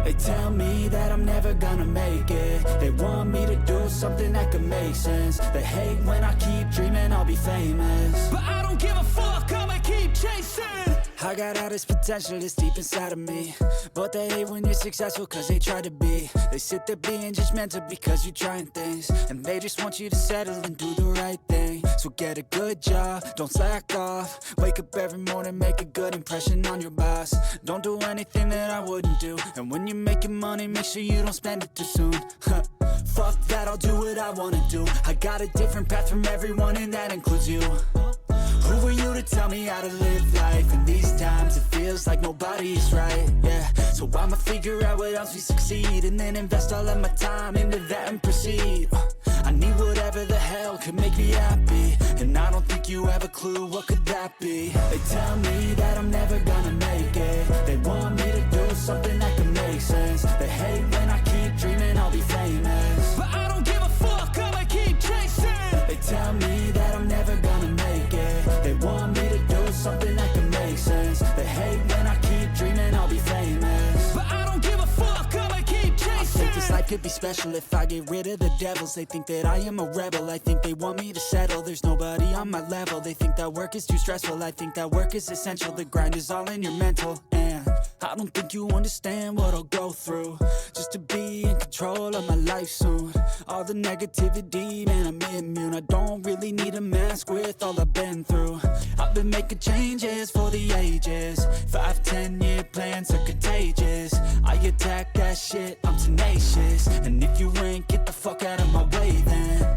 They tell me that I'm never gonna make it. They want me to do something that could make sense. They hate when I keep dreaming I'll be famous, but I don't give a fuck, I'ma keep chasing. I got all this potential that's deep inside of me, but they hate when you're successful cause they try to be. They sit there being judgmental because you're trying things, and they just want you to settle and do the right thing. So get a good job, don't slack off. Wake up every morning, make a good impression on your boss. Don't do anything that I wouldn't do, and when you're making money, make sure you don't spend it too soon. Fuck that, I'll do what I wanna do. I got a different path from everyone, and that includes you. Who are you to tell me how to live life? In these times it feels like nobody's right, yeah. So I'ma figure out what else we succeed, and then invest all of my time into that and proceed. I need whatever the hell could make me happy, and I don't think you have a clue what could that be. They tell me that I'm never gonna make it. They want me to do something that can make sense. They hate when I keep dreaming I'll be famous, but I don't give a fuck, I'ma keep chasing. They tell me that I'm never gonna make it. They want me to do something that can make sense. They hate when I keep dreaming I'll be famous, but I don't give a fuck, I'ma keep chasing. I think this life could be special if I get rid of the devils. They think that I am a rebel, I think they want me to settle. There's nobody on my level. They think that work is too stressful, I think that work is essential. The grind is all in your mental, and I don't think you understand what I'll go through just to be in control of my life soon. All the negativity, man, I'm immune. I don't really need a mask with all I've been through. I've been making changes for the ages. 5-10 year plans are contagious. I attack that shit, I'm tenacious. And if you ain't, get the fuck out of my way then.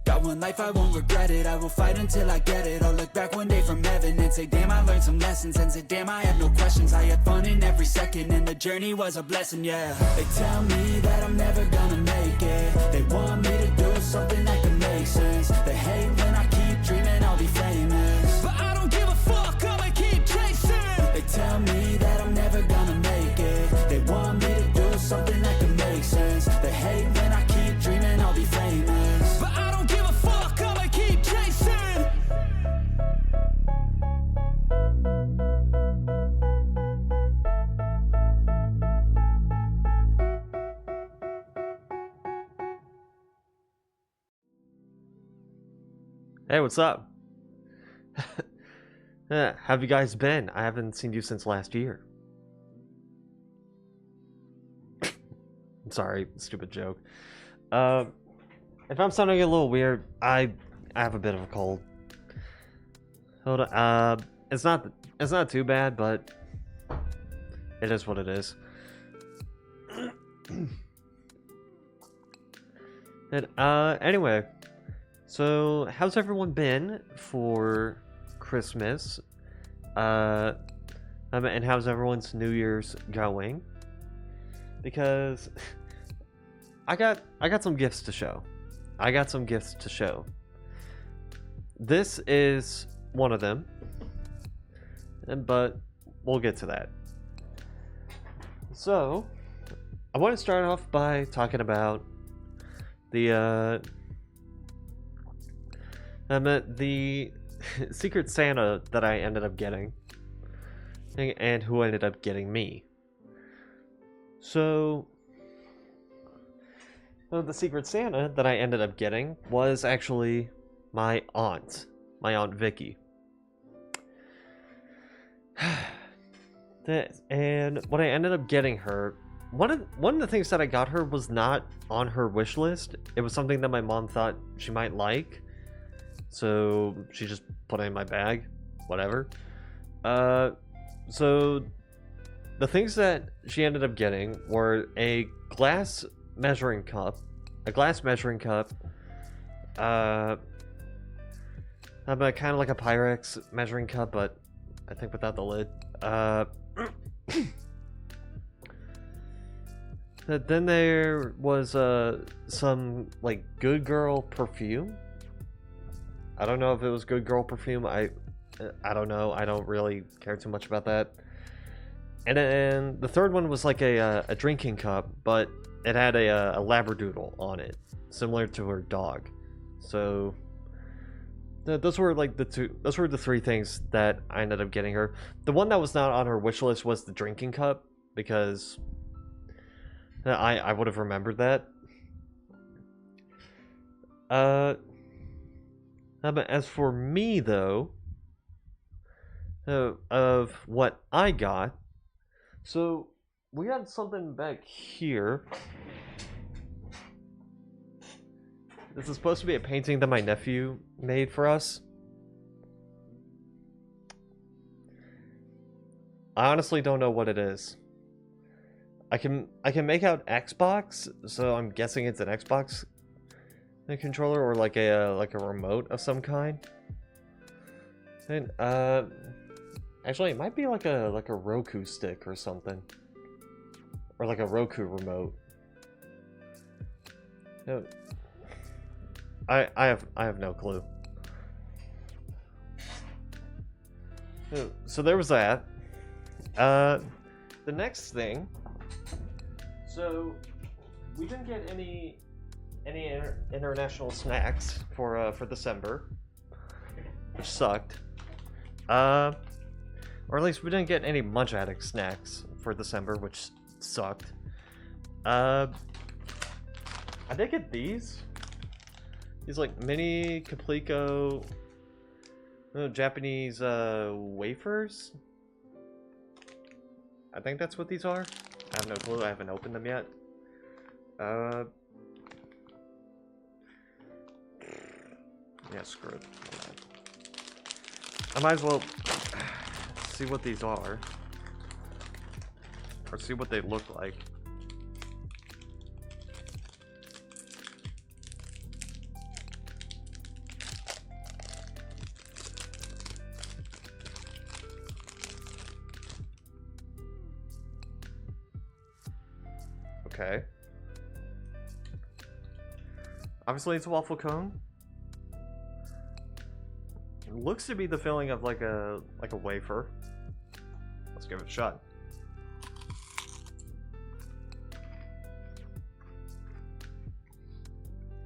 Got one life, I won't regret it. I will fight until I get it. I'll look back one day from heaven and say, damn, I learned some lessons. And say, damn, I had no questions. I had fun in every second, and the journey was a blessing, yeah. They tell me that I'm never gonna make it. They want me to do something that can make sense. They hate when I keep dreaming I'll be famous, but I don't give a fuck, I'ma keep chasing. They tell me that I'm never gonna make it. They want me to do something that can make sense. They hate when I keep dreaming I'll be famous, but I don't give a fuck, I'ma keep chasing. Hey, what's up? Have you guys been? I haven't seen you since last year. I'm sorry, stupid joke. If I'm sounding a little weird, I have a bit of a cold. Hold on. It's not too bad, but it is what it is. And anyway, so how's everyone been for Christmas? And how's everyone's New Year's going? Because I got some gifts to show. I got some gifts to show. This is one of them, but we'll get to that. So, I want to start off by talking about the Secret Santa that I ended up getting, and who ended up getting me. So the Secret Santa that I ended up getting was actually my Aunt Vicky. And what I ended up getting her, one of the things that I got her was not on her wish list. It was something that my mom thought she might like, so she just put it in my bag, whatever. So the things that she ended up getting were a glass measuring cup, kind of like a Pyrex measuring cup, but I think without the lid. Then there was some like Good Girl perfume. I don't know if it was Good Girl perfume. I don't know. I don't really care too much about that. And then the third one was like a drinking cup, but it had a labradoodle on it, similar to her dog. So those were like those were the three things that I ended up getting her. The one that was not on her wish list was the drinking cup, because I would have remembered that. But as for me, though, of what I got, so we got something back here. This is supposed to be a painting that my nephew made for us. I honestly don't know what it is. I can make out Xbox, so I'm guessing it's an Xbox controller or like a remote of some kind. And actually it might be like a Roku stick or something. Or like a Roku remote. No. I have no clue. So there was that. The next thing. So we didn't get any international snacks for December, which sucked. Or at least we didn't get any Munch Addict snacks for December, which sucked. I did get these. These like mini Caplico Japanese wafers. I think that's what these are. I have no clue. I haven't opened them yet. Yeah, screw it. I might as well see what these are. Or see what they look like. Okay. Obviously it's a waffle cone. It looks to be the filling of like a wafer. Let's give it a shot.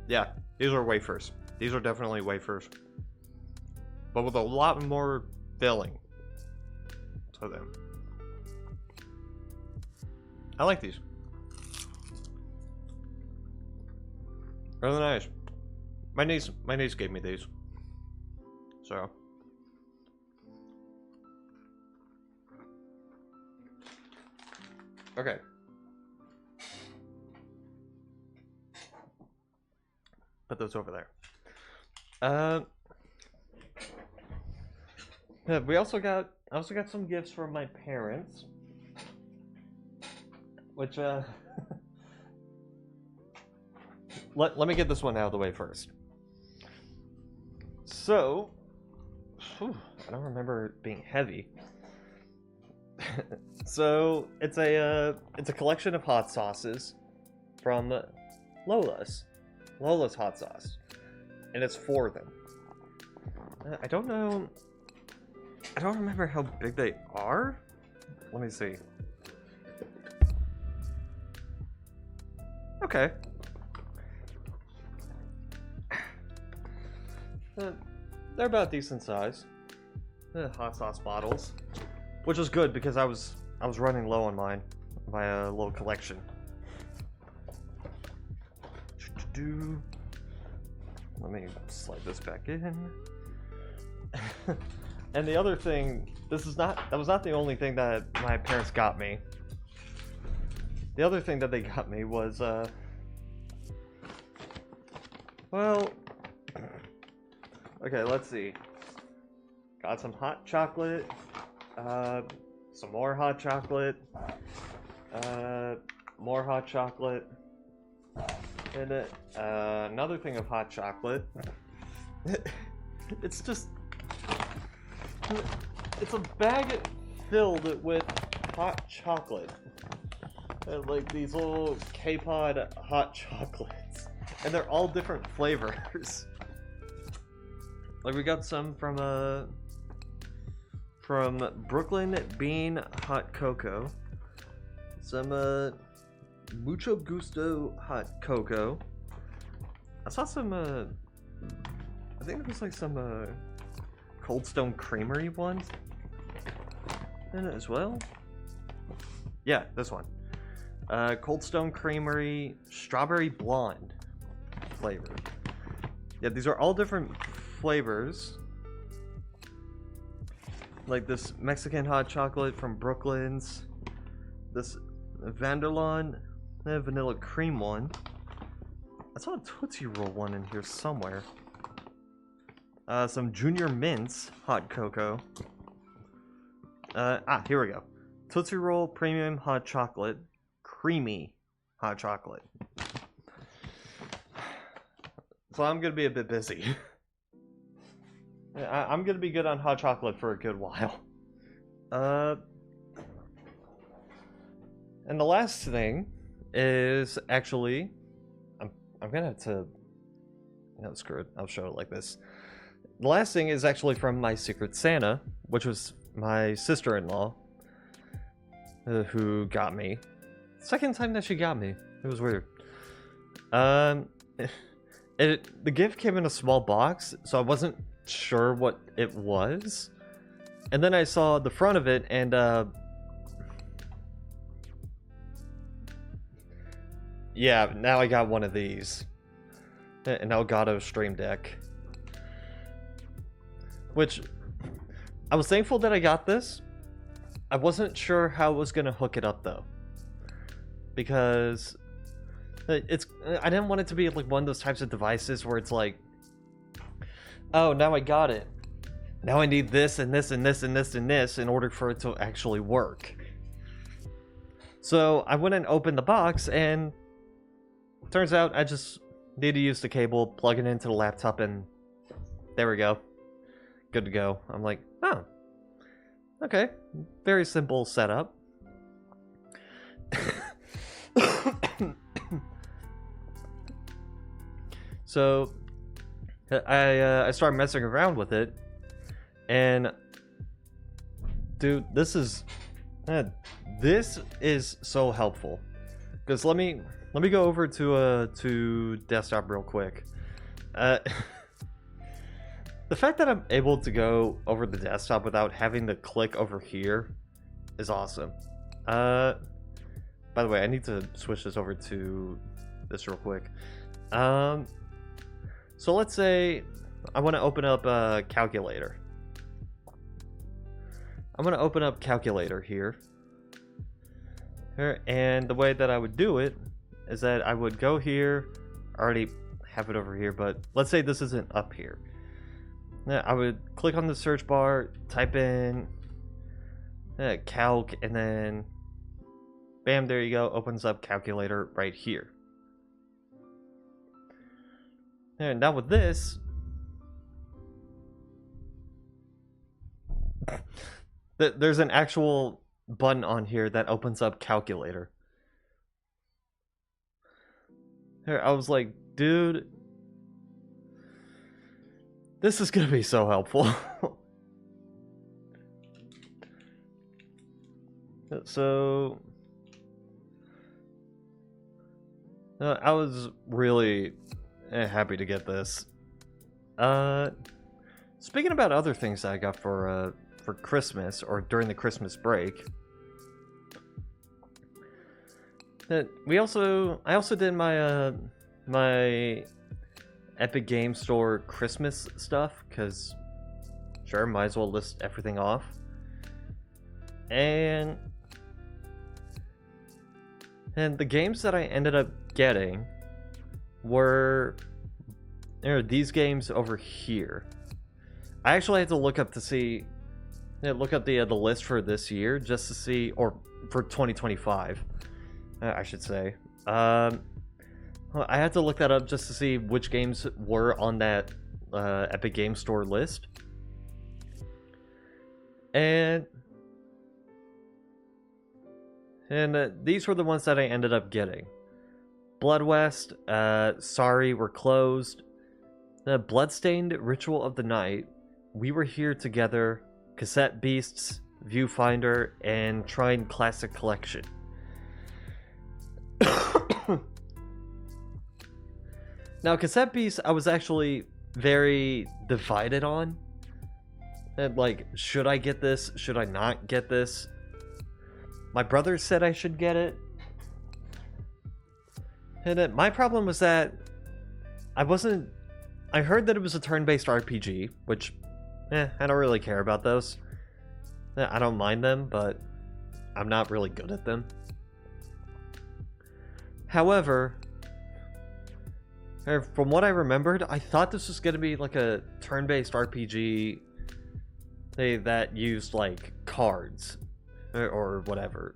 Yeah, these are wafers. These are definitely wafers. But with a lot more filling to them. I like these. Really nice. My niece gave me these. So. Okay. Put those over there. Yeah, I also got some gifts from my parents. Which let me get this one out of the way first. So, I don't remember it being heavy. So it's a collection of hot sauces from Lola's hot sauce, and it's 4 of them. I don't remember how big they are. Let me see. Okay. They're about decent size. Hot sauce bottles, which was good because I was running low on mine by a little collection. Let me slide this back in. And the other thing, that was not the only thing that my parents got me. The other thing that they got me was well, okay, let's see. Got some hot chocolate, some more hot chocolate, more hot chocolate, and another thing of hot chocolate. It's a bag filled with hot chocolate. Like these little K-Pod hot chocolates. And they're all different flavors. Like we got some from Brooklyn Bean Hot Cocoa. Some Mucho Gusto Hot Cocoa. I saw some I think there was like some Cold Stone Creamery ones in it as well. Yeah, this one. Cold Stone Creamery Strawberry Blonde flavor. Yeah, these are all different flavors. Like this Mexican hot chocolate from Brooklyn's. This Vanderlon vanilla cream one. I saw a Tootsie Roll one in here somewhere. Some Junior Mints hot cocoa. Here we go. Tootsie Roll Premium Hot Chocolate. Creamy hot chocolate. So I'm gonna be a bit busy. I'm gonna be good on hot chocolate for a good while. And the last thing is actually, I'm gonna have to, no, screw it, I'll show it like this. The last thing is actually from my Secret Santa, which was my sister-in-law, who got me. Second time that she got me. It was weird. The gift came in a small box, so I wasn't sure what it was. And then I saw the front of it, and yeah, now I got one of these. An Elgato Stream Deck. Which, I was thankful that I got this. I wasn't sure how I was going to hook it up, though. Because I didn't want it to be like one of those types of devices where it's like, oh, now I got it. Now I need this and this and this and this and this in order for it to actually work. So I went and opened the box, and turns out I just need to use the cable, plug it into the laptop, and there we go. Good to go. I'm like, oh, okay. Very simple setup. So I started messing around with it, and dude, this is so helpful. Because let me go over to desktop real quick. The fact that I'm able to go over the desktop without having to click over here is awesome. By the way, I need to switch this over to this real quick. So let's say I want to open up a calculator. I'm going to open up calculator here. And the way that I would do it is that I would go here. I already have it over here, but let's say this isn't up here. I would click on the search bar, type in calc, and then bam, there you go, opens up calculator right here. And now with this, there's an actual button on here that opens up calculator. Here, I was like, dude, this is gonna be so helpful. So I was really happy to get this. Speaking about other things that I got for Christmas or during the Christmas break, I also did my my Epic Game Store Christmas stuff, because sure, might as well list everything off. And the games that I ended up getting were these games over here. I actually had to look up to see, look up the list for this year just to see, or for 2025, I should say. I had to look that up just to see which games were on that Epic Game Store list. And these were the ones that I ended up getting. Blood West, Sorry, We're Closed, the Bloodstained Ritual of the Night, We Were Here Together, Cassette Beasts, Viewfinder, and Trine Classic Collection. Now, Cassette Beasts, I was actually very divided on. And like, should I get this? Should I not get this? My brother said I should get it. And my problem was that I wasn't... I heard that it was a turn-based RPG, which, I don't really care about those. I don't mind them, but I'm not really good at them. However, from what I remembered, I thought this was going to be like a turn-based RPG that used like cards or whatever.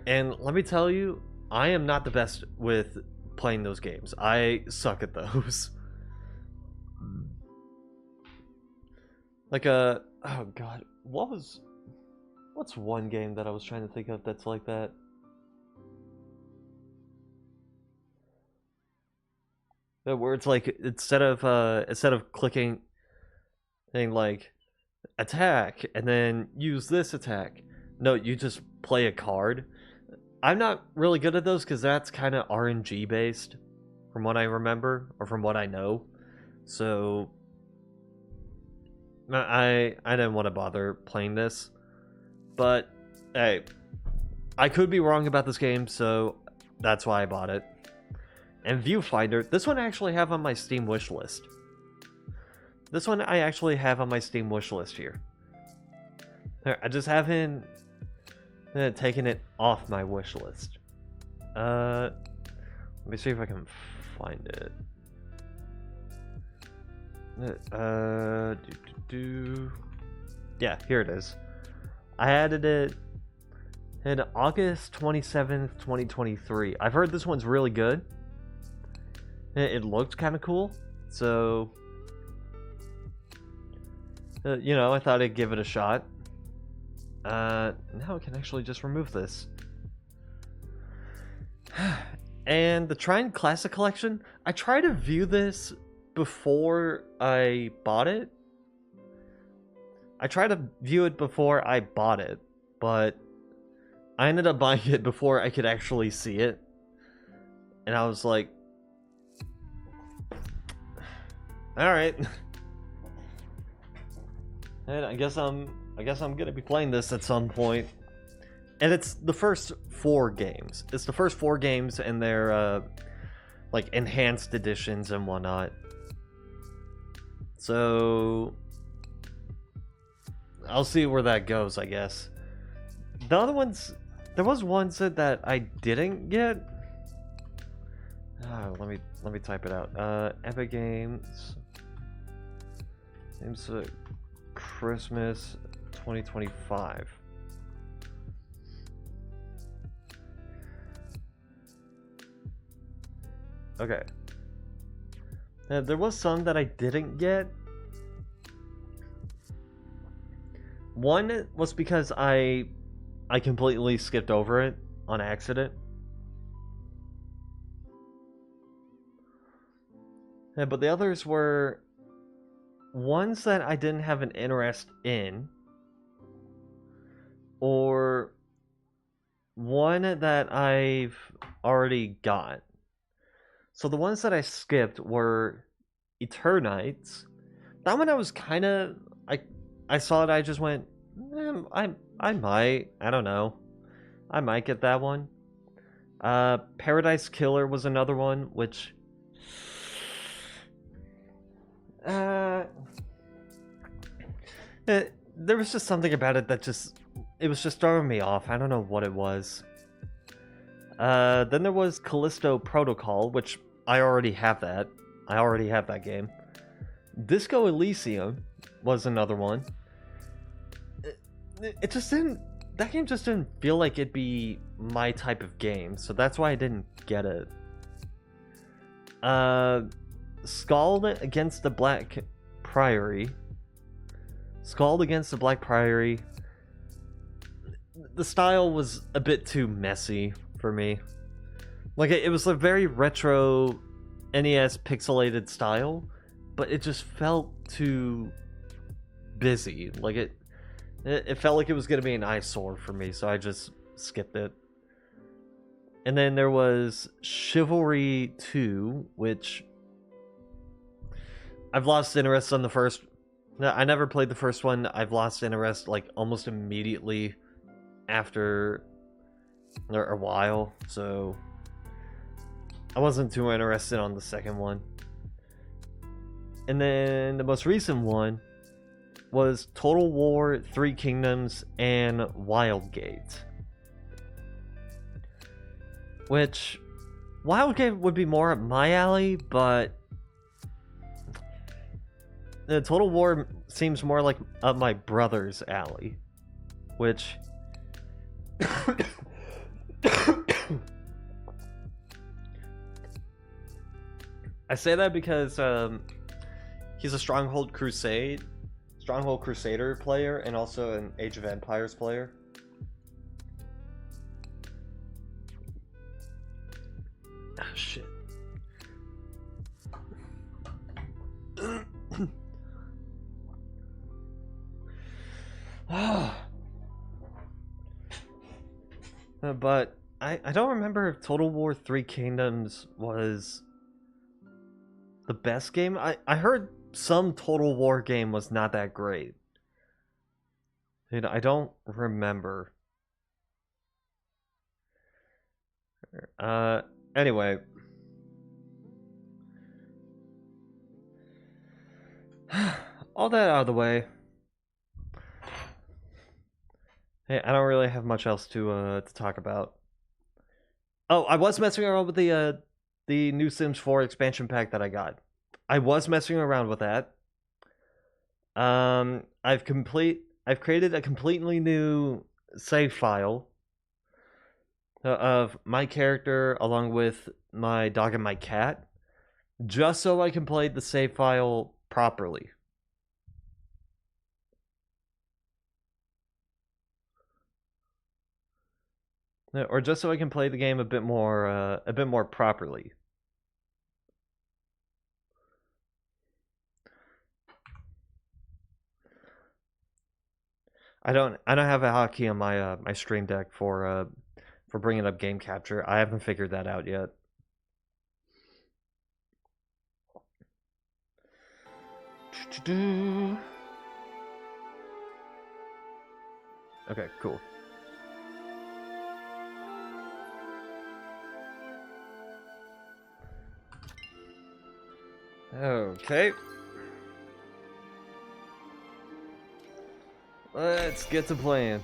And let me tell you, I am not the best with playing those games. I suck at those. Like oh god, what's one game that I was trying to think of that's like that? Where it's like instead of clicking thing like attack and then use this attack, no, you just play a card. I'm not really good at those because that's kind of RNG based, from what I remember or from what I know. So I didn't want to bother playing this, but hey, I could be wrong about this game, so that's why I bought it. And Viewfinder, this one I actually have on my Steam wishlist. This one I actually have on my Steam wishlist here. I just haven't taken it off my wishlist. Let me see if I can find it. Yeah, here it is. I added it in August 27th, 2023. I've heard this one's really good. It looked kind of cool, so you know, I thought I'd give it a shot. Now I can actually just remove this. And the Trine Classic Collection, I tried to view this before I bought it. I tried to view it before I bought it, but I ended up buying it before I could actually see it. And I was like, alright. And I guess I'm gonna be playing this at some point. And it's the first 4 games. It's the first 4 games and their like enhanced editions and whatnot. So I'll see where that goes, I guess. The other ones, there was ones that I didn't get. Let me type it out. Epic Games. Games Christmas 2025. Okay. There was some that I didn't get. One was because I completely skipped over it on accident. Yeah, but the others were ones that I didn't have an interest in, or one that I've already got. So the ones that I skipped were Eternites. That one I was kind of... I saw it, I just went, I might, I don't know. I might get that one. Paradise Killer was another one, which... there was just something about it that just... It was just throwing me off. I don't know what it was. Then there was Callisto Protocol, which I already have that. I already have that game. Disco Elysium was another one. It just didn't... That game just didn't feel like it'd be my type of game, so that's why I didn't get it. Scald Against the Black Priory. Scald Against the Black Priory. The style was a bit too messy for me. Like, it was a very retro NES pixelated style, but it just felt too busy. Like, it felt like it was going to be an eyesore for me, so I just skipped it. And then there was Chivalry 2, which I've lost interest on the first. I never played the first one. I've lost interest like almost immediately after or a while, so I wasn't too interested on the second one. And then the most recent one was Total War, Three Kingdoms, and Wildgate. Which, Wildgate would be more up my alley, but the Total War seems more like up my brother's alley. Which... I say that because he's a Stronghold Crusader player and also an Age of Empires player. Ah, shit. But I don't remember if Total War Three Kingdoms was the best game. I heard some Total War game was not that great. Dude, I don't remember. Anyway. All that out of the way. Hey, I don't really have much else to talk about. Oh, I was messing around with the new Sims 4 expansion pack that I got. I was messing around with that. I've created a completely new save file of my character along with my dog and my cat, just so I can play the save file properly. Or just so I can play the game a bit more properly. I don't have a hotkey on my my Stream Deck for bringing up game capture. I haven't figured that out yet. Okay, cool. Okay. Let's get to playing.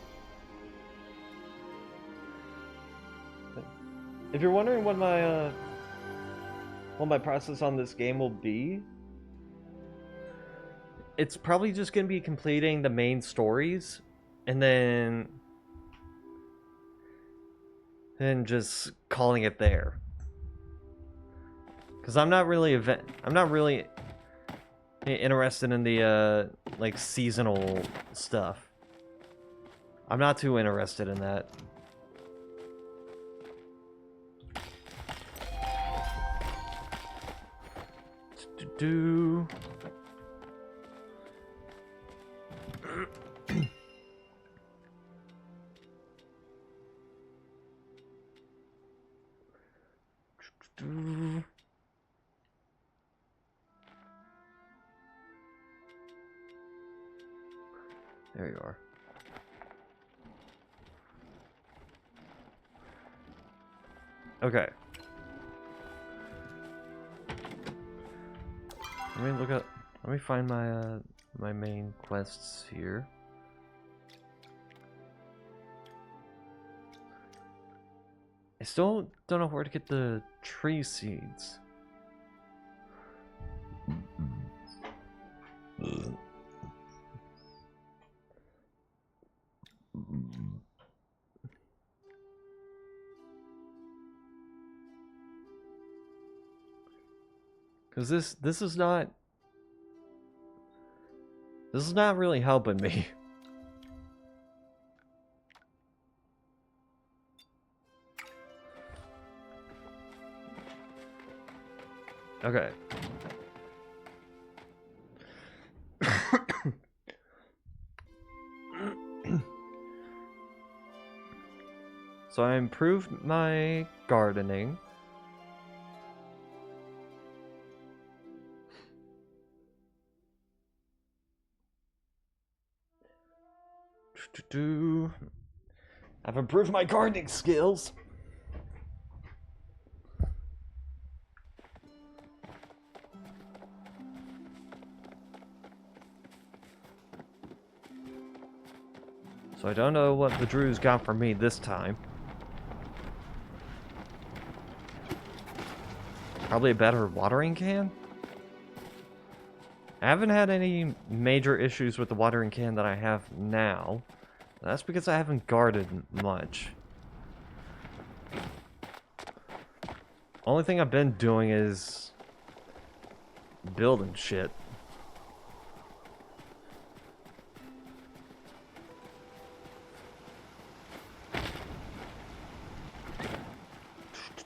If you're wondering what my process on this game will be, it's probably just gonna be completing the main stories, and then just calling it there. Because I'm not really interested in the like seasonal stuff. I'm not too interested in that. There you are. Okay. Let me find my my main quests here. I still don't know where to get the tree seeds. Cause this is not really helping me. Okay. So I improved my gardening. I've improved my gardening skills. So I don't know what the Drew's got for me this time. Probably a better watering can? I haven't had any major issues with the watering can that I have now. That's because I haven't gardened much. Only thing I've been doing is building shit.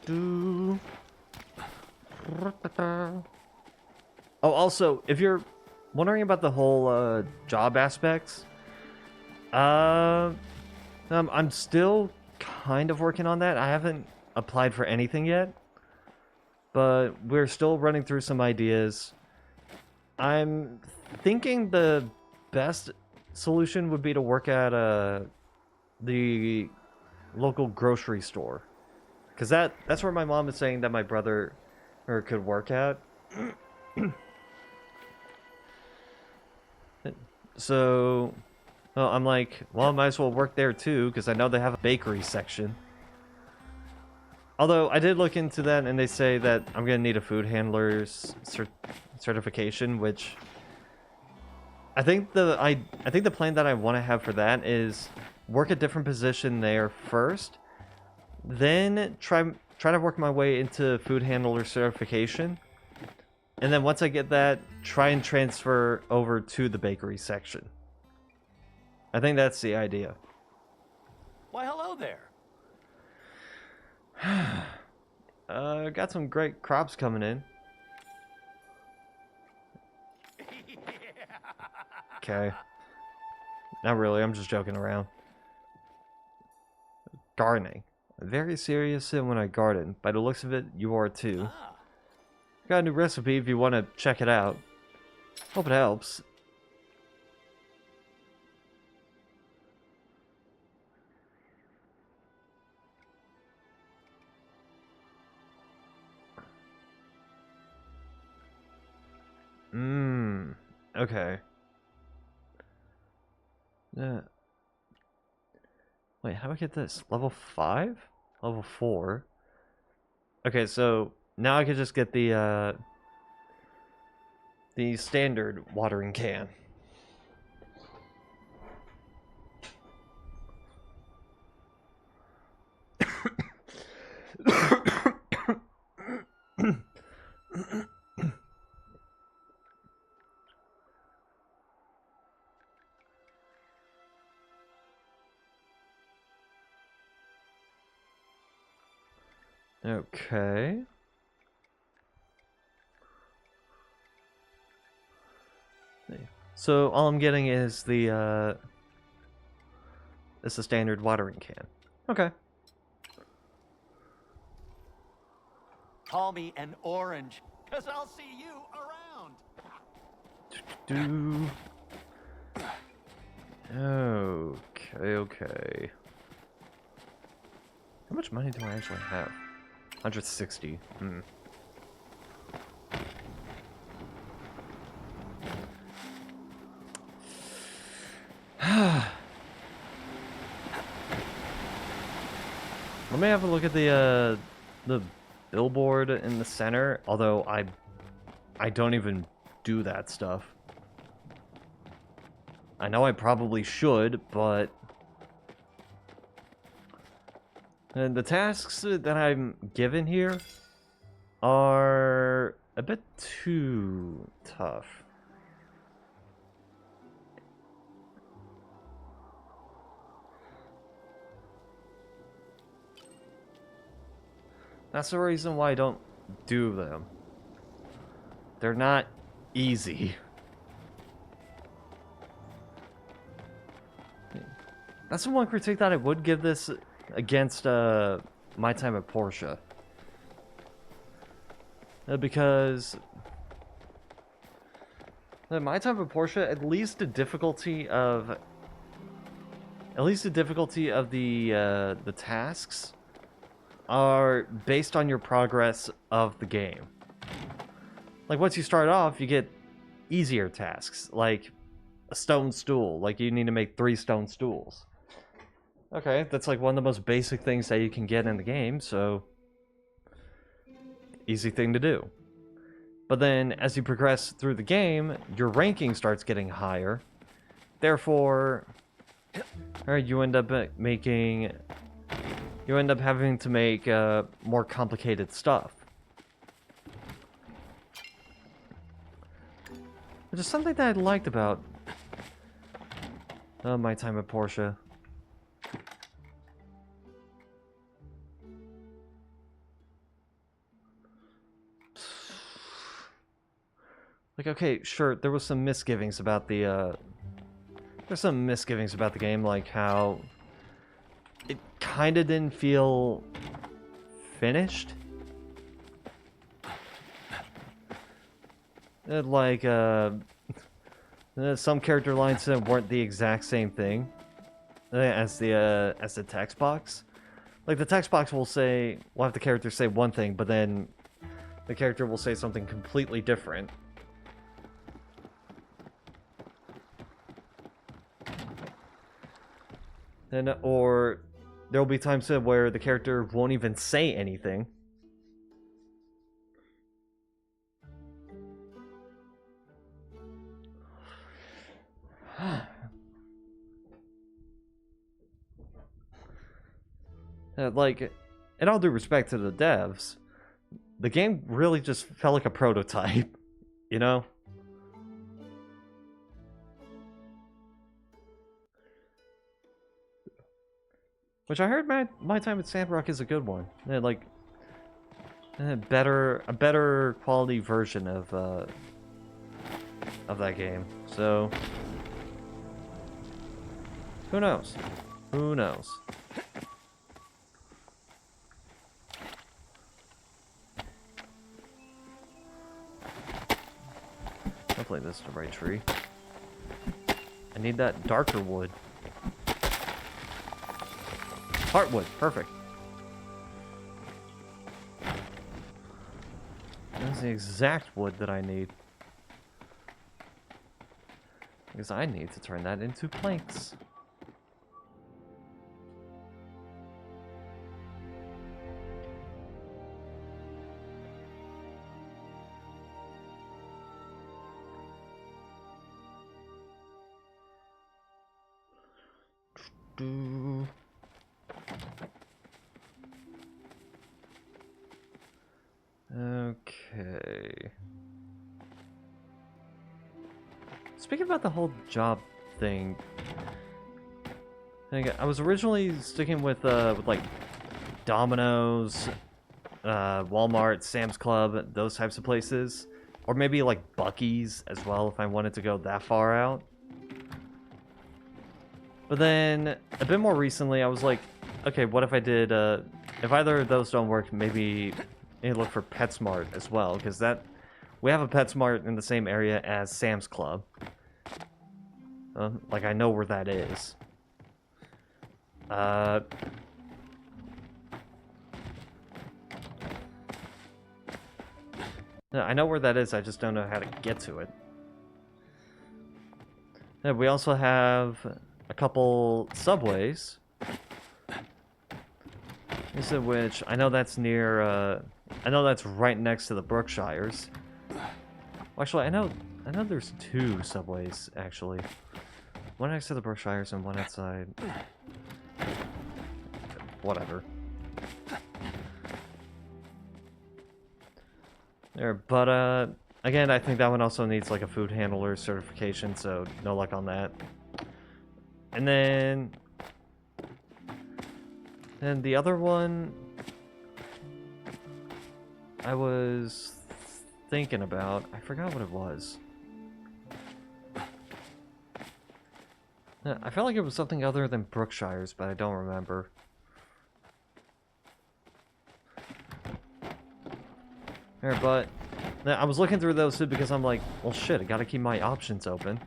Oh, also, if you're wondering about the whole job aspects, I'm still kind of working on that. I haven't applied for anything yet, but we're still running through some ideas. I'm thinking the best solution would be to work at the local grocery store, because that's where my mom is saying that my brother could work at. So, well, I'm like, well, I might as well work there too, because I know they have a bakery section. Although I did look into that, and they say that I'm gonna need a food handler's certification, which I think the plan that I want to have for that is work a different position there first, then try to work my way into food handler certification, and then once I get that, try and transfer over to the bakery section. I think that's the idea. Why, hello there. Got some great crops coming in. Okay. Not really, I'm just joking around. Gardening. I'm very serious when I garden. By the looks of it, you are too. Got a new recipe if you want to check it out. Hope it helps. Okay. Yeah. Wait, how do I get this? Level 5? Level 4? Okay, so now I can just get the standard watering can. Okay. So all I'm getting is the standard watering can. Okay. Call me an orange, cause I'll see you around. Okay. How much money do I actually have? 160. Let me have a look at the billboard in the center, although I don't even do that stuff. I know I probably should, but the tasks that I'm given here are a bit too tough. That's the reason why I don't do them. They're not easy. That's the one critique that I would give this against My Time at Portia. Because My Time at Portia, at least the difficulty of at least the difficulty of the tasks are based on your progress of the game. Like, once you start off, you get easier tasks, like a stone stool. Like, you need to make 3 stone stools. Okay, that's like one of the most basic things that you can get in the game, so easy thing to do. But then, as you progress through the game, your ranking starts getting higher. Therefore, you end up making... You end up having to make more complicated stuff. Which is something that I liked about my time at Porsche. Like, okay, sure, there was some misgivings about the, there's some misgivings about the game, like how it kind of didn't feel finished. Like, some character lines weren't the exact same thing as the text box. Like, the text box will say, we'll have the character say one thing, but then the character will say something completely different. Or there will be times where the character won't even say anything. Like, in all due respect to the devs, the game really just felt like a prototype, you know? Which I heard my time at Sandrock is a good one. Like, a better quality version of that game. So, who knows? Who knows? Hopefully this is the right tree. I need that darker wood. Heartwood, perfect. That's the exact wood that I need. Because I need to turn that into planks. Okay. Speaking about the whole job thing, I was originally sticking with like Domino's, Walmart, Sam's Club, those types of places, or maybe like Buc-ee's as well if I wanted to go that far out. But then a bit more recently, I was like, okay, what if I did? If either of those don't work, maybe look for PetSmart as well, because we have a PetSmart in the same area as Sam's Club. Like, I know where that is. I know where that is, I just don't know how to get to it. Yeah, we also have a couple Subways. Which, I know that's near, I know that's right next to the Brookshires. Well, actually, I know there's 2 Subways, actually. One next to the Brookshires and one outside. Whatever. There, but, again, I think that one also needs, like, a food handler certification, so no luck on that. And then the other one I was thinking about, I forgot what it was. I felt like it was something other than Brookshires, but I don't remember. There, but I was looking through those too because I'm like, well shit, I gotta keep my options open.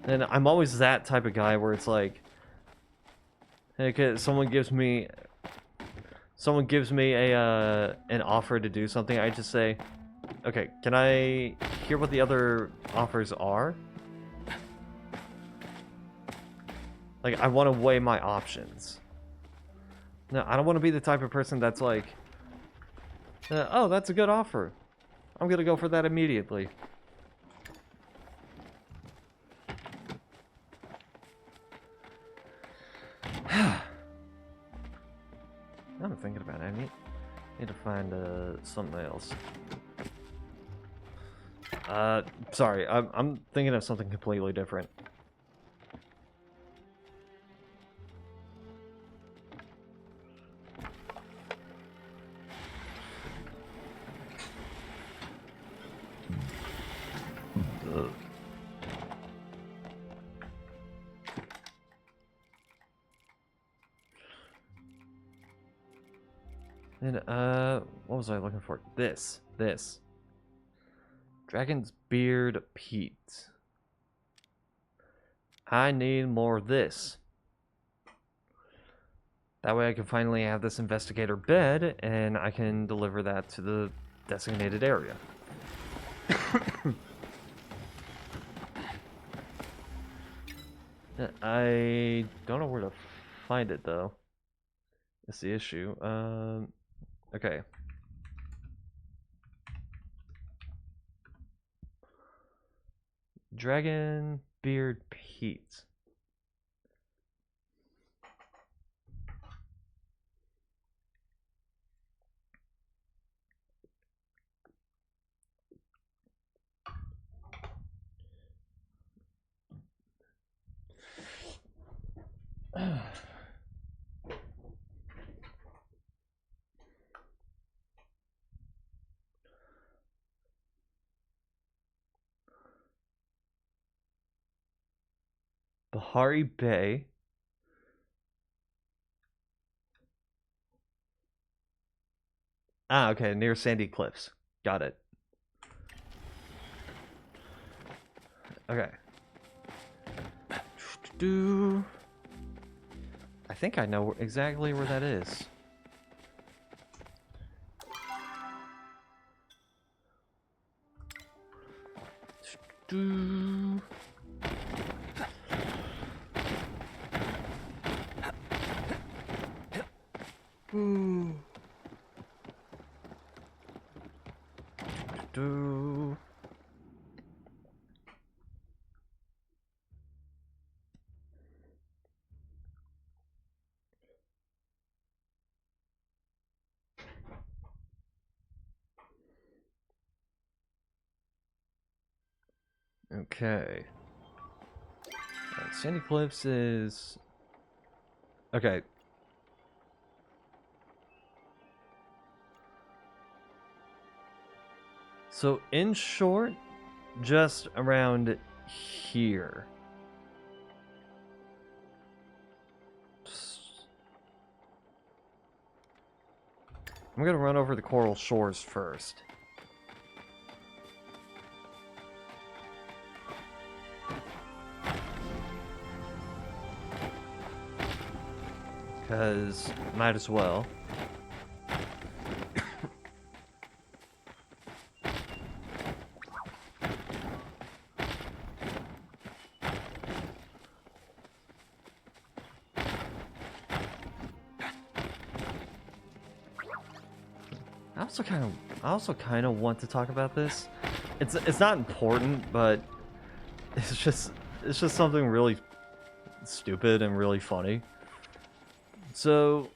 And I'm always that type of guy where it's like, hey, someone gives me a an offer to do something, I just say, okay, can I hear what the other offers are? Like, I want to weigh my options. No, I don't want to be the type of person that's like, oh, that's a good offer. I'm gonna go for that immediately. I'm thinking about it. I need to find something else. Sorry, I'm thinking of something completely different. And what was I looking for? This. Dragon's Beard Pete. I need more of this. That way I can finally have this investigator bed, and I can deliver that to the designated area. I don't know where to find it, though. That's the issue. Okay. Dragon Beard Pete. Bahari Bay. Ah, okay, near Sandy Cliffs. Got it. Okay. I think I know exactly where that is. Okay. Sandy Cliffs is... Okay. So, in short, just around here. I'm gonna run over the coral shores first. Because might as well. I also kind of want to talk about this. It's not important, but it's just something really stupid and really funny. So,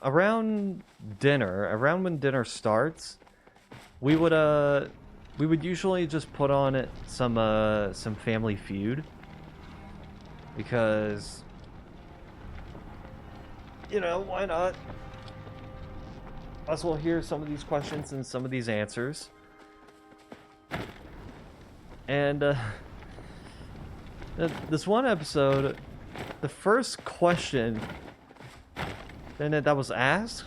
around when dinner starts, we would usually just put on some Family Feud, because, you know, why not? Us will hear some of these questions and some of these answers. And this one episode, the first question that was asked,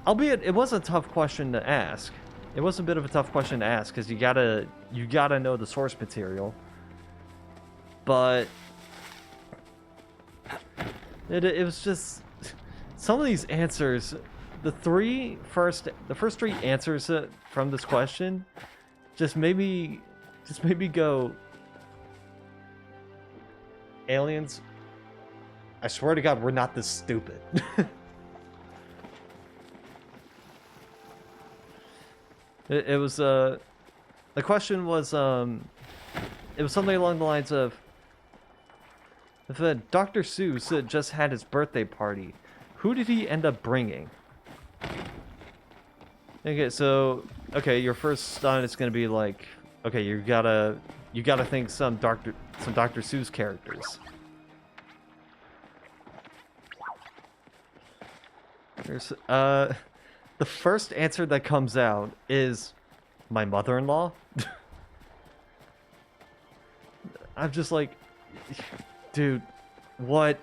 albeit it was a tough question to ask. It was a bit of a tough question to ask because you gotta know the source material. but it was just some of these answers. The first three answers from this question just made me go, aliens, I swear to God, we're not this stupid. It was the question was it was something along the lines of, if Dr. Seuss just had his birthday party, who did he end up bringing? Okay, so your first thought is gonna be like, okay, you gotta think some Dr. Seuss characters. There's the first answer that comes out is my mother-in-law. I'm just like, dude, what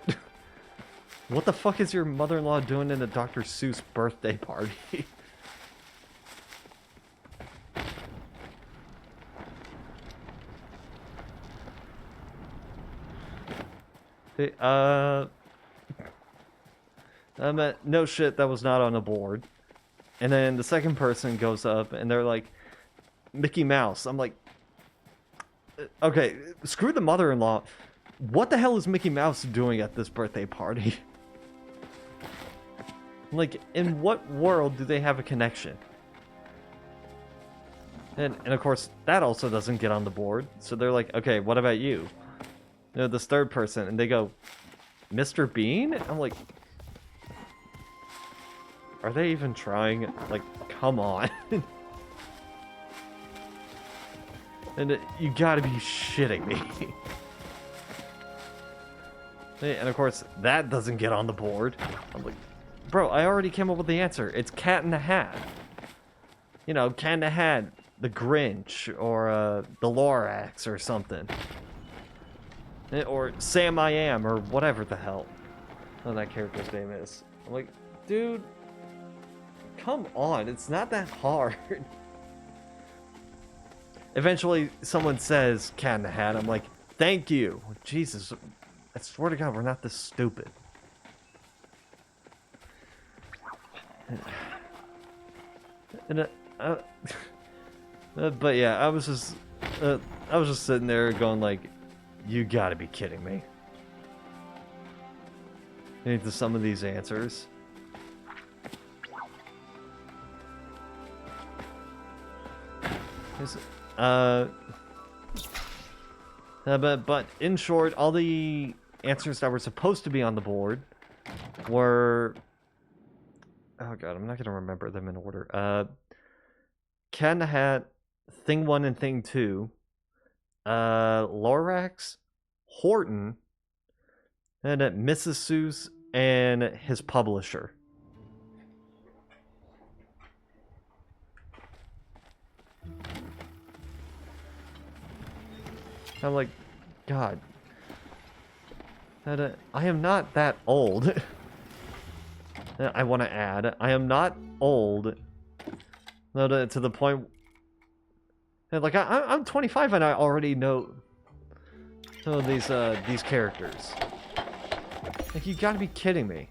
the fuck is your mother-in-law doing in a Dr. Seuss birthday party? Hey, no shit, that was not on the board. And then the second person goes up and they're like, Mickey Mouse. I'm like, okay, screw the mother-in-law. What the hell is Mickey Mouse doing at this birthday party? Like, in what world do they have a connection? And of course, that also doesn't get on the board. So they're like, okay, what about you? You know, this third person, and they go, Mr. Bean? I'm like, are they even trying? Like, come on. And you gotta be shitting me. And of course, that doesn't get on the board. I'm like, bro, I already came up with the answer. It's Cat in the Hat. You know, Cat in the Hat, the Grinch, or the Lorax, or something. Or Sam I Am, or whatever the hell that character's name is. I'm like, dude, come on, it's not that hard. Eventually, someone says Cat in the Hat. I'm like, thank you. Jesus, I swear to God, we're not this stupid. And, but yeah, I was just sitting there going like, you gotta be kidding me. Into some of these answers. But in short, all the answers that were supposed to be on the board were, oh god, I'm not gonna remember them in order. Cat in the Hat, Thing 1 and Thing 2, Lorax, Horton, and Mrs. Seuss and his publisher. I'm like, God, I am not that old. I want to add, I am not old. No, to the point. Like I'm 25 and I already know these characters. Like, you gotta be kidding me.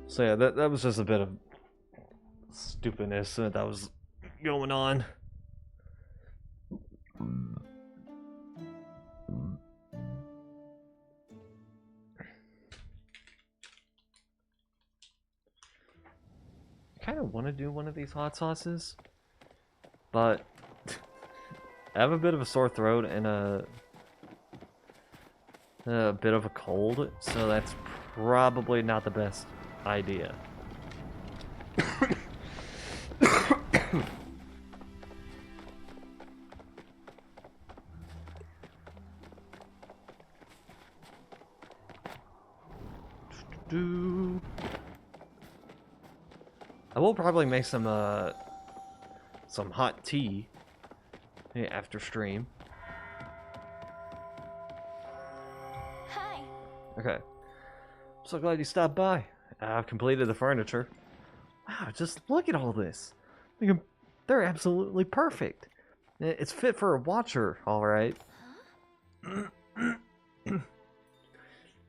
So yeah, that was just a bit of stupidness that was going on. I kind of want to do one of these hot sauces, but I have a bit of a sore throat and a bit of a cold, so that's probably not the best idea. I will probably make some hot tea after stream. Hi. Okay. So glad you stopped by. I've completed the furniture. Wow, just look at all this. They're absolutely perfect. It's fit for a watcher, alright. You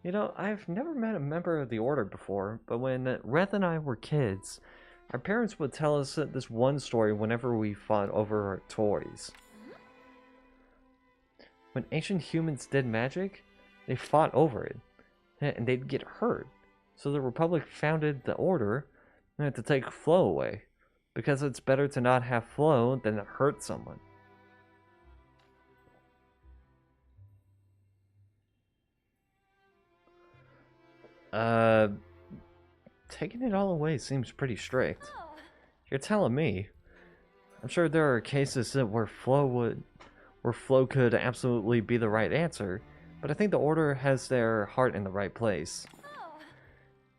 know, I've never met a member of the Order before, but when Reth and I were kids, our parents would tell us this one story whenever we fought over our toys. When ancient humans did magic, they fought over it, and they'd get hurt. So the Republic founded the Order to take flow away, because it's better to not have flow than to hurt someone. Taking it all away seems pretty strict. You're telling me. I'm sure there are cases where flow could absolutely be the right answer, but I think the Order has their heart in the right place.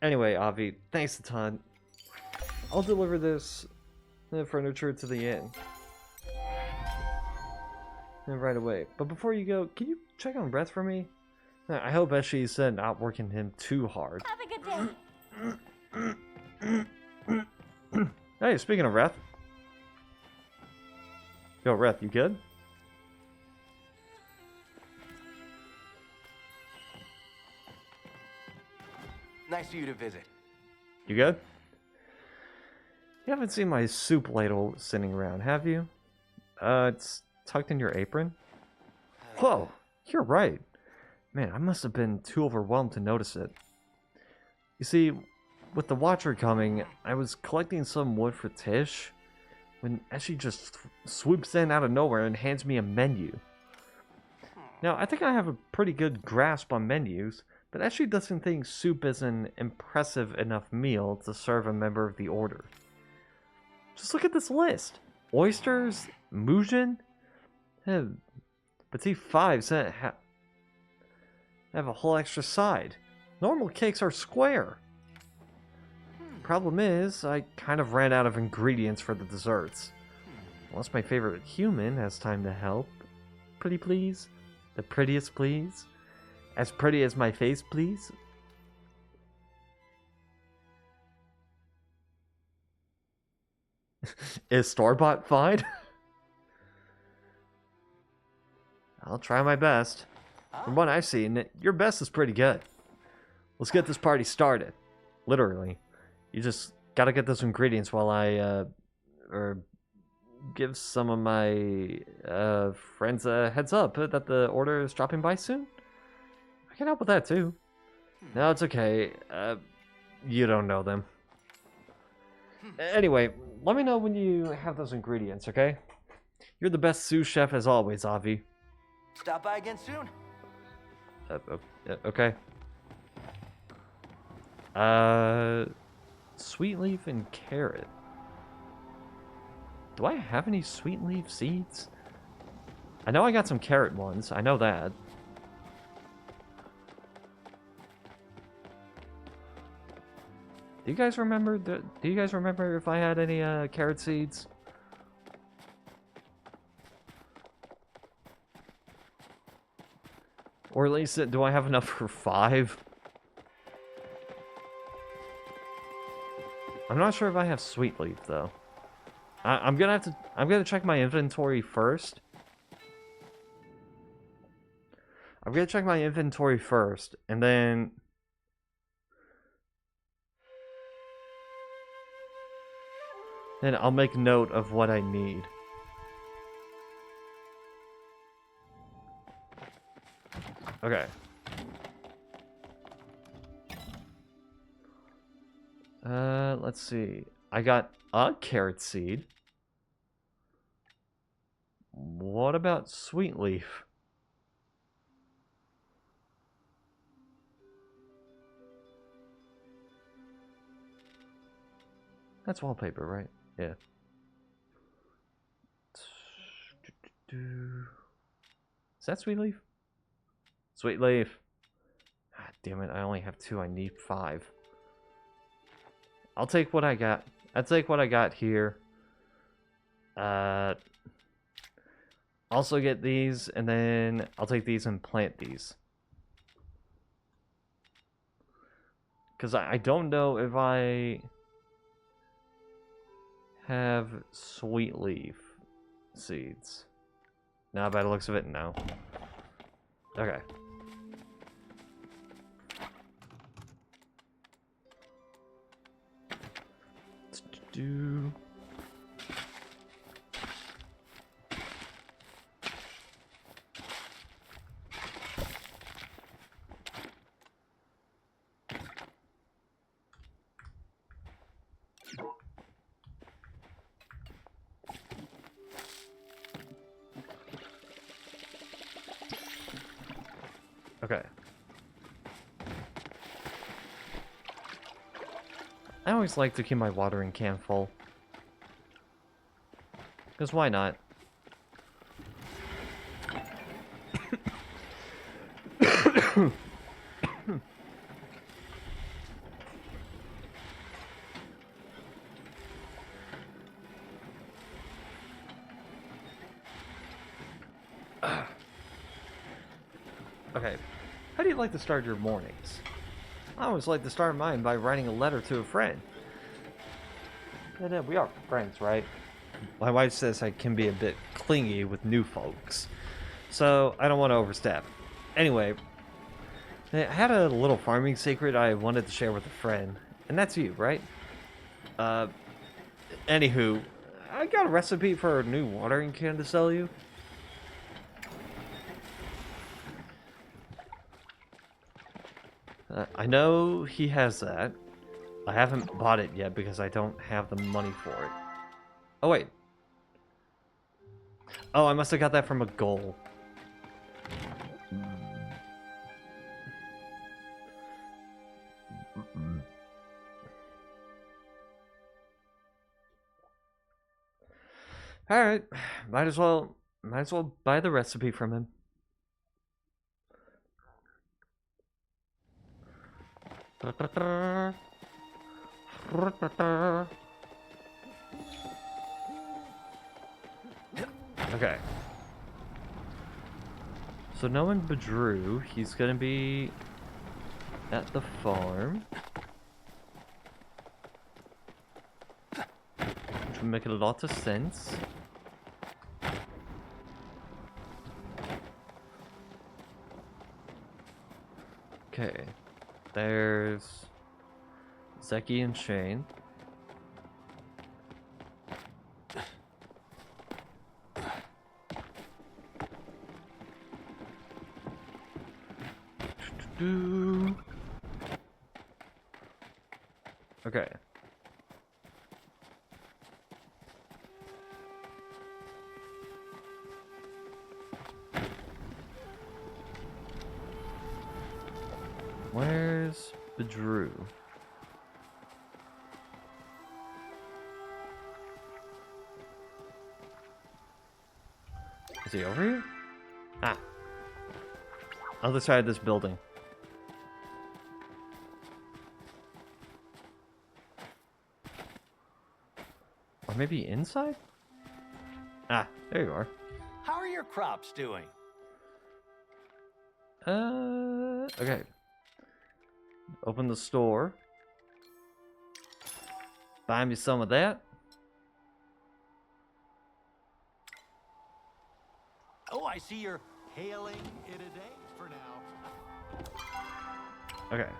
Anyway, Avi, thanks a ton. I'll deliver this furniture to the inn right away. But before you go, can you check on Brett for me? I hope Eshi's not working him too hard. Have a good day. Hey, speaking of Reth. Yo, Reth, you good? Nice of you to visit. You good? You haven't seen my soup ladle sitting around, have you? It's tucked in your apron. Whoa, you're right. Man, I must have been too overwhelmed to notice it. You see, with the Watcher coming, I was collecting some wood for Tish, when Eshi just swoops in out of nowhere and hands me a menu. Now, I think I have a pretty good grasp on menus, but Eshi doesn't think soup is an impressive enough meal to serve a member of the Order. Just look at this list. Oysters, Mujin, Petit Fives have a whole extra side. Normal cakes are square. Problem is, I kind of ran out of ingredients for the desserts. Unless my favorite human has time to help. Pretty please? The prettiest please? As pretty as my face please? Is store-bought fine? I'll try my best. From what I've seen, your best is pretty good. Let's get this party started. Literally. You just gotta get those ingredients while I, give some of my, friends a heads up that the Order is dropping by soon. I can help with that too. No, it's okay. You don't know them. Anyway, let me know when you have those ingredients, okay? You're the best sous chef as always, Avi. Stop by again soon. Okay. Sweet leaf and carrot. Do I have any sweet leaf seeds? I know I got some carrot ones. I know that. Do you guys remember? Do you guys remember if I had any carrot seeds? Or at least, do I have enough for 5? I'm not sure if I have sweet leaf though. I'm gonna check my inventory first. I'm gonna check my inventory first, and then I'll make note of what I need. Okay. Let's see. I got a carrot seed. What about sweet leaf? That's wallpaper, right? Yeah. Is that sweet leaf? Sweet leaf. Ah, damn it, I only have 2. I need 5. I'll take what I got. I'll take what I got here. Also get these, and then I'll take these and plant these. Because I don't know if I have sweet leaf seeds. Now, by the looks of it, no. Okay. Let's do... Okay. I always like to keep my watering can full. Because why not? Okay. How do you like to start your mornings? I always like to start mine by writing a letter to a friend. And we are friends, right? My wife says I can be a bit clingy with new folks, so I don't want to overstep. Anyway, I had a little farming secret I wanted to share with a friend, and that's you, right? Anywho, I got a recipe for a new watering can to sell you. I know he has that. I haven't bought it yet because I don't have the money for it. Oh, wait. Oh, I must have got that from a goal. Alright. Might as well buy the recipe from him. Okay. So knowing Badru, he's gonna be at the farm. Which would make a lot of sense. Okay. There's Zeki and Shane. Okay. Where's Badru? Is he over here? Ah. Other side of this building. Or maybe inside? Ah, there you are. How are your crops doing? Okay. Open the store. Buy me some of that. Oh, I see you're hailing it a day for now. Okay.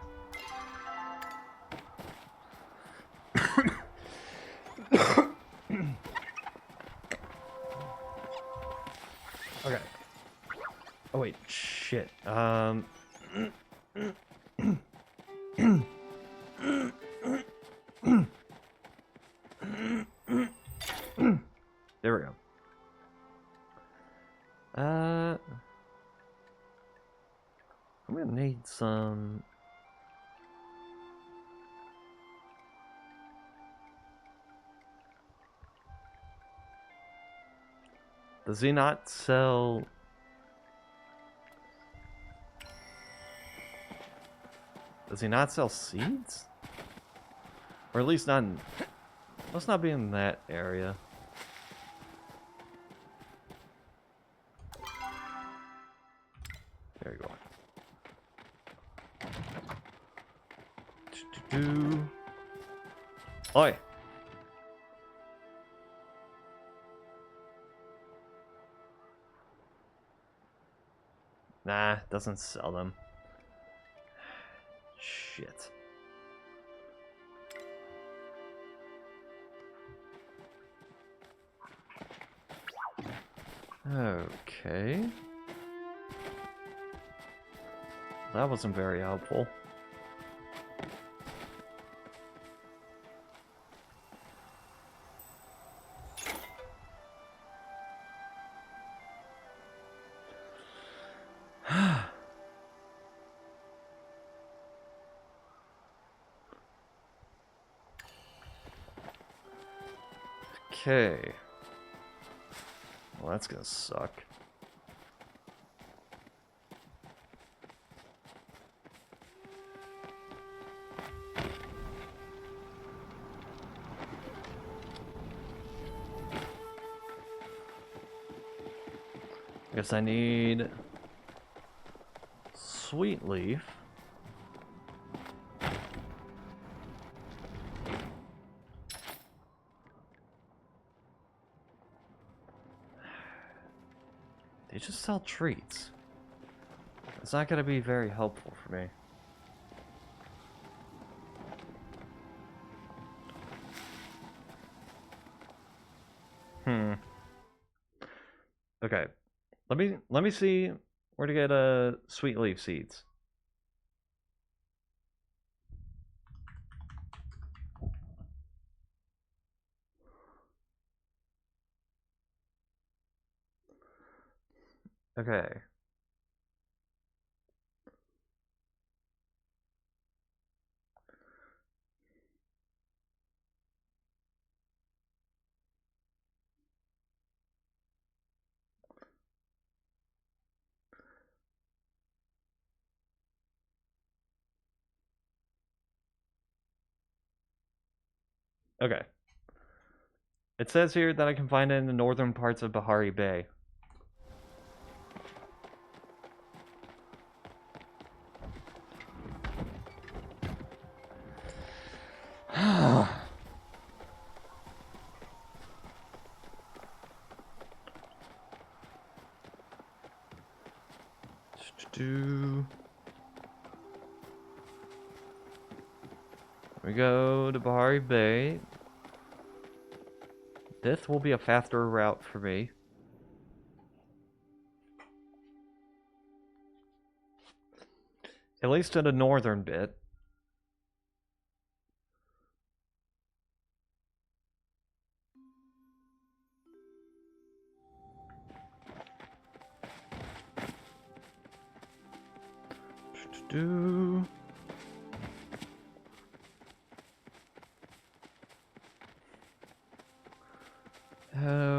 Okay. Oh wait, shit. There we go. I'm gonna need some. Does he not sell? Does he not sell seeds? Or at least not in... Let's not be in that area. There you go. Oi! Nah, doesn't sell them. Shit. Okay. That wasn't very helpful. Okay. Well, that's gonna suck. Guess I need sweet leaf. They just sell treats. It's not gonna be very helpful for me. Okay. Let me see where to get sweet leaf seeds. Okay. Okay. It says here that I can find it in the northern parts of Bahari Bay. We go to Bahari Bay. This will be a faster route for me. At least in the northern bit.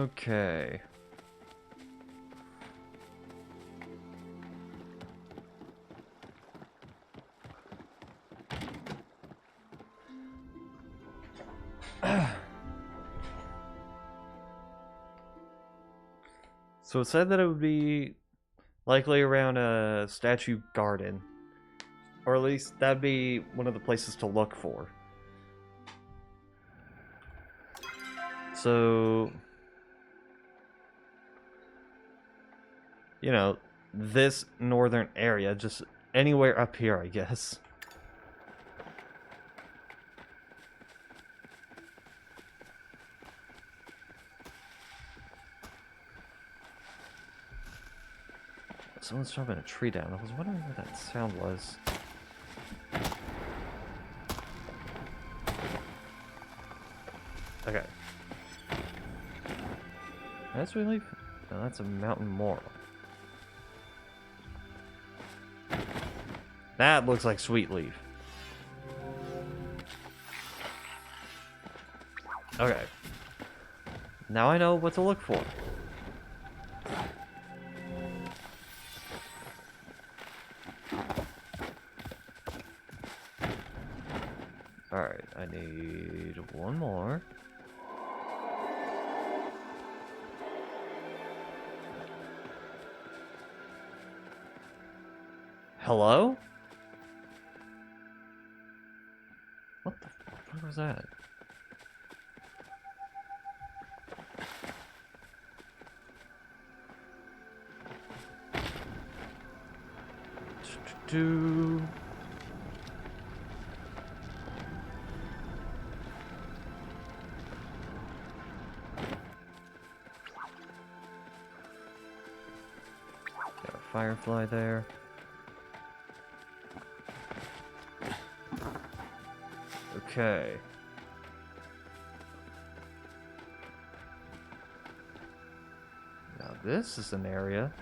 Okay. So it said that it would be likely around a statue garden. Or at least that'd be one of the places to look for. So, you know, this northern area, just anywhere up here, I guess. Someone's chopping a tree down. I was wondering what that sound was. Okay. That's sweet leaf? No, that's a mountain moral. That looks like sweet leaf. Okay. Now I know what to look for. Alright, I need one more. Hello? was that? Do. Got a firefly there. Okay. Now this is an area.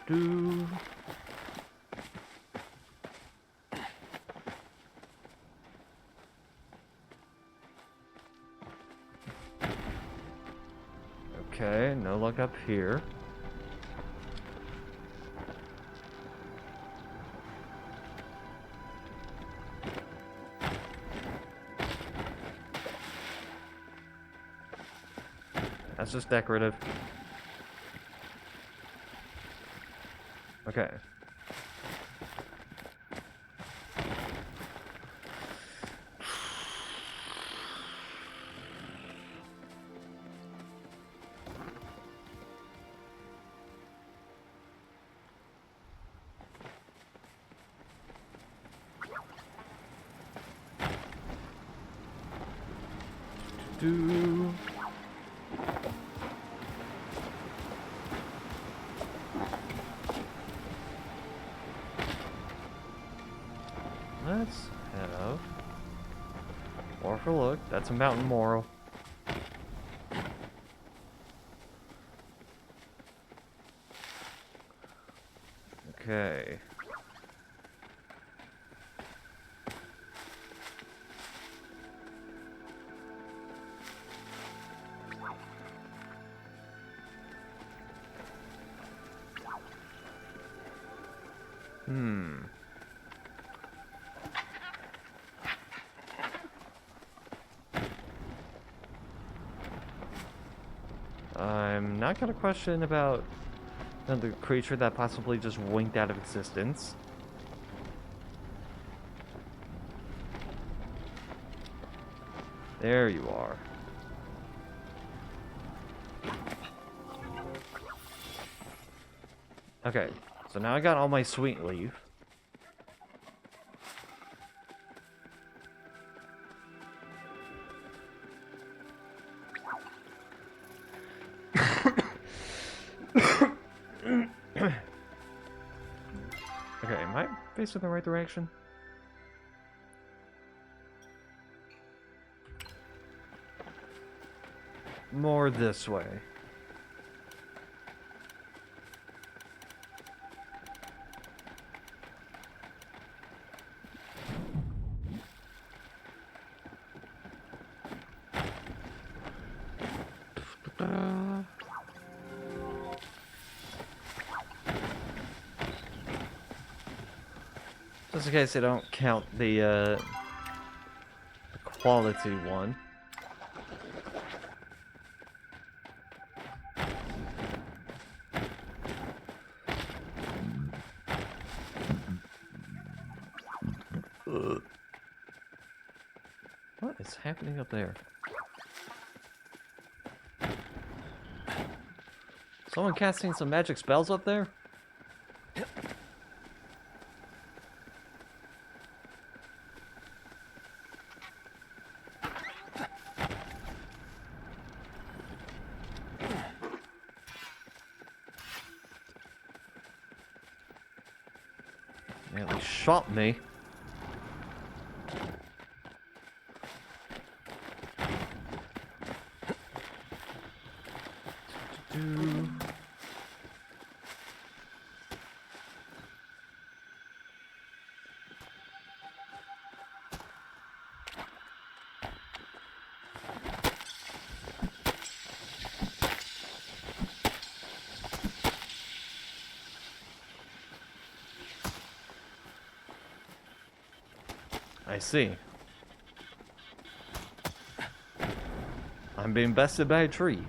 Do. Okay, no luck up here. That's just decorative. Okay. Do. Let's head out. Or for look, that's a mountain moral. Okay. I'm not gonna question about the creature that possibly just winked out of existence. There you are. Okay, so now I got all my sweet leaf. Okay, am I facing the right direction? More this way. Just in case I don't count the quality one. What is happening up there? Someone casting some magic spells up there? Nearly shot me. I see. I'm being bested by a tree.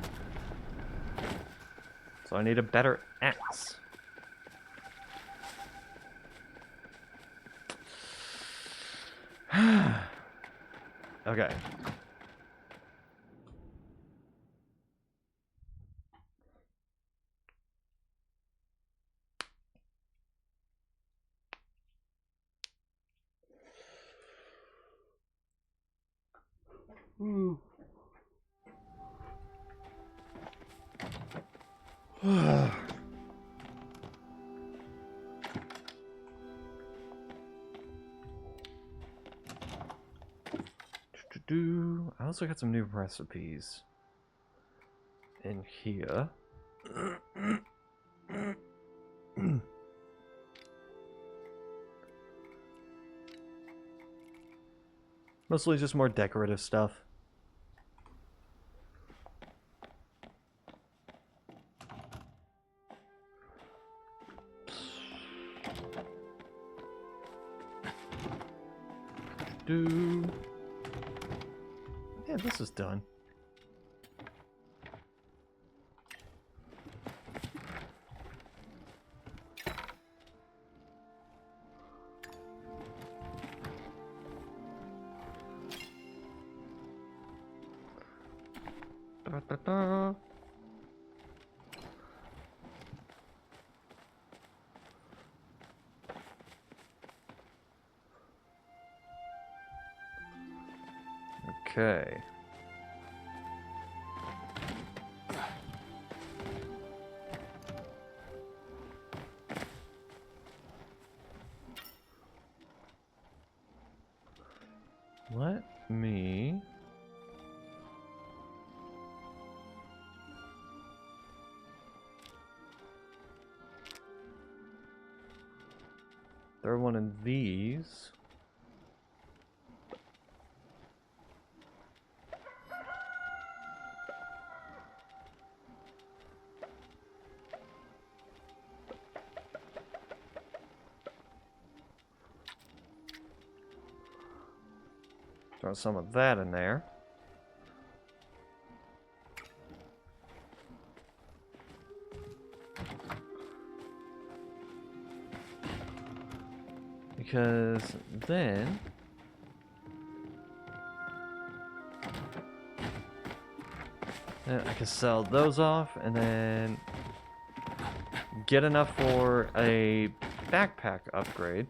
So I need a better axe. Okay. I also got some new recipes in here. Mostly just more decorative stuff. Yeah, this is done. Da, da, da. Okay. Let me... throw one of these. Throw some of that in there. Because then I can sell those off and then get enough for a backpack upgrade.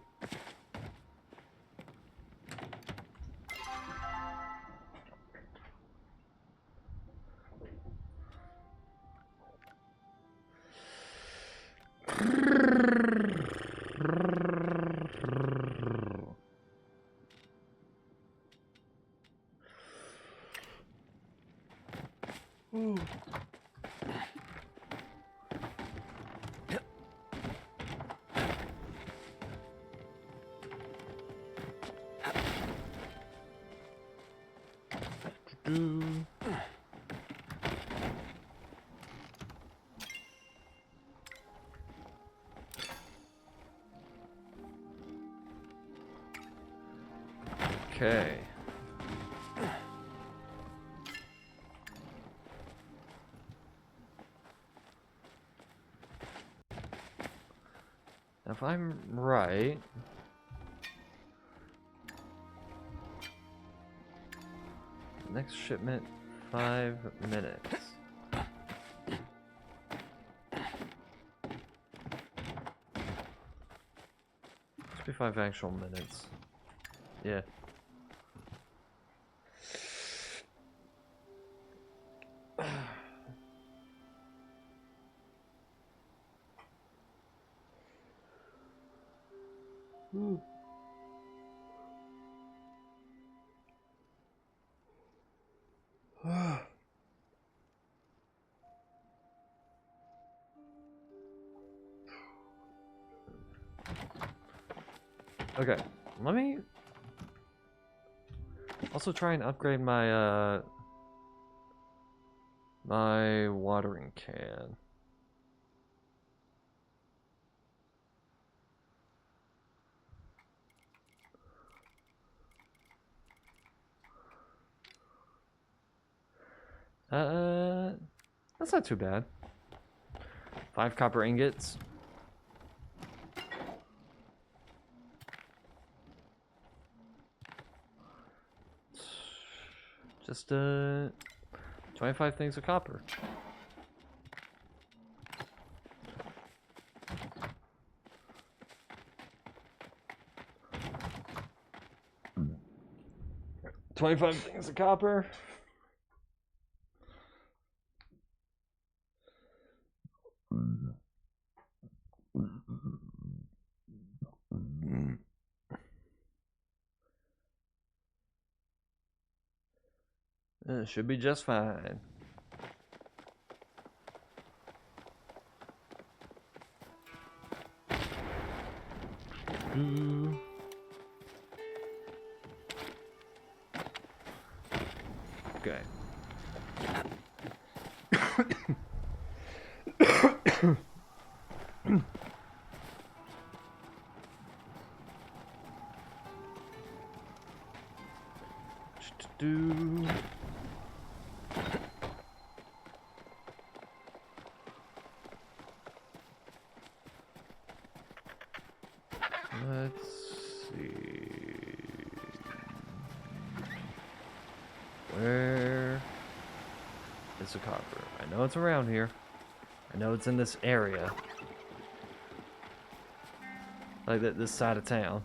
Okay. Now, if I'm right, next shipment, 5 minutes. 55 actual minutes. Yeah. Okay, let me also try and upgrade my my watering can. That's not too bad. 5 copper ingots. Just 25 things of copper. $25 things of copper. Should be just fine. Okay. Let's see. Where is the copper? I know it's around here. I know it's in this area. Like this side of town.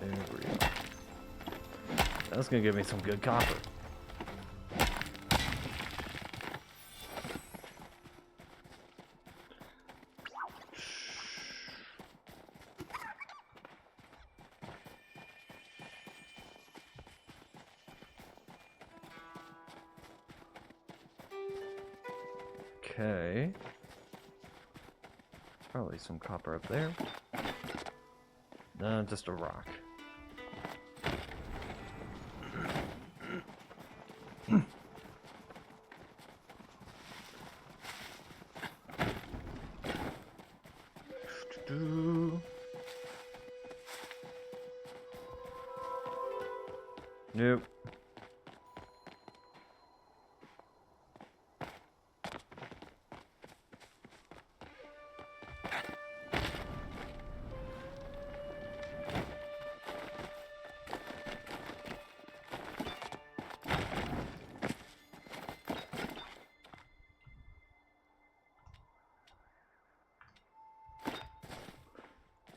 There we go. That's gonna give me some good copper. Okay. Probably some copper up there. No, just a rock. Nope.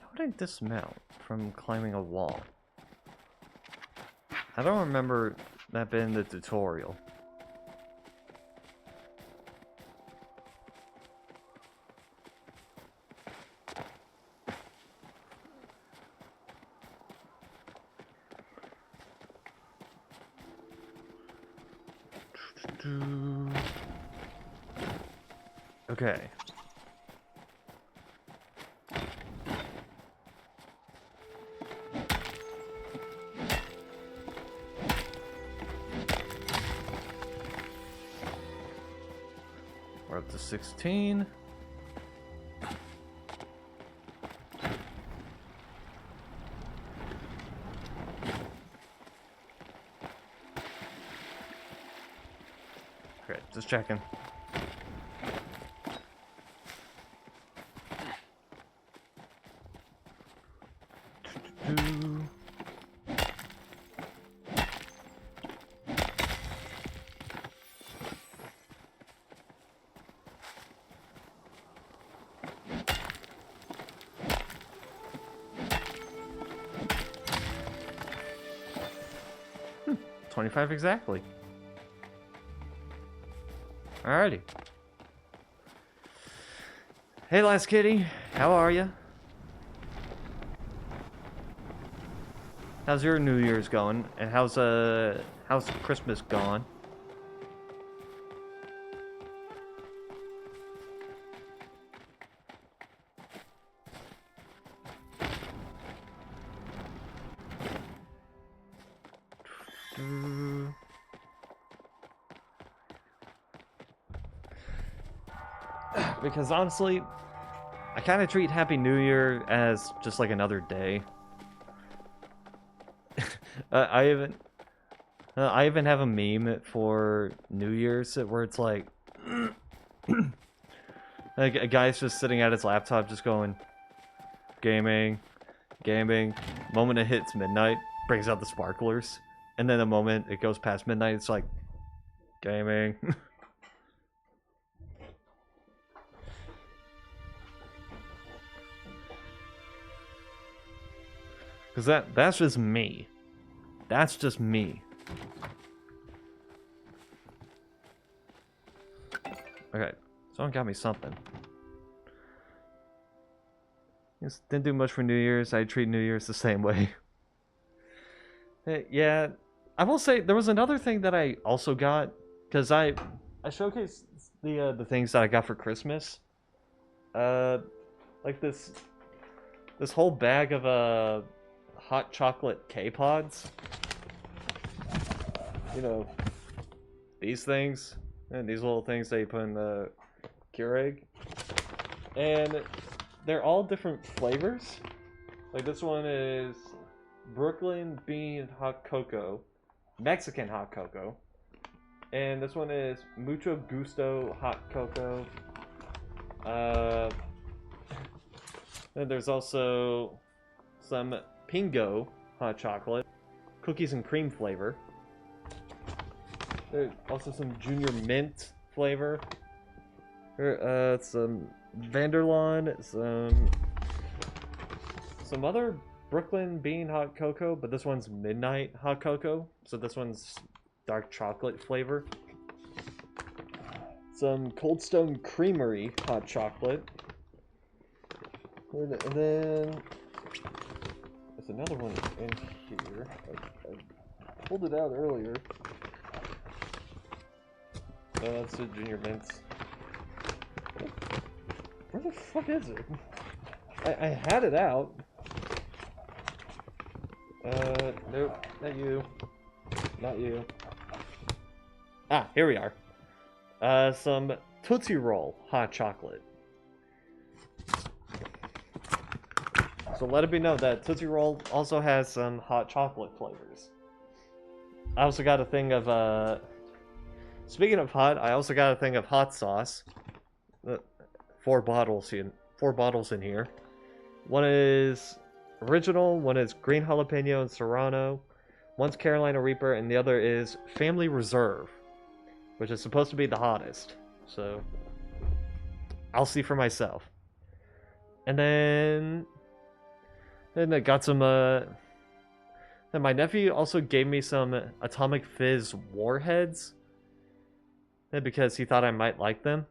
How did I dismount from climbing a wall? I don't remember that being in the tutorial. Okay. We're up to 16. Okay, just checking. Hmm, 25 exactly. Alrighty. Hey, last kitty, how are you? How's your New Year's going? And how's Christmas going? Because honestly, I kind of treat Happy New Year as just like another day. I I even have a meme for New Year's where it's like a guy's just sitting at his laptop just going gaming, gaming. Moment it hits midnight, brings out the sparklers, and then the moment it goes past midnight, it's like gaming. Cause that's just me. That's just me. Okay, someone got me something. Just didn't do much for New Year's. I treat New Year's the same way. Yeah, I will say there was another thing that I also got because I showcased the things that I got for Christmas. Like this whole bag of hot chocolate K-pods. You know, these things and these little things that you put in the Keurig, and they're all different flavors. Like this one is Brooklyn Bean Hot Cocoa, Mexican Hot Cocoa, and this one is Mucho Gusto Hot Cocoa. Then there's also some Pingo Hot Chocolate, cookies and cream flavor. There's also some Junior Mint flavor. Some Vanderlaan, some other Brooklyn Bean Hot Cocoa, but this one's Midnight Hot Cocoa, so this one's dark chocolate flavor. Some Cold Stone Creamery Hot Chocolate. And then there's another one in here. I pulled it out earlier. Oh, that's the Junior Mints. Where the fuck is it? I had it out. Nope, not you. Not you. Ah, here we are. Some Tootsie Roll Hot Chocolate. So let it be known that Tootsie Roll also has some hot chocolate flavors. I also got a thing of, speaking of hot, I also got a thing of hot sauce. 4 bottles in here. One is original, one is green jalapeno and serrano, one's Carolina Reaper, and the other is Family Reserve, which is supposed to be the hottest. So I'll see for myself. And then I got some and my nephew also gave me some Atomic Fizz Warheads because he thought I might like them.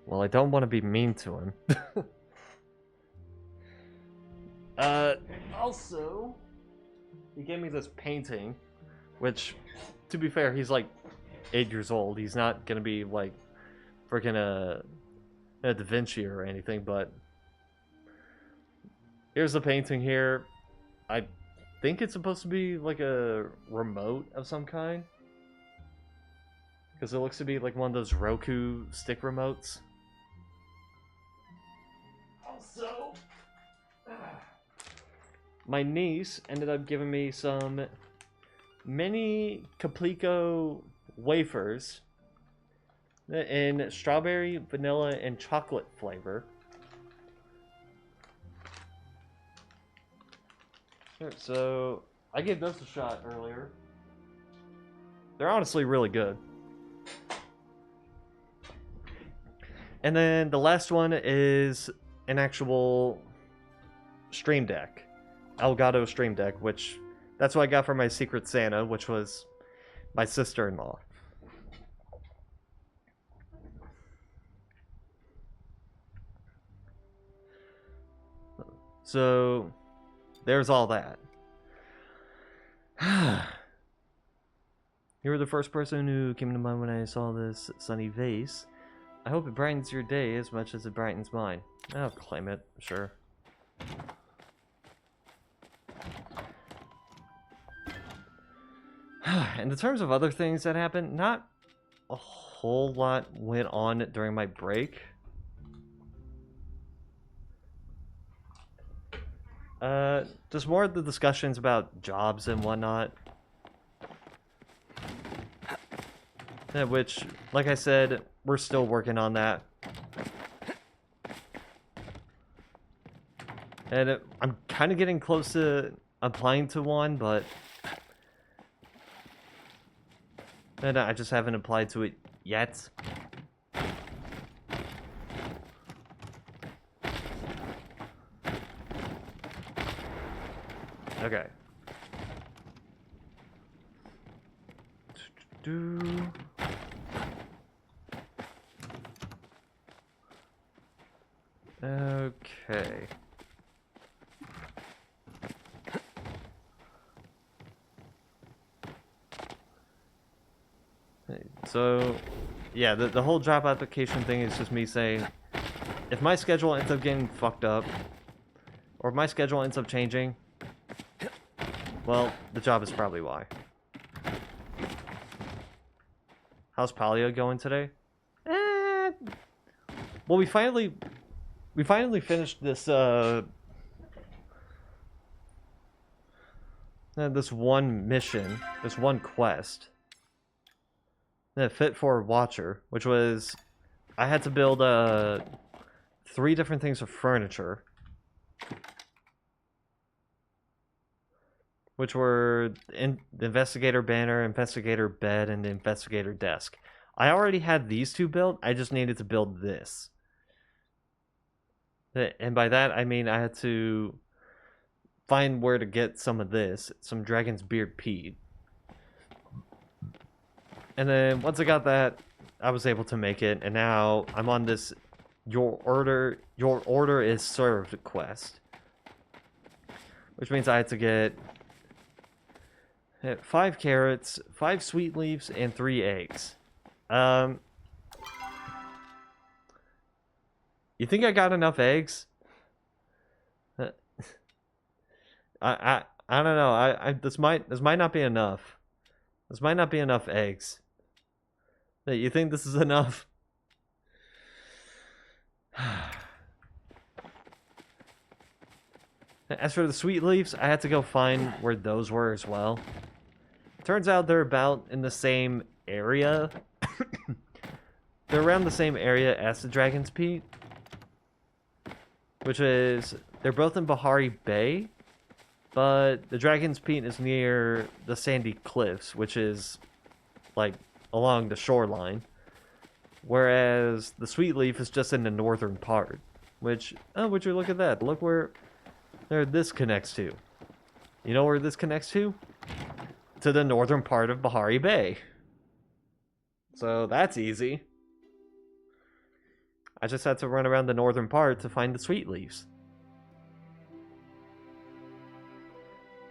Well, I don't want to be mean to him. Also, he gave me this painting, which, to be fair, he's like 8 years old. He's not gonna be like freaking a Da Vinci or anything, but here's the painting here. I think it's supposed to be like a remote of some kind. Because it looks to be like one of those Roku stick remotes. Also, my niece ended up giving me some mini Caplico wafers in strawberry, vanilla, and chocolate flavor. So, I gave those a shot earlier. They're honestly really good. And then the last one is an actual Stream Deck. Elgato Stream Deck, which that's what I got for my Secret Santa, which was my sister-in-law. So there's all that. You were the first person who came to mind when I saw this sunny vase. I hope it brightens your day as much as it brightens mine. I'll claim it, sure. And in terms of other things that happened, not a whole lot went on during my break. Just more of the discussions about jobs and whatnot. Yeah, which, like I said, we're still working on that. And I'm kind of getting close to applying to one, but... And I just haven't applied to it yet. Okay. Okay. So, yeah, the whole job application thing is just me saying, if my schedule ends up getting fucked up, or if my schedule ends up changing, well, the job is probably why. How's Palia going today? Well, we finally finished this this one mission, this one quest. Fit for a Watcher, which was I had to build 3 different things of furniture, which were the investigator banner, investigator bed, and the investigator desk. I already had these 2 built. I just needed to build this, and by that I mean I had to find where to get some of this, some Dragon's Beard Pete. And then once I got that, I was able to make it, and now I'm on this your order is served quest. Which means I had to get 5 carrots, 5 sweet leaves, and 3 eggs. You think I got enough eggs? I don't know. This might not be enough. This might not be enough eggs. You think this is enough? As for the sweet leaves, I had to go find where those were as well. Turns out they're about in the same area. They're around the same area as the Dragon's Peak. Which is, they're both in Bahari Bay. But the Dragon's Peak is near the Sandy Cliffs, which is, like, along the shoreline. Whereas the Sweet Leaf is just in the northern part. Which, oh, would you look at that? Look where this connects to. You know where this connects to? To the northern part of Bahari Bay. So that's easy. I just had to run around the northern part to find the Sweet Leaves.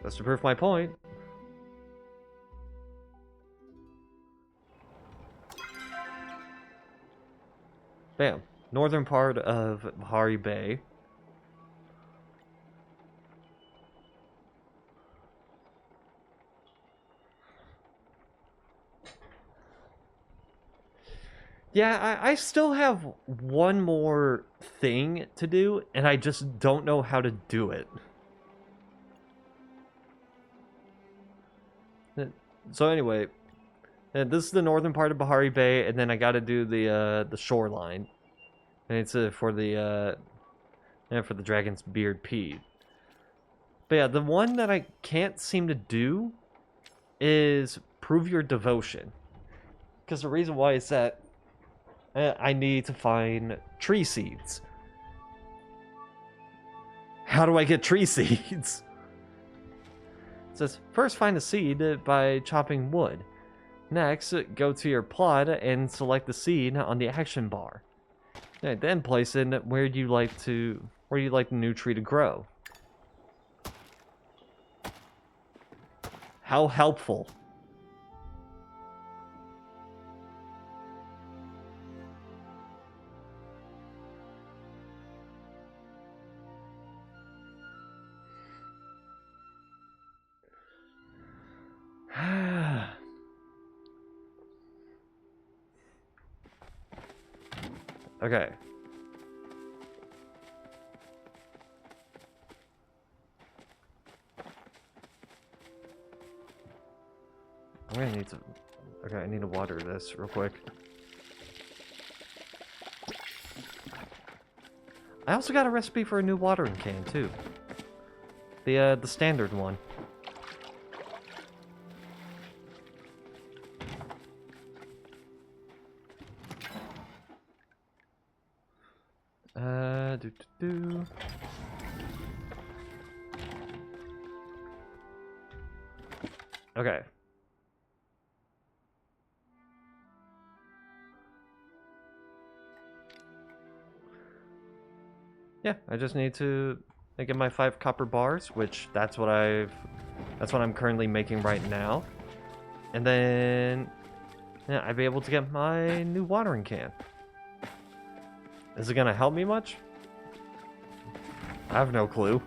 Just to prove my point. Bam. Northern part of Bahari Bay. Yeah, I still have one more thing to do, and I just don't know how to do it. So anyway, this is the northern part of Bahari Bay, and then I got to do the shoreline, and it's for the Dragon's Beard Pete. But yeah, the one that I can't seem to do is prove your devotion, because the reason why is that I need to find tree seeds. How do I get tree seeds? It says, first find a seed by chopping wood. Next, go to your plot and select the seed on the action bar. Then place it where you like the new tree to grow. How helpful. Okay. I'm gonna need to... Okay, I need to water this real quick. I also got a recipe for a new watering can, too. The standard one. Do. Okay. Yeah, I just need to get my 5 copper bars, which that's what I'm currently making right now. And then yeah, I'd be able to get my new watering can. Is it gonna help me much? I have no clue.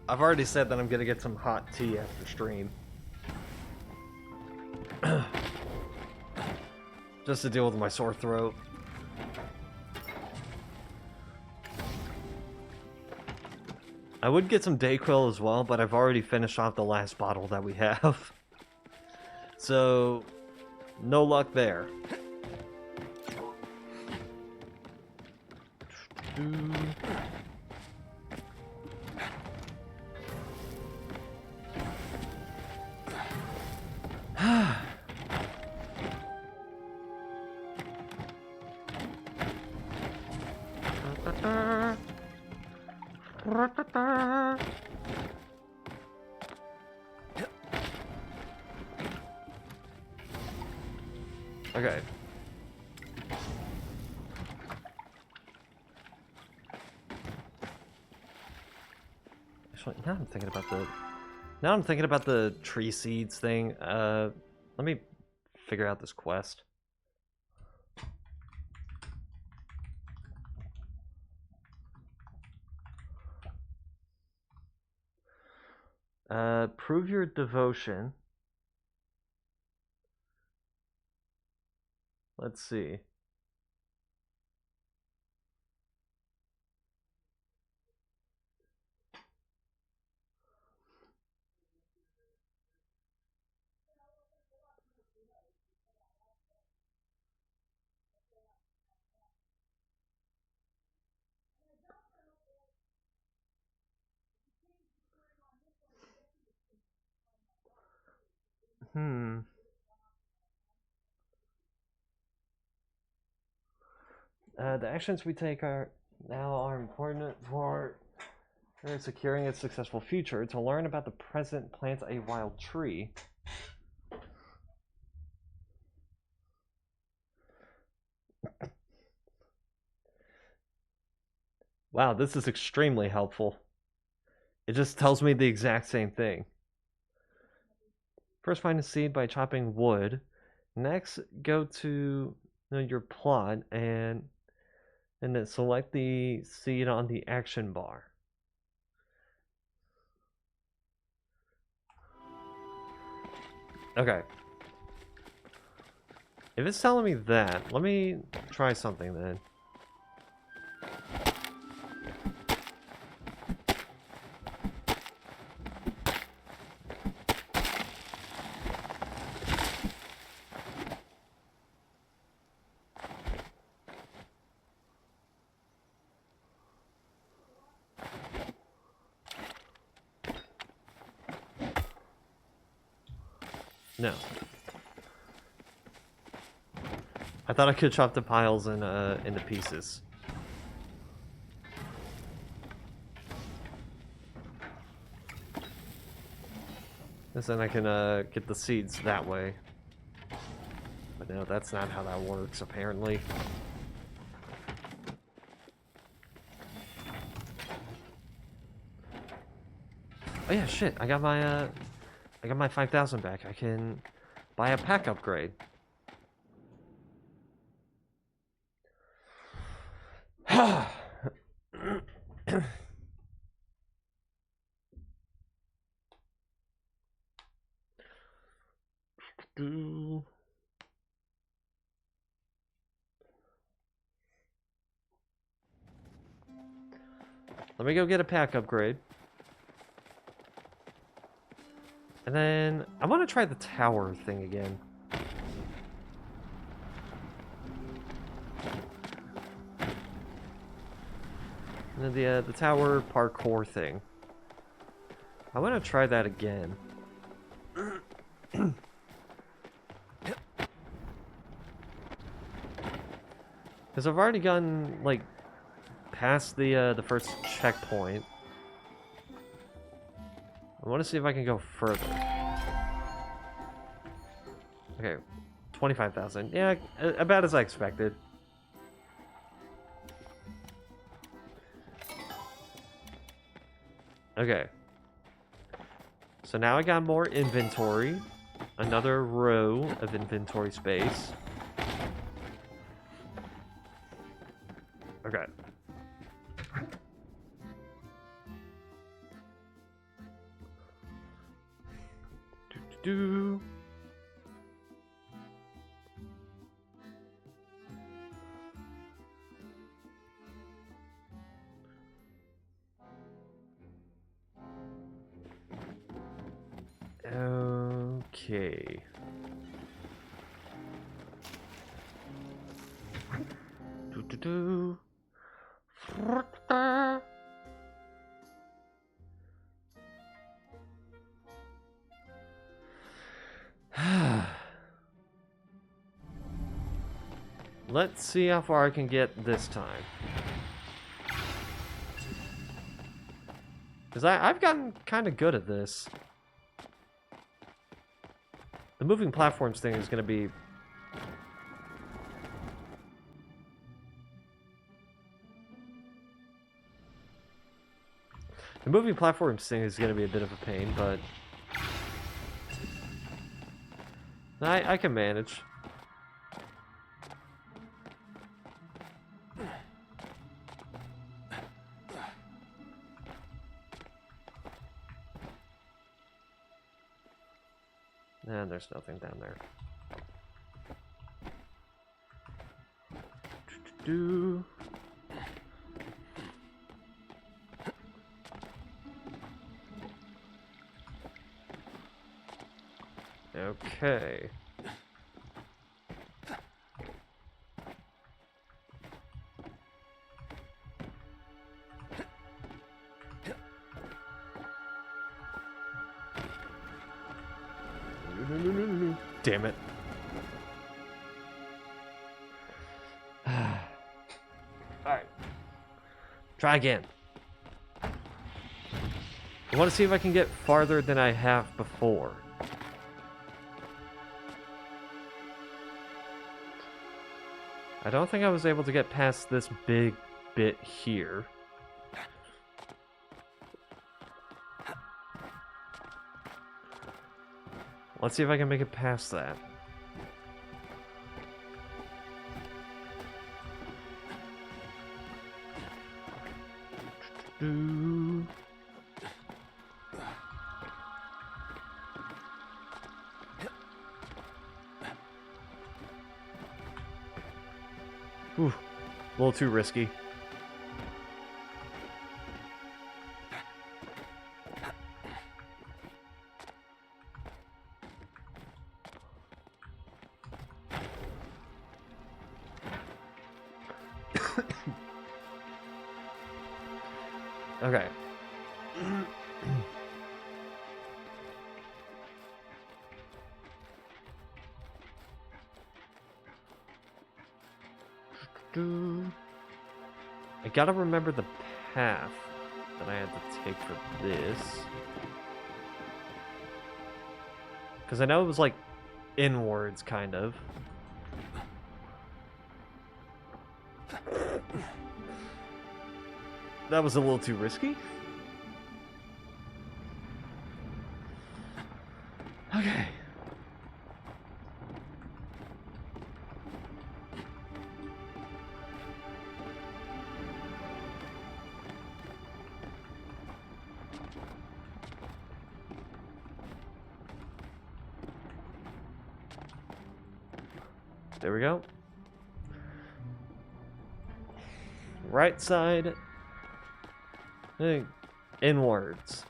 I've already said that I'm gonna get some hot tea after stream. Just to deal with my sore throat. I would get some Dayquil as well, but I've already finished off the last bottle that we have. So, no luck there. Okay. Actually, now I'm thinking about the tree seeds thing. Let me figure out this quest. Prove your devotion. Let's see. The actions we take are important for securing a successful future. To learn about the present, plant a wild tree. Wow, this is extremely helpful. It just tells me the exact same thing. First, find a seed by chopping wood. Next, go to your plot and then select the seed on the action bar. Okay. If it's telling me that, let me try something then. No. I thought I could chop the piles into pieces. And then I can get the seeds that way. But no, that's not how that works, apparently. Oh yeah, shit! I got my 5,000 back. I can buy a pack upgrade. Let me go get a pack upgrade. And then I want to try the tower thing again. And then the tower parkour thing. I want to try that again. Because I've already gotten, like, past the first checkpoint. I want to see if I can go further. Okay, 25,000. Yeah, about as I expected. Okay. So now I got more inventory. Another row of inventory space. Okay. Do. Okay. Do. Let's see how far I can get this time. Because I've gotten kind of good at this. The moving platforms thing is going to be... The moving platforms thing is going to be a bit of a pain, but... I can manage. And there's nothing down there. Do. Okay. Damn it. Alright. Try again. I want to see if I can get farther than I have before. I don't think I was able to get past this big bit here. Let's see if I can make it past that. Ooh, a little too risky. Okay. I gotta remember the path that I had to take for this. Because I know it was like inwards, kind of. That was a little too risky. Okay. There we go. Right side. Inwards.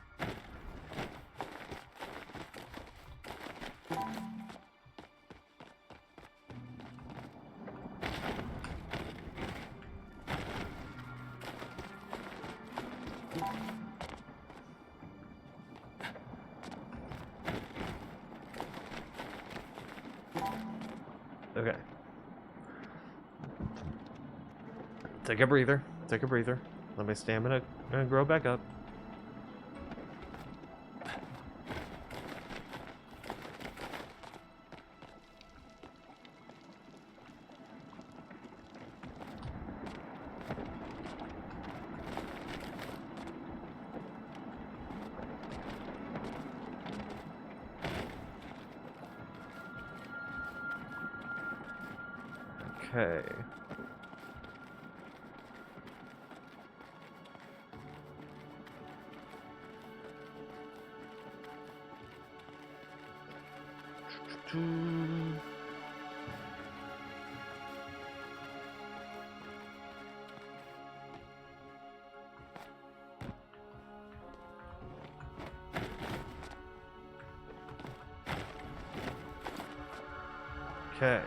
Okay. Take a breather. Take a breather. Let my stamina grow back up. Okay. Okay.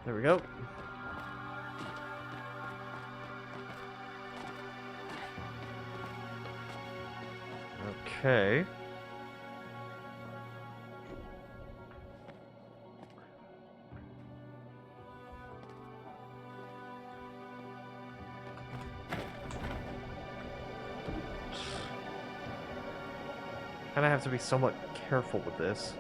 There we go. Okay. Kind of have to be somewhat careful with this.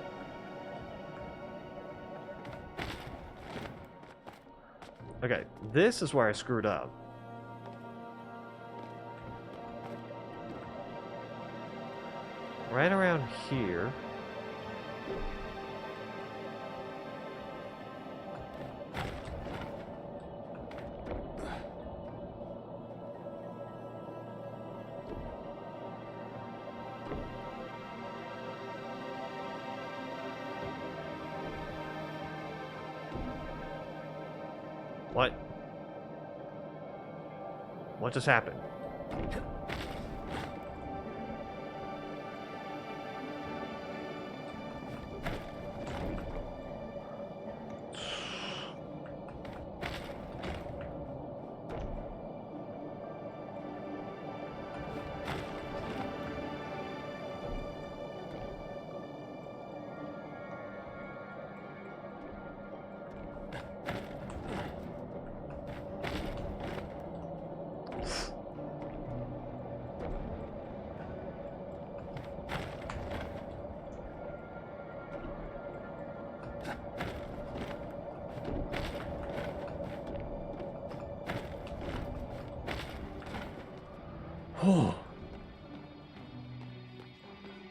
Okay, this is where I screwed up. Right around here. What? What just happened?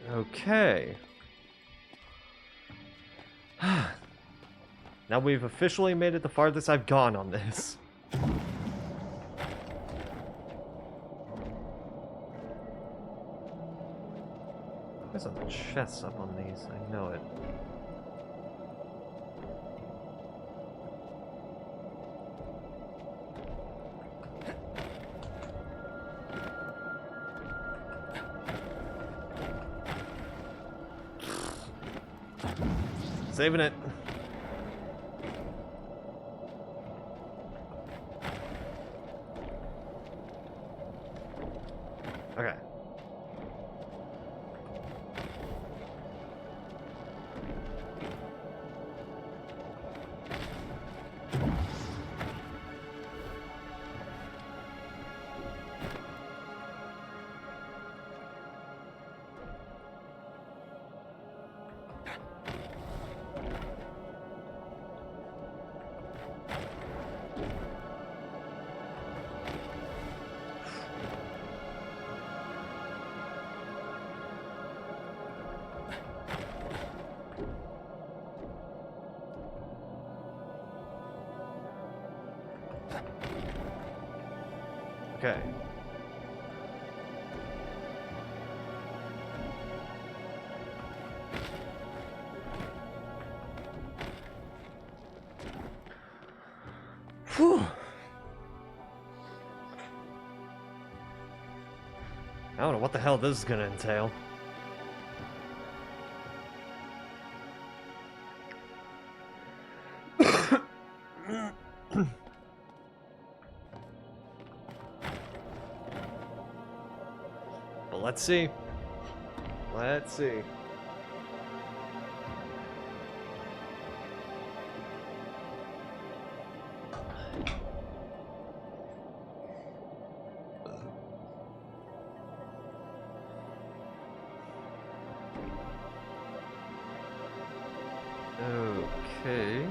Okay. Now we've officially made it the farthest I've gone on this. There's a chest up on these, I know it. Saving it. Okay. Okay. Whew. I don't know what the hell this is gonna entail. But let's see. Let's see. Okay.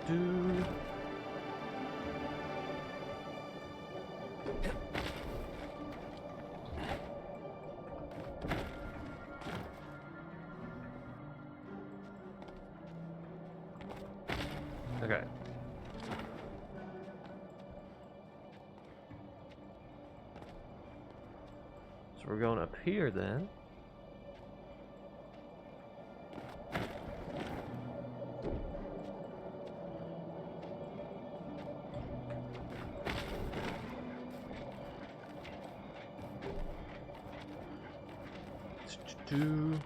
Do. Okay. So we're going up here then. Do.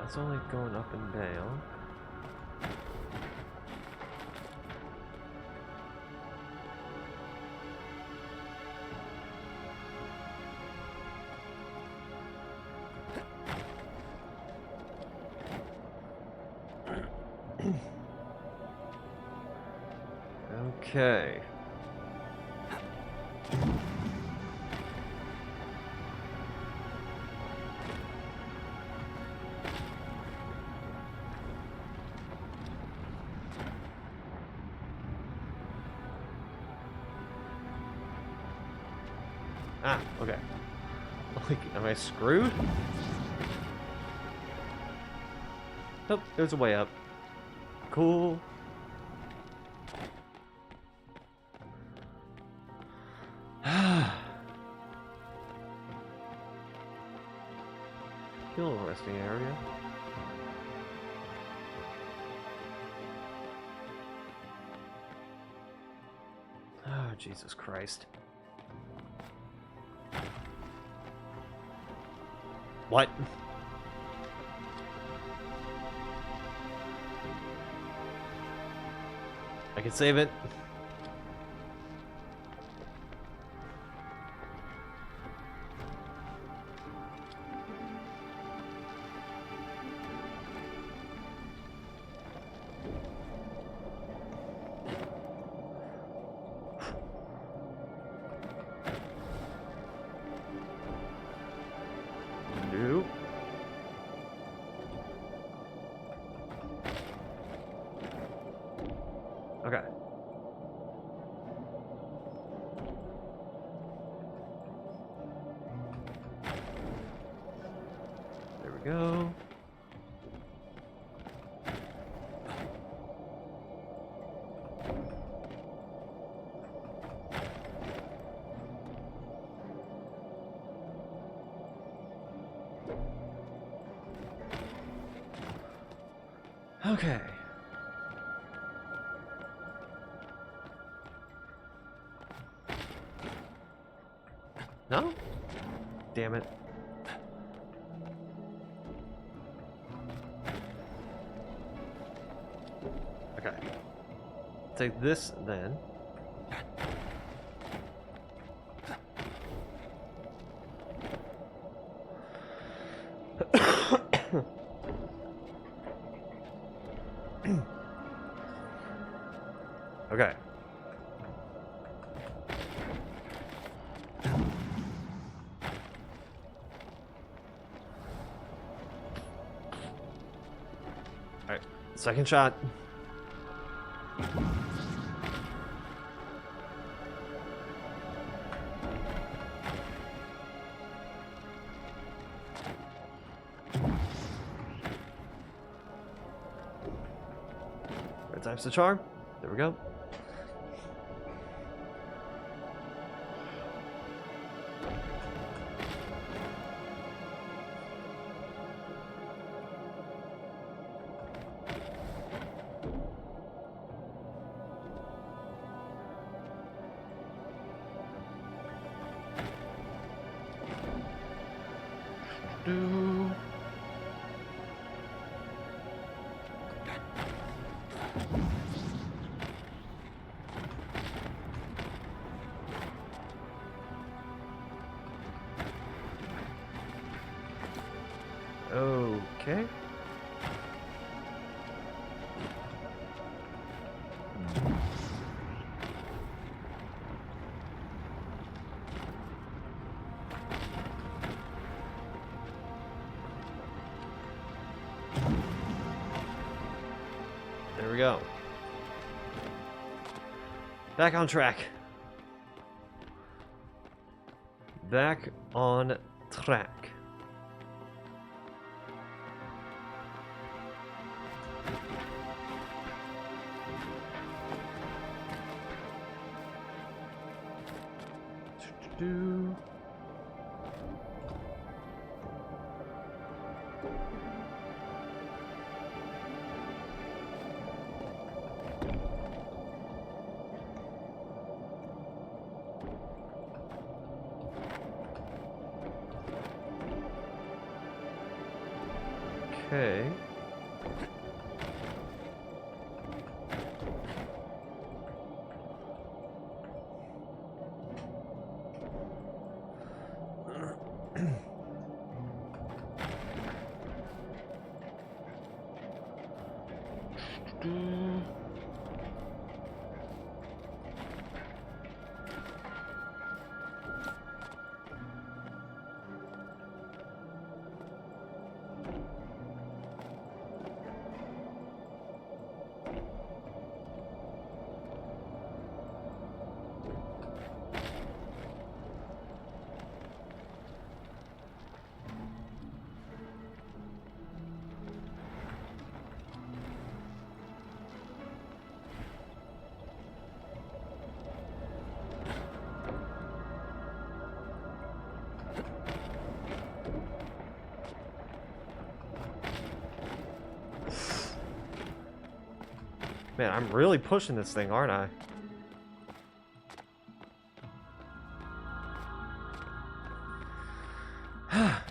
It's only going up and down. Okay. Ah, okay. Like, am I screwed? Nope, there's a way up. Cool. Kill a resting area. Oh, Jesus Christ. What? I can save it. Nope. Okay. There we go. Okay. No? Damn it. Okay. Take this then. Okay. Alright, second shot. Red times the charm. There we go. Okay. There we go. Back on track. Back on track. Do. Okay. Man, I'm really pushing this thing, aren't I?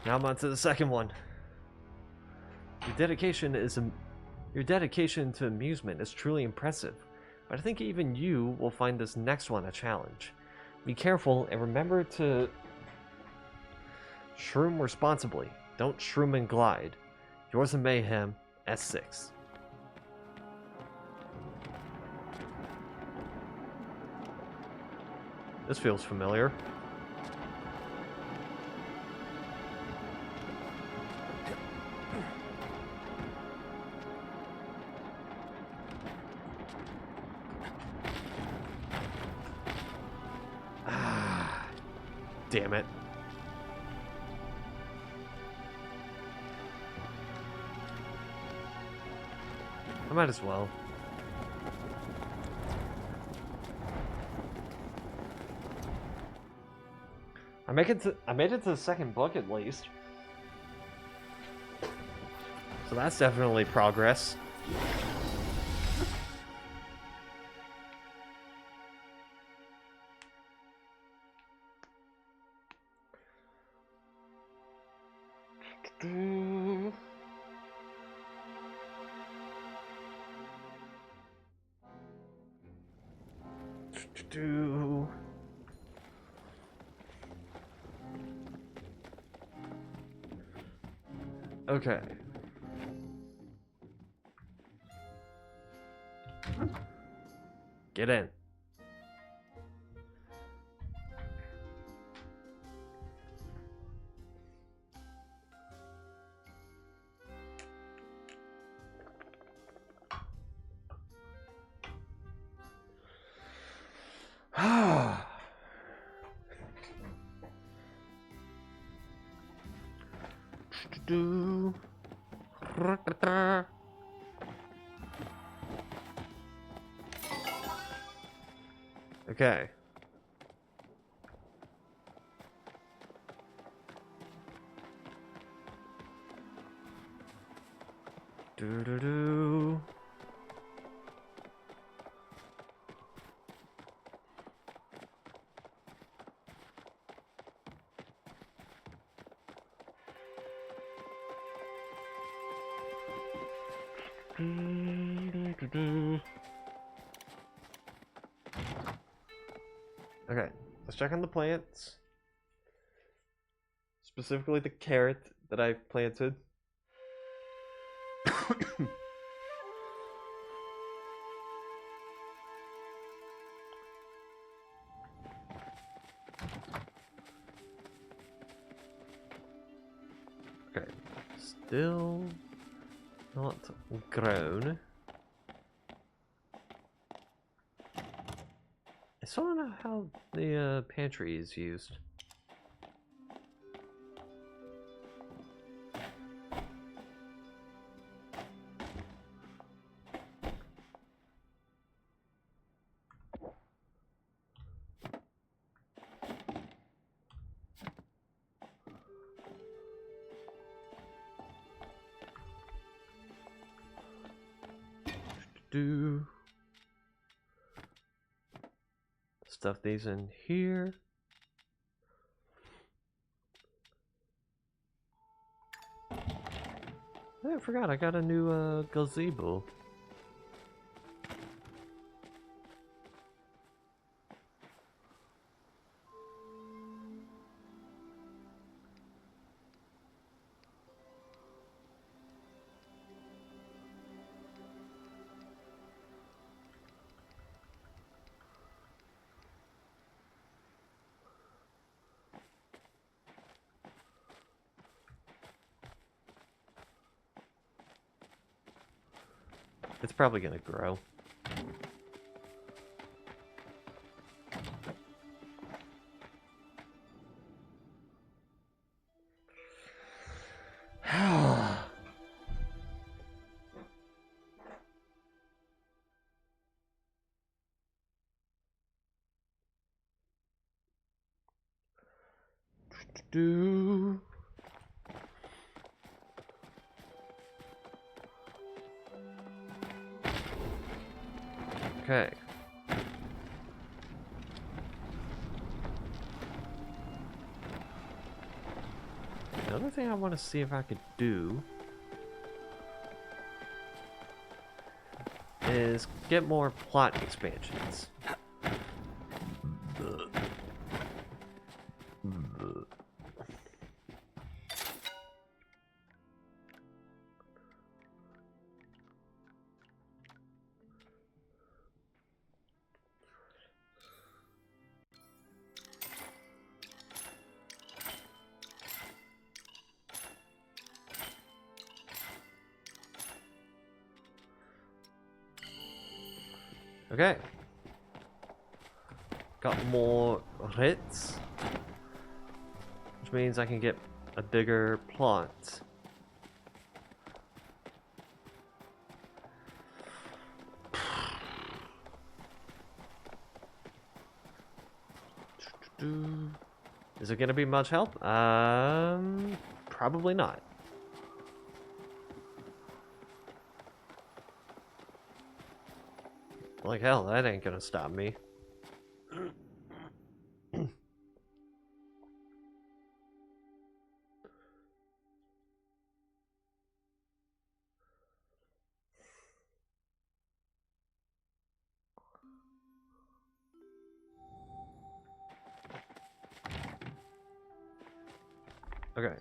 Now I'm on to the second one. Your dedication to amusement is truly impressive, but I think even you will find this next one a challenge. Be careful and remember to shroom responsibly. Don't shroom and glide. Yours in Mayhem, S6. This feels familiar. Ah, damn it. I might as well. I made it to the second book at least. So that's definitely progress. Okay. Get in. Okay. Do. Okay, let's check on the plants. Specifically the carrot that I've planted. Okay, still not grown. I still don't know how the pantry is used. Do stuff these in here. I forgot I got a new gazebo. It's probably gonna grow. Do. Okay. Another thing I want to see if I could do is get more plot expansions. Okay. Got more hits, which means I can get a bigger plot. Is it gonna be much help? Probably not. Like hell, that ain't gonna stop me. Okay.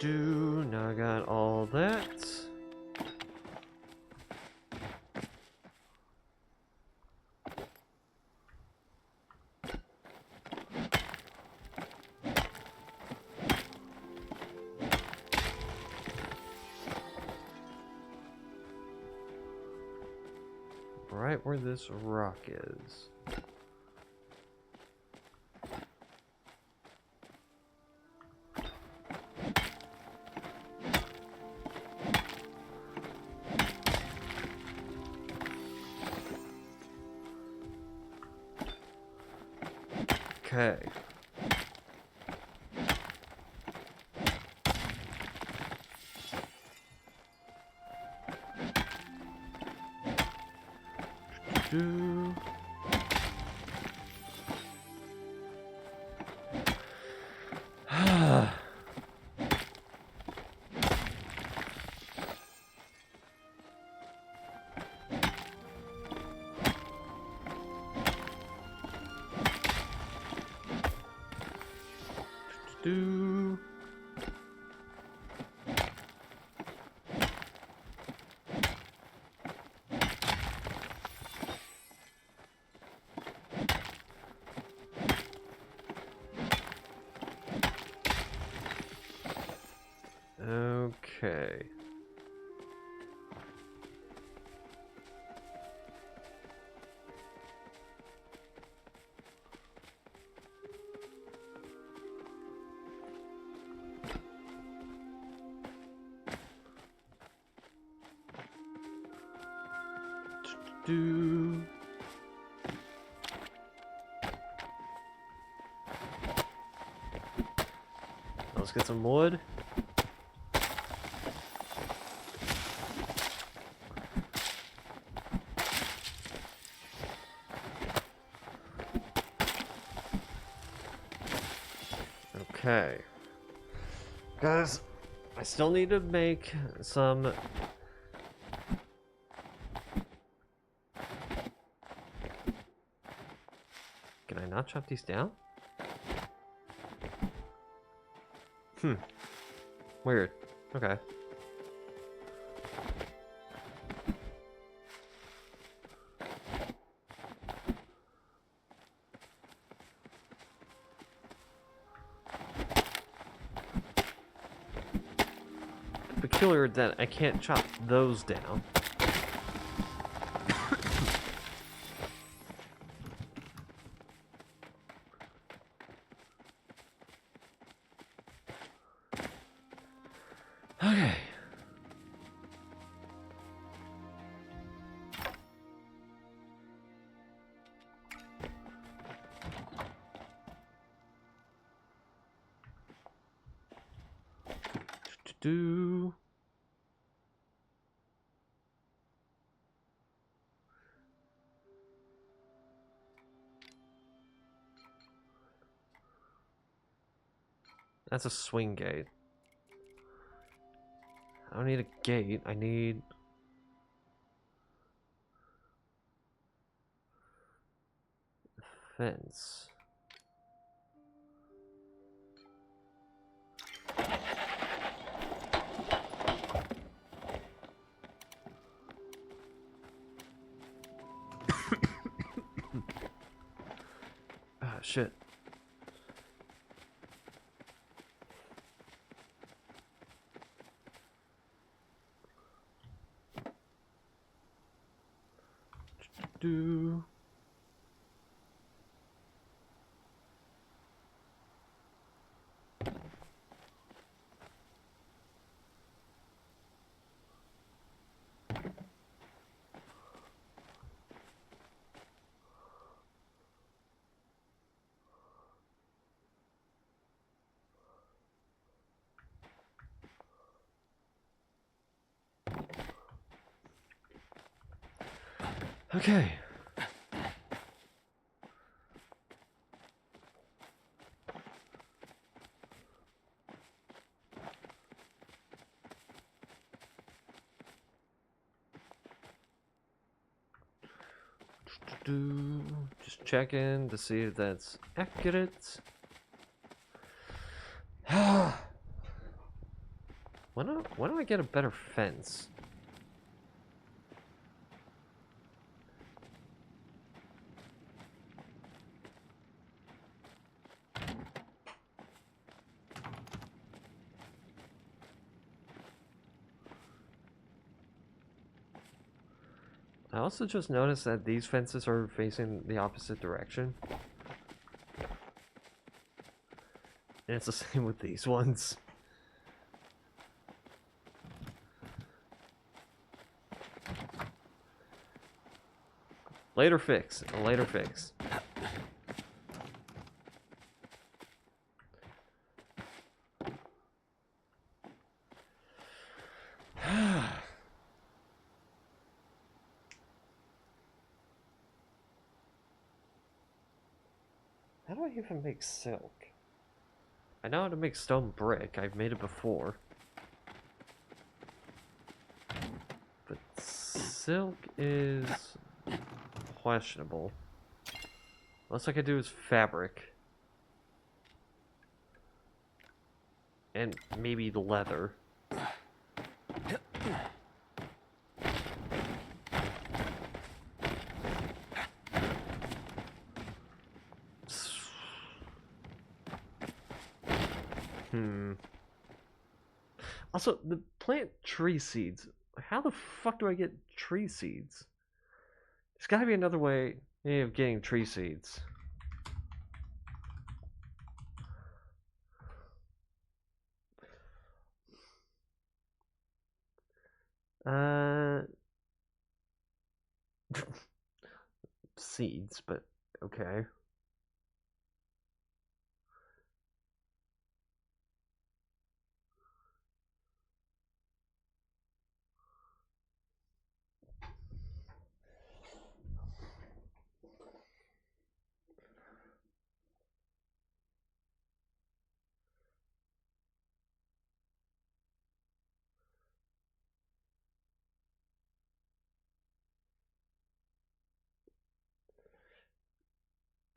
Now I got all that. Right where this rock is. Okay. Do. Do. Okay. Do. Let's get some wood. Okay. Guys, I still need to make some... Can I not chop these down? Weird. Okay. Peculiar that I can't chop those down. Okay. Do. That's a swing gate. I don't need a gate, I need... a fence. Ah, shit. Do. Okay. Just checking to see if that's accurate. When do I get a better fence? I also just noticed that these fences are facing the opposite direction. And it's the same with these ones. Later fix. A later fix. How do I even make silk? I know how to make stone brick. I've made it before. But silk is questionable. Unless I could do is fabric. And maybe leather. Also, the plant tree seeds. How the fuck do I get tree seeds? There's gotta be another way of getting tree seeds. Seeds, but okay.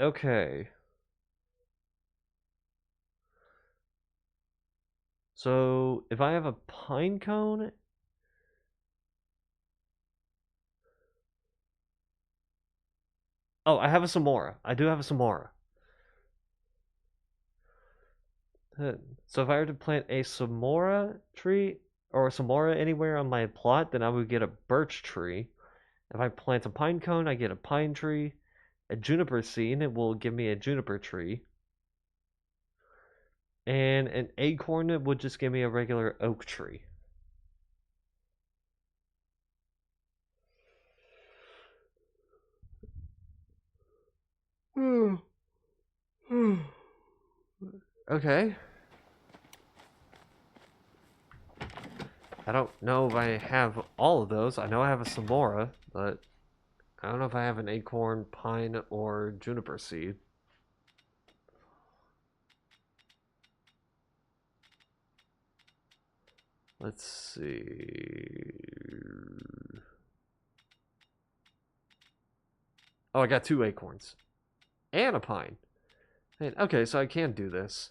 Okay. So, if I have a pine cone... Oh, I have a Samora. I do have a Samora. So if I were to plant a Samora tree, or a Samora anywhere on my plot, then I would get a birch tree. If I plant a pine cone, I get a pine tree. A juniper seed, it will give me a juniper tree. And an acorn would just give me a regular oak tree. Okay. I don't know if I have all of those. I know I have a Samora, but I don't know if I have an acorn, pine, or juniper seed. Let's see. Oh, I got 2 acorns. And a pine. Okay, so I can do this.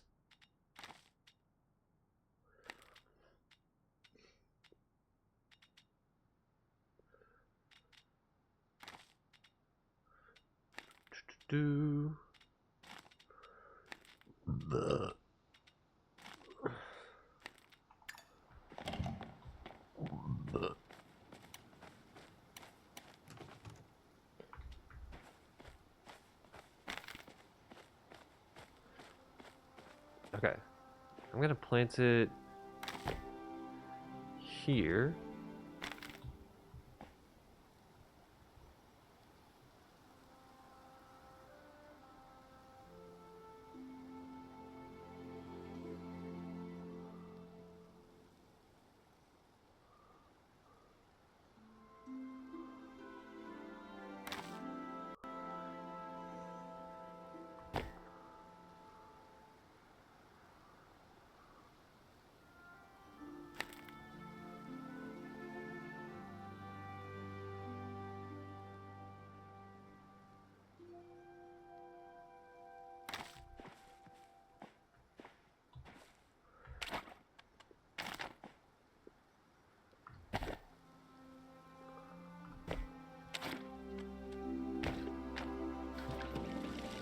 Do. Okay. I'm gonna plant it here.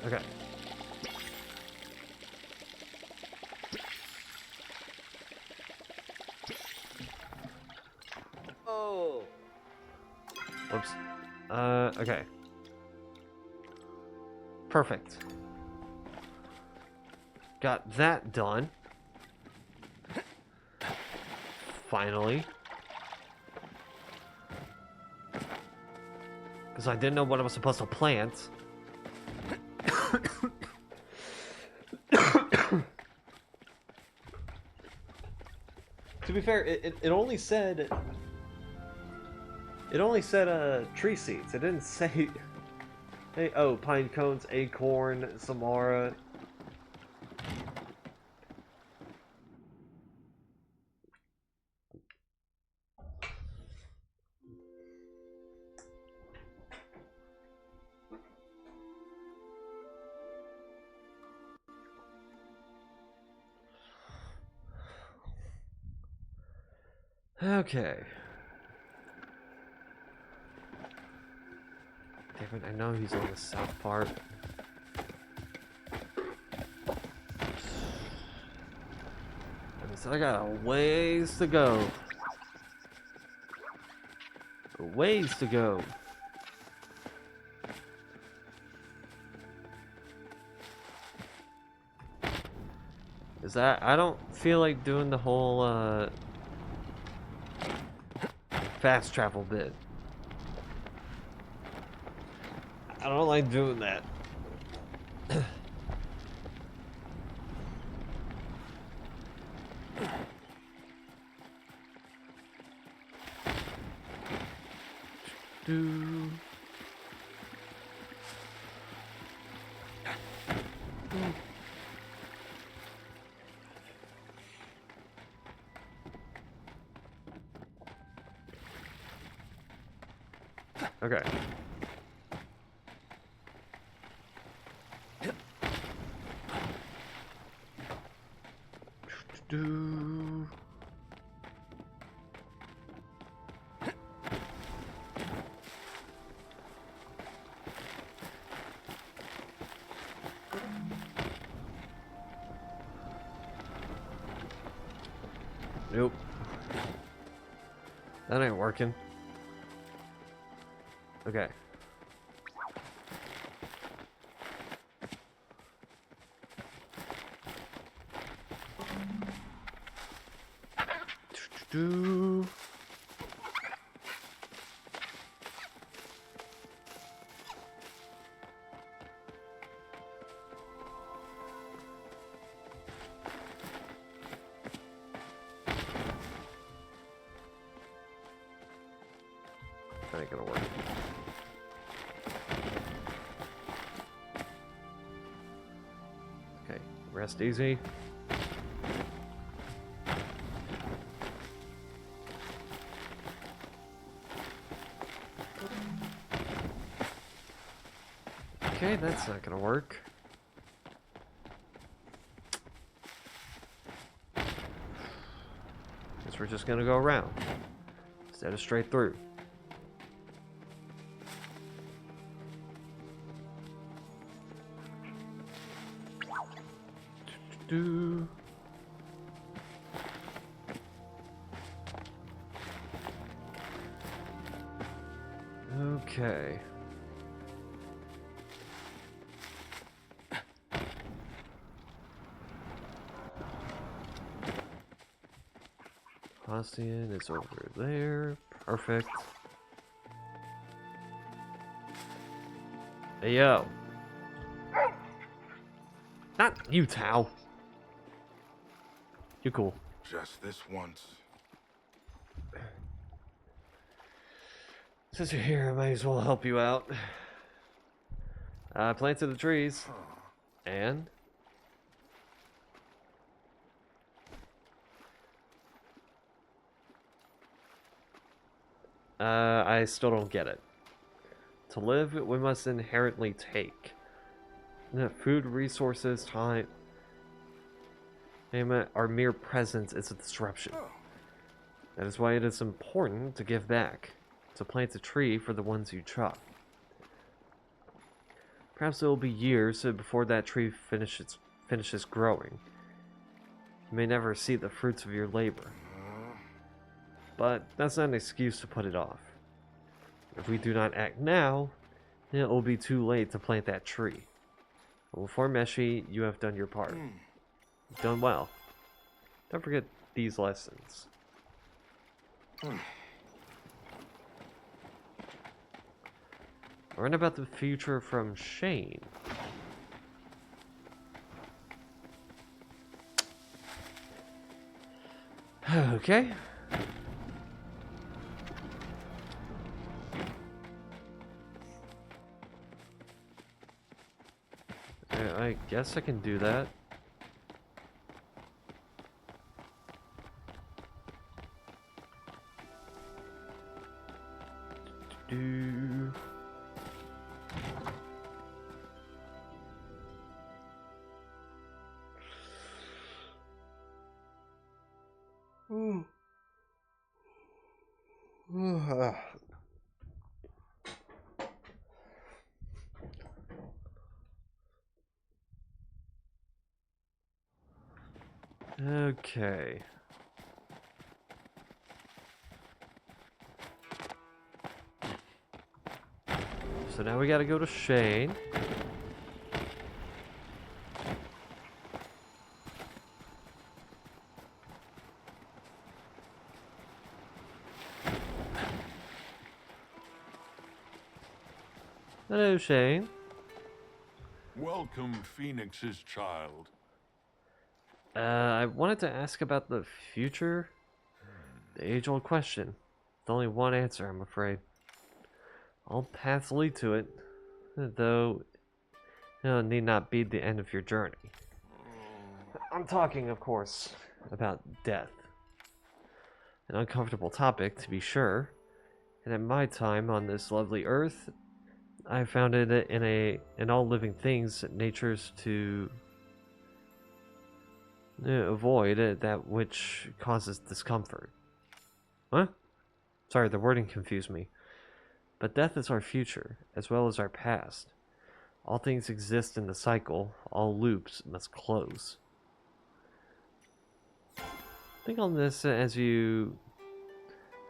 Okay. Oh. Whoops. Okay. Perfect. Got that done. Finally. Because I didn't know what I was supposed to plant. To be fair, it only said... It only said, tree seeds. It didn't say... Hey, oh, pine cones, acorn, samara. Okay. Damn it, I know he's on the south part. So I got a ways to go. A ways to go. Is that... I don't feel like doing the whole, fast travel bit. I don't like doing that. Okay. Nope. That ain't working. Okay. That ain't gonna work. Okay, rest easy. Okay, that's not gonna work. Guess we're just gonna go around instead of straight through. Okay. Ostian is over there. Perfect. Hey, yo. Not you, Tao. You cool. Just this once. Since you're here, I might as well help you out. I planted the trees. And? I still don't get it. To live, we must inherently take. Food, resources, time... Our mere presence is a disruption. That is why it is important to give back. To plant a tree for the ones you chop. Perhaps it will be years before that tree finishes growing. You may never see the fruits of your labor. But that's not an excuse to put it off. If we do not act now, it will be too late to plant that tree. Well, for Meshi, you have done your part. You've done well. Don't forget these lessons. Learn about the future from Shane. Okay. I guess I can do that. Do. Okay. So now we gotta go to Shane. Hello, Shane. Welcome, Phoenix's child. I wanted to ask about the future. The age-old question. With only one answer, I'm afraid. All paths lead to it, though it need not be the end of your journey. I'm talking, of course, about death. An uncomfortable topic, to be sure, and at my time on this lovely earth, I found it in all living things natures to avoid that which causes discomfort. What? Sorry, the wording confused me. But death is our future, as well as our past. All things exist in the cycle, all loops must close. Think on this as you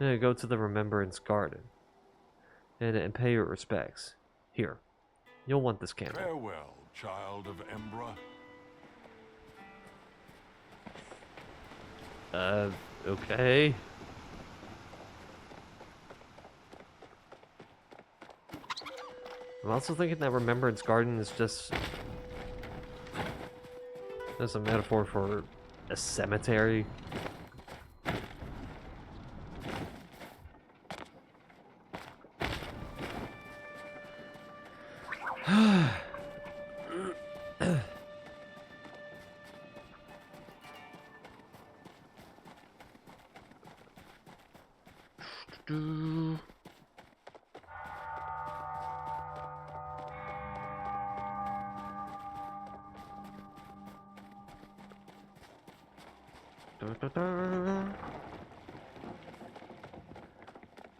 go to the Remembrance Garden and pay your respects. Here, you'll want this candle. Farewell, child of Embra. Okay. I'm also thinking that Remembrance Garden is just a metaphor for a cemetery.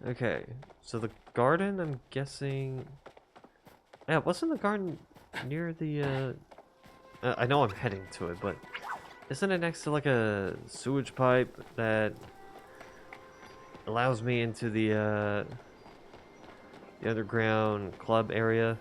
Okay, so the garden, I'm guessing... Yeah, wasn't the garden near the, I know I'm heading to it, but... Isn't it next to, like, a sewage pipe that... allows me into the underground club area?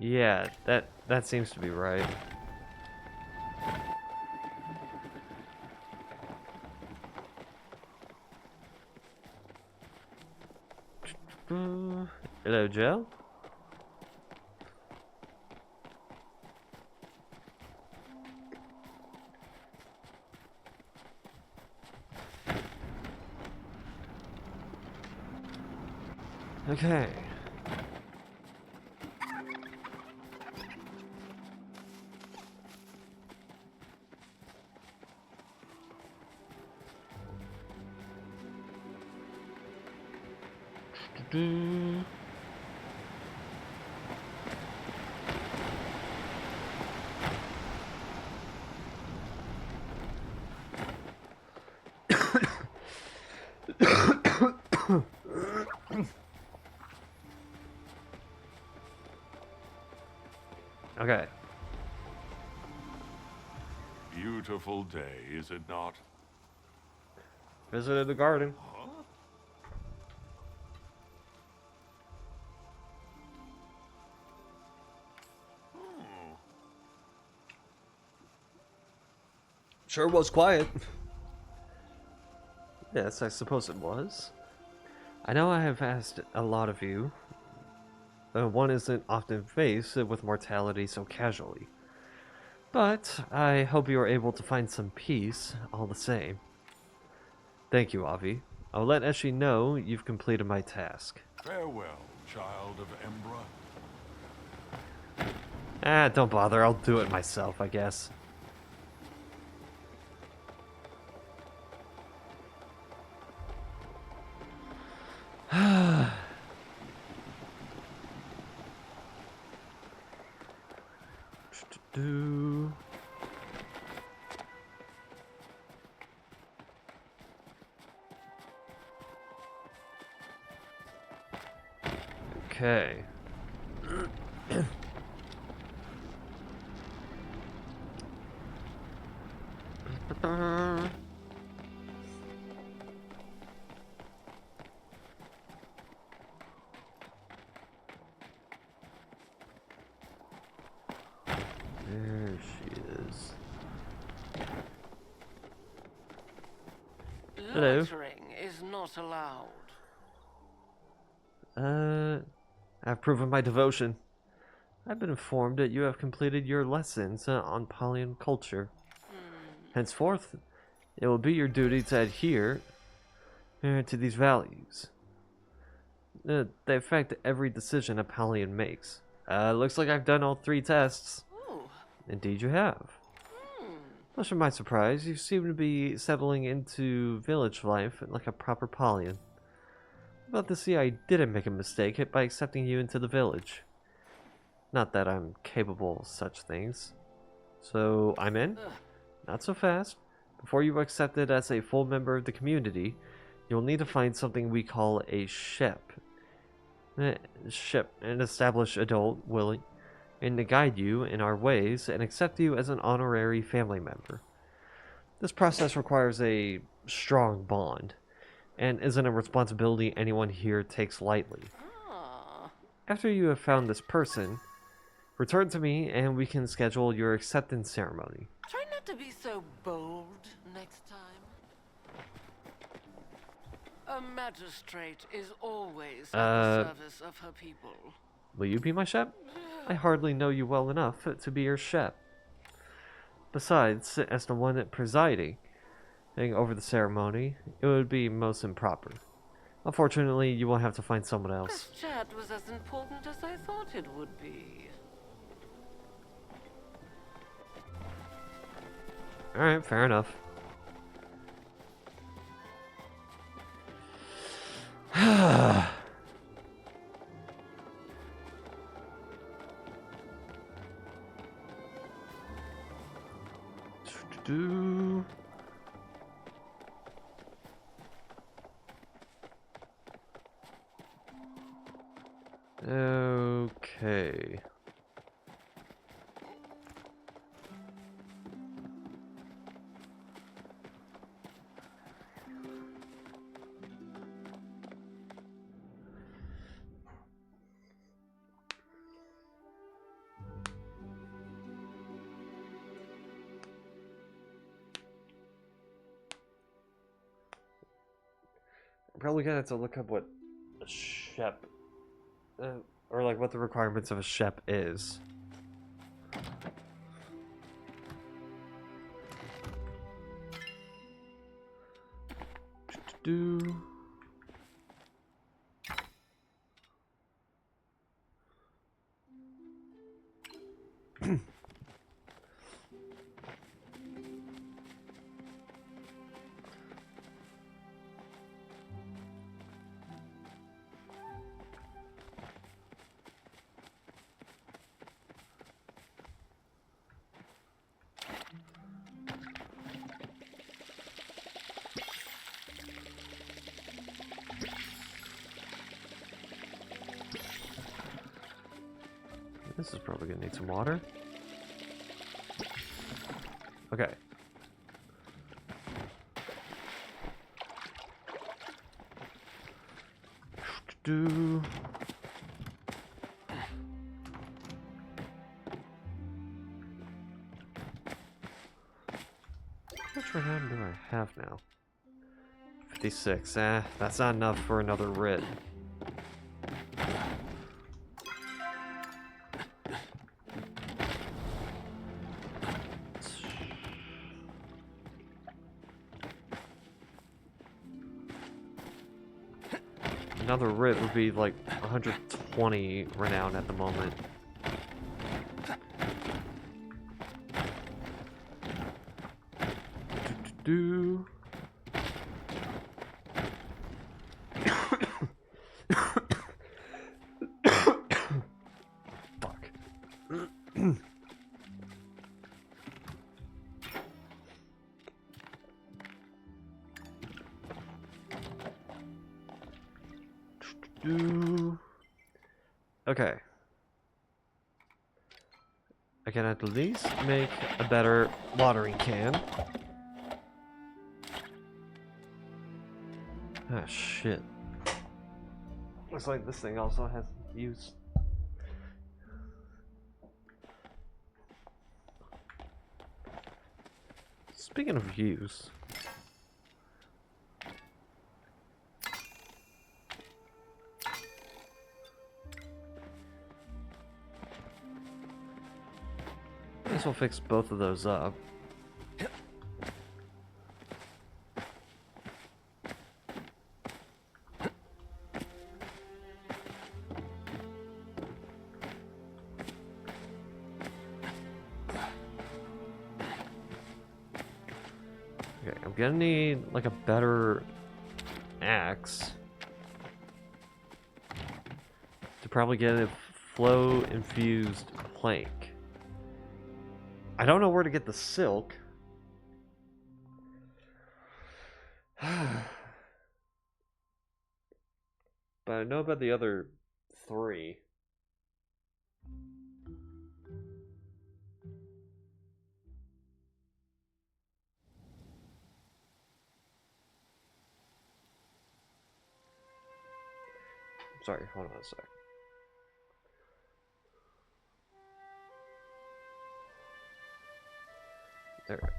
Yeah, that seems to be right. Hello, Joe. Okay. Do-do-do. Okay. Beautiful day, is it not? Visited the garden. Huh? Hmm. Sure was quiet. Yes, I suppose it was. I know I have asked a lot of you. One isn't often faced with mortality so casually. But I hope you are able to find some peace all the same. Thank you, Avi. I'll let Eshi know you've completed my task. Farewell, child of Embra. Ah, don't bother. I'll do it myself, I guess. Do. Okay. There she is. Hello. Loitering is not allowed. I've proven my devotion. I've been informed that you have completed your lessons on Palian culture. Henceforth, it will be your duty to adhere to these values. They affect every decision a Palian makes. Looks like I've done all 3 tests. Ooh. Indeed you have. Much to my surprise, you seem to be settling into village life like a proper Palian. About to see I didn't make a mistake by accepting you into the village. Not that I'm capable of such things. So, I'm in? Not so fast. Before you are accepted as a full member of the community, you'll need to find something we call a shep. An established adult willing and to guide you in our ways and accept you as an honorary family member. This process requires a strong bond, and isn't a responsibility anyone here takes lightly. Ah. After you have found this person, return to me and we can schedule your acceptance ceremony. Try not to be so bold next time. A magistrate is always at the service of her people. Will you be my shep? I hardly know you well enough to be your shep. Besides, as the one presiding over the ceremony, it would be most improper. Unfortunately, you will have to find someone else. This chat was as important as I thought it would be. Alright, fair enough. Okay. I'm probably gonna have to look up what a shep, or like what the requirements of a shep is. Do. This is probably gonna need some water. Okay. Do. How much renown do I have now? 56. That's not enough for another writ. Another writ would be like 120 renown at the moment. Do. Fuck. Okay. I can at least make a better watering can. Ah, shit. Looks like this thing also has use. Speaking of use. This will fix both of those up. Okay, I'm gonna need like a better axe to probably get a flow infused plank. I don't know where to get the silk. But I know about the other 3. Sorry, hold on a sec. There.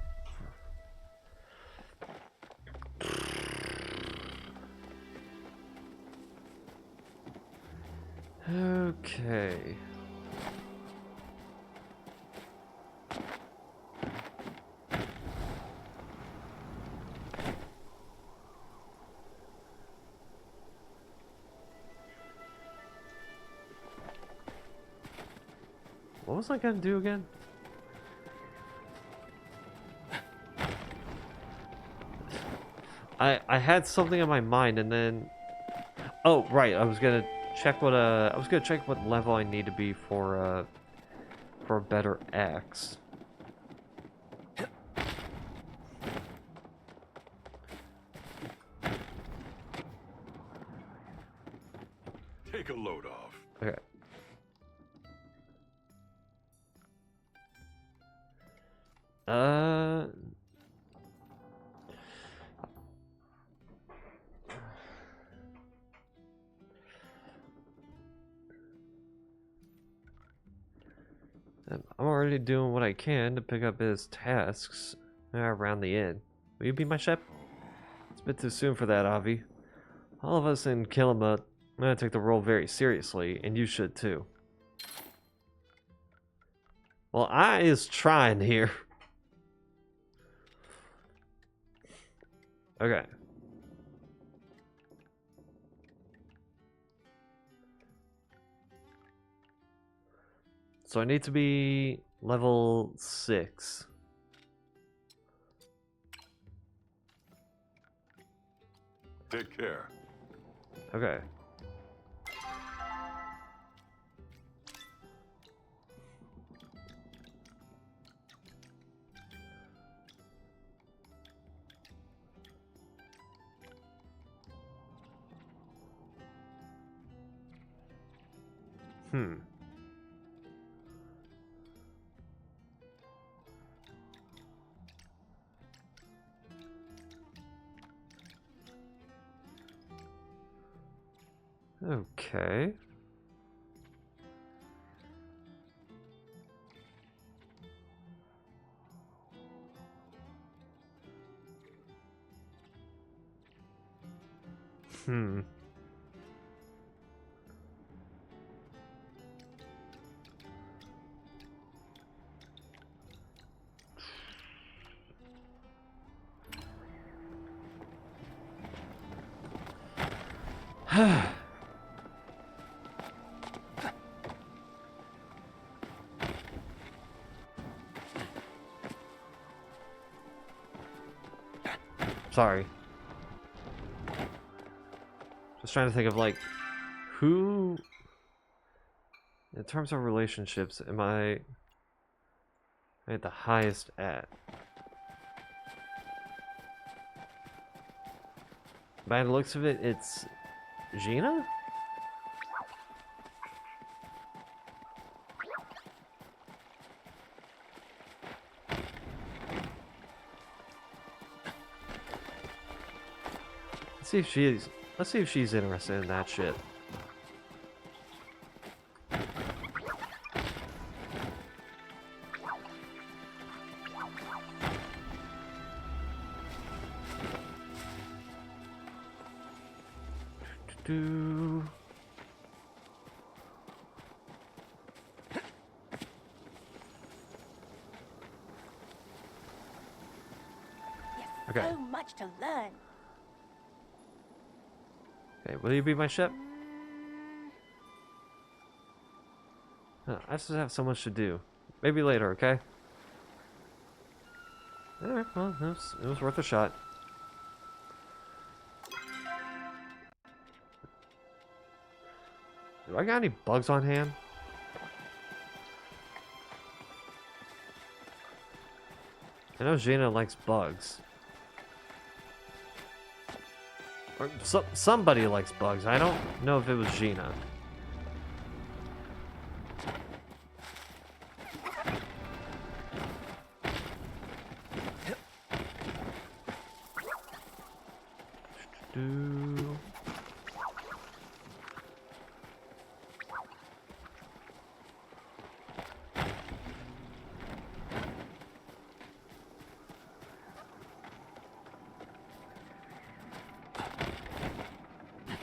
Okay. What was I gonna do again? I had something in my mind and then oh right, I was gonna check what level I need to be for a better axe. Take a load off. Okay. I'm already doing what I can to pick up his tasks around the inn. Will you be my chef? It's a bit too soon for that, Avi. All of us in Kilima are gonna take the role very seriously, and you should too. Well, I is trying here. Okay. So I need to be level 6. Take care. Okay. Okay. Hmm. Sorry. Just trying to think of like who in terms of relationships am I at the highest at? By the looks of it, it's Gina? Let's see if she's interested in that shit. Do. Okay. So much to learn. Okay, will you be my ship? I just have so much to do. Maybe later, okay? Alright, well, it was worth a shot. Do I got any bugs on hand? I know Gina likes bugs. Or somebody likes bugs. I don't know if it was Gina. Do.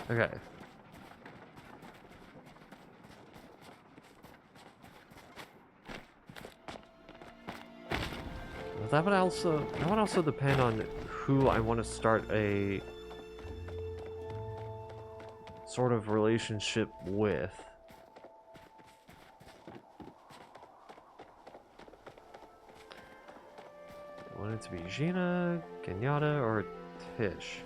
Okay. That would also depend on who I want to start a sort of relationship with. I want it to be Gina, Kenyatta, or Tish.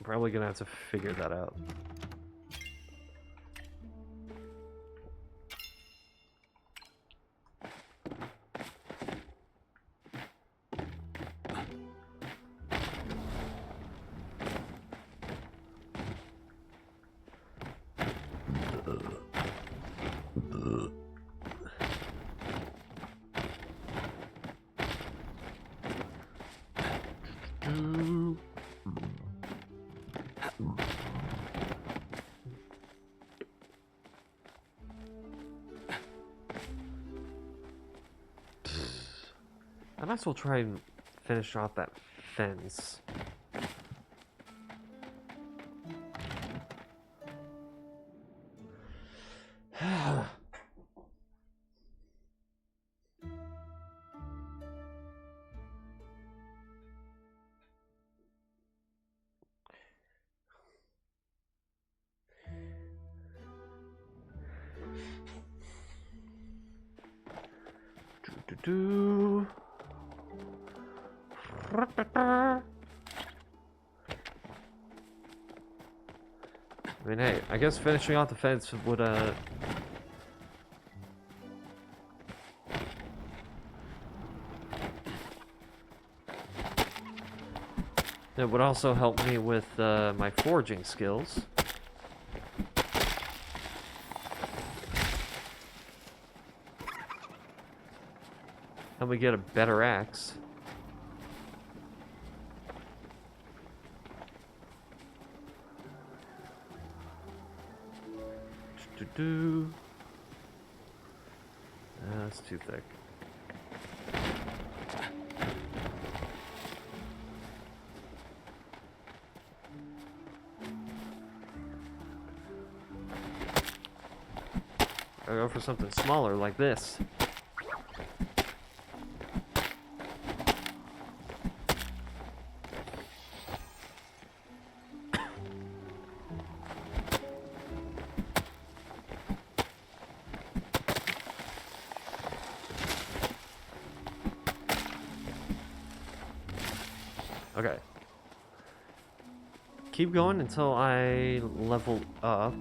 Probably gonna have to figure that out. I might as well try and finish off that fence. Do. I mean, hey, I guess finishing off the fence would, it would also help me with, my forging skills. Help me get a better axe. That's too thick. I go for something smaller like this. Okay. Keep going until I level up.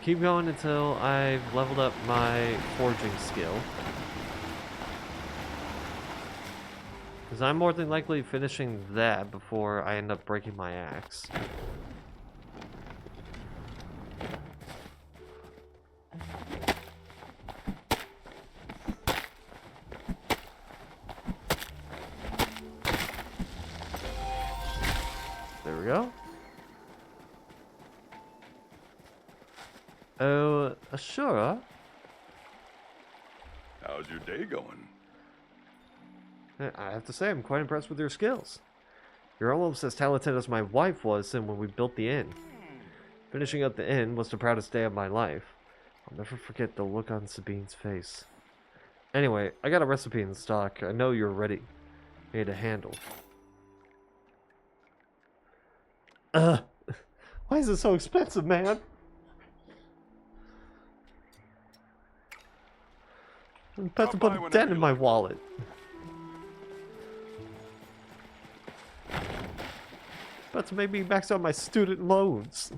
Keep going until I've leveled up my forging skill. Because I'm more than likely finishing that before I end up breaking my axe. There we go. Oh, sure. How's your day going? I have to say, I'm quite impressed with your skills. You're almost as talented as my wife was when we built the inn. Finishing up the inn was the proudest day of my life. I'll never forget the look on Sabine's face. Anyway, I got a recipe in stock. I know you're ready. Made to handle. Why is it so expensive, man? I'm about to put a dent in my wallet. About to make me max out my student loans.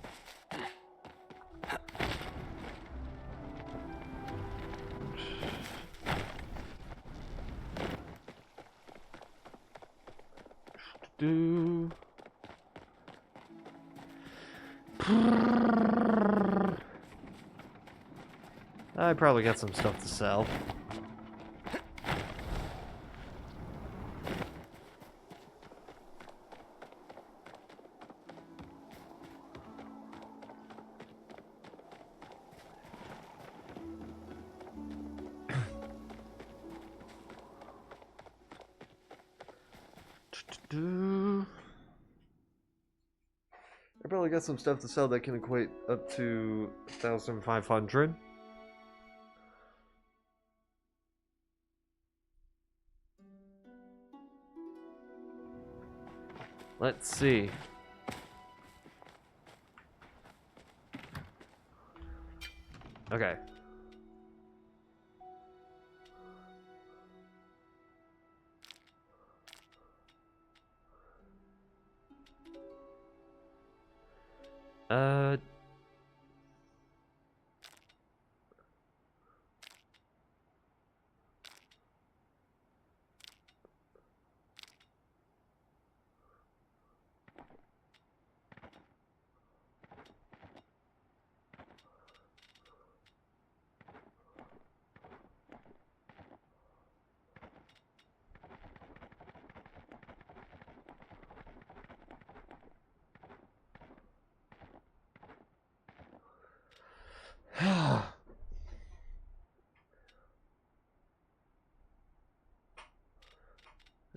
I probably got some stuff to sell. I probably got some stuff to sell that can equate up to 1,500. Let's see. Okay. Uh...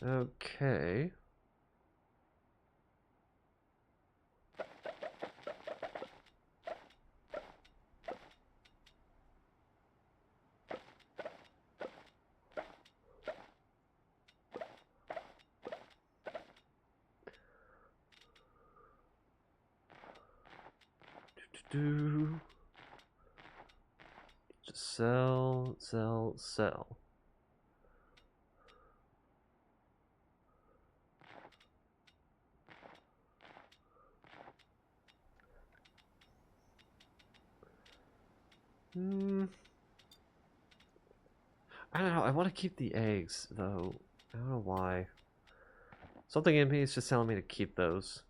Okay. Just sell, sell, sell. I don't know. I want to keep the eggs, though. I don't know why. Something in me is just telling me to keep those.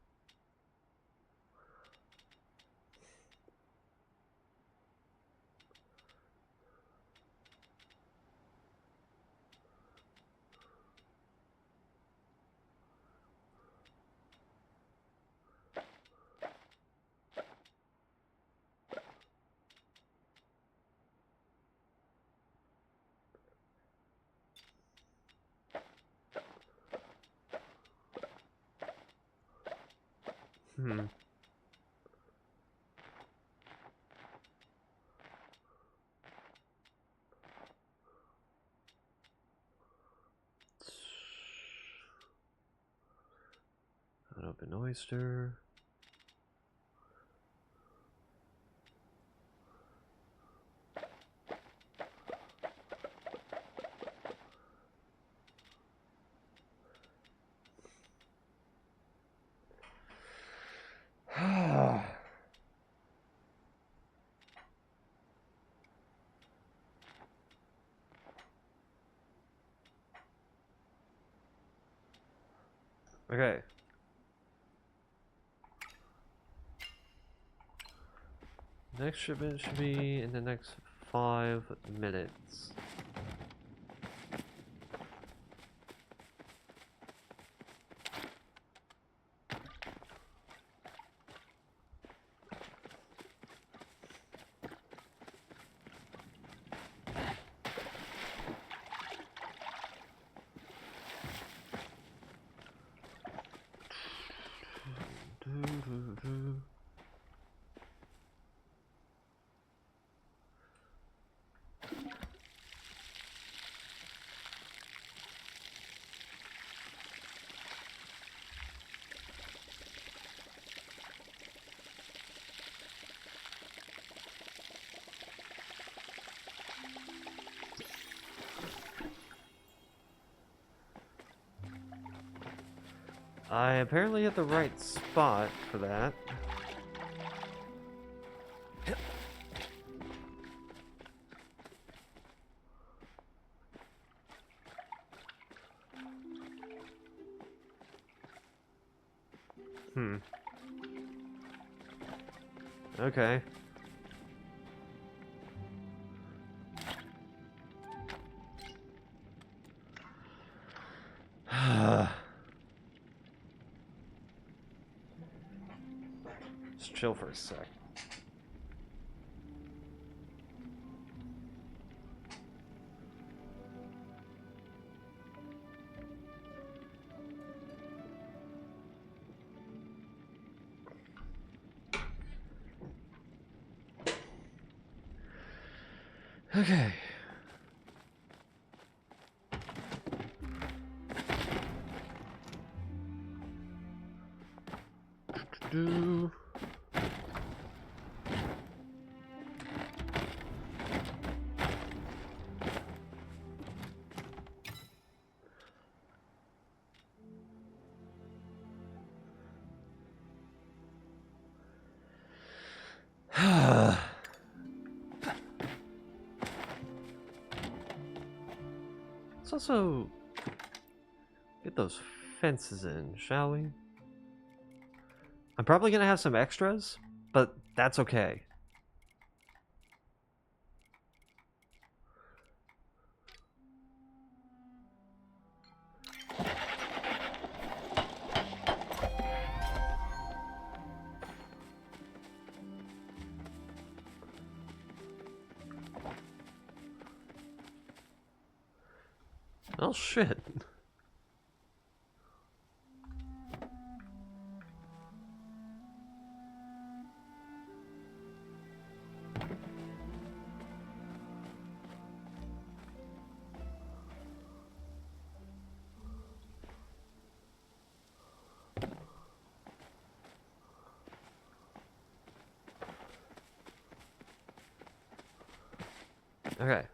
Hmm. An open oyster. Okay. Next shipment should be in the next 5 minutes. I apparently hit the right spot for that. Okay. Just chill for a sec. Okay. Do. Let's also get those fences in, shall we? I'm probably gonna have some extras, but that's okay. Oh shit. Okay.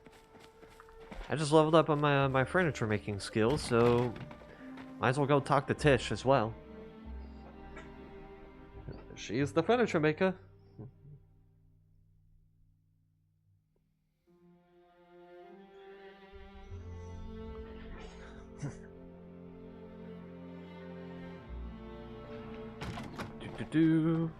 I just leveled up on my furniture making skills, so might as well go talk to Tish as well. She is the furniture maker. do.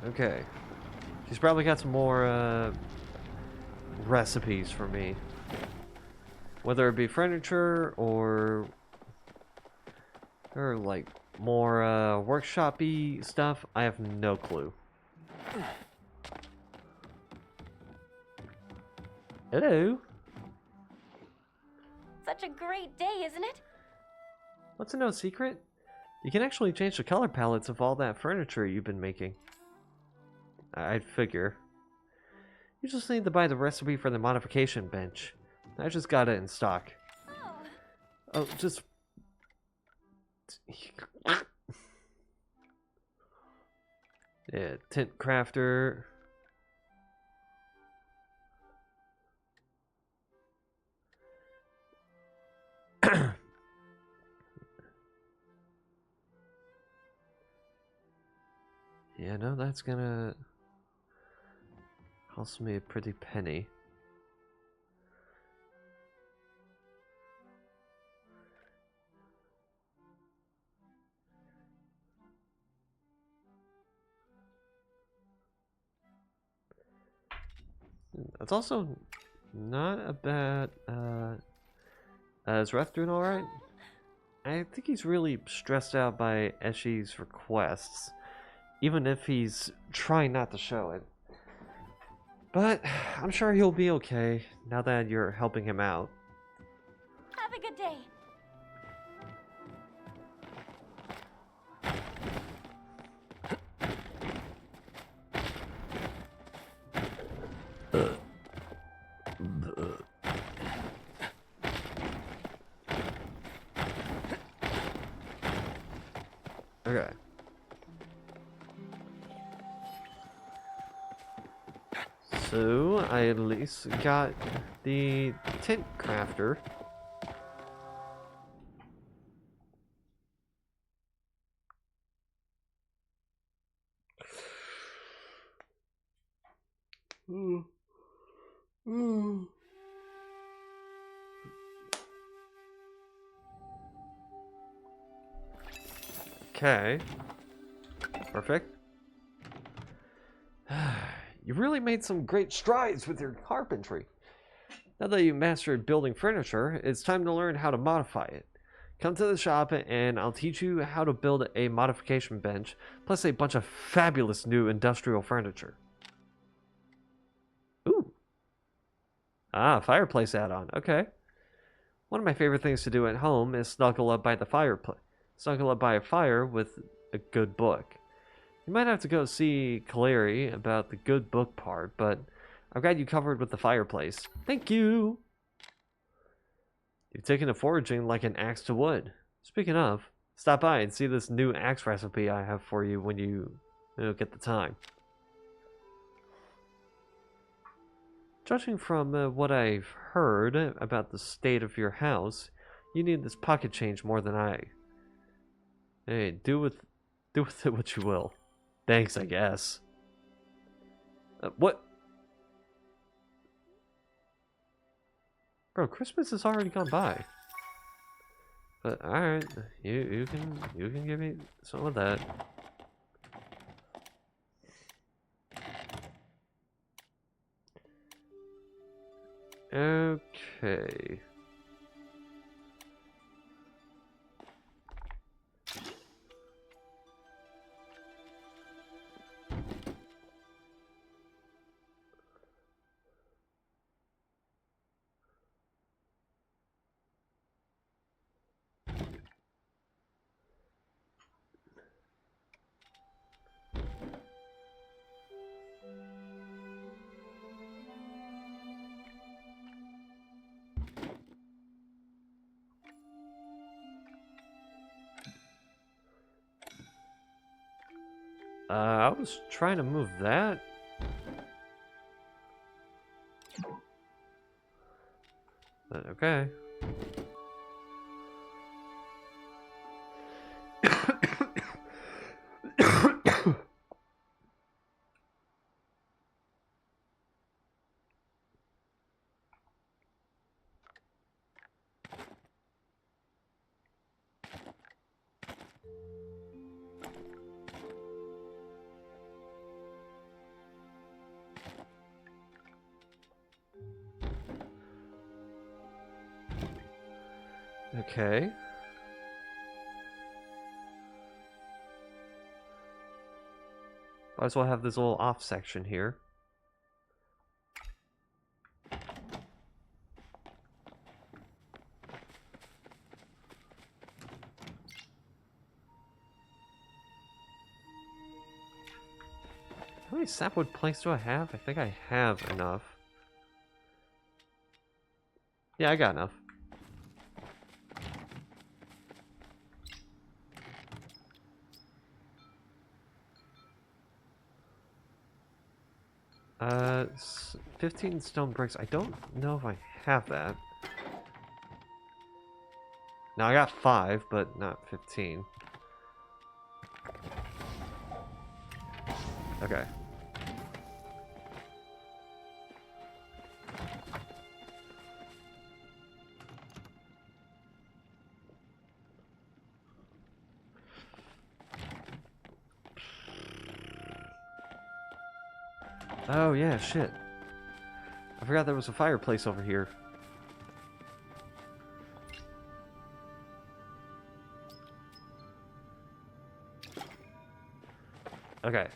Okay. She's probably got some more recipes for me. Whether it be furniture or like more workshop-y stuff, I have no clue. Hello. Such a great day, isn't it? What's a no secret? You can actually change the color palettes of all that furniture you've been making. I'd figure. You just need to buy the recipe for the modification bench. I just got it in stock. Oh, just... Yeah, tint crafter. Yeah, no, that's gonna cost me a pretty penny. That's also not a bad, is Ref doing alright? I think he's really stressed out by Eshi's requests, even if he's trying not to show it. But I'm sure he'll be okay now that you're helping him out. Have a good day. Okay. So, I at least got the tint crafter. Okay. Perfect. You really made some great strides with your carpentry. Now that you mastered building furniture, it's time to learn how to modify it. Come to the shop and I'll teach you how to build a modification bench, plus a bunch of fabulous new industrial furniture. Ooh. Ah, fireplace add-on. Okay. One of my favorite things to do at home is snuggle up by the fireplace. Snuggle up by a fire with a good book. You might have to go see Kaleri about the good book part, but I've got you covered with the fireplace. Thank you! You've taken to foraging like an axe to wood. Speaking of, stop by and see this new axe recipe I have for you when you get the time. Judging from what I've heard about the state of your house, you need this pocket change more than I. Hey, do with it what you will. Thanks, I guess. What? Bro, Christmas has already gone by. But alright, you can give me some of that. Okay. I was trying to move that. But okay. Okay. Might as well have this little off section here. How many sapwood planks do I have? I think I have enough. Yeah, I got enough. Uh, 15 stone bricks. I don't know if I have that. Now I got 5, but not 15. Okay. Oh yeah, shit. I forgot there was a fireplace over here. Okay.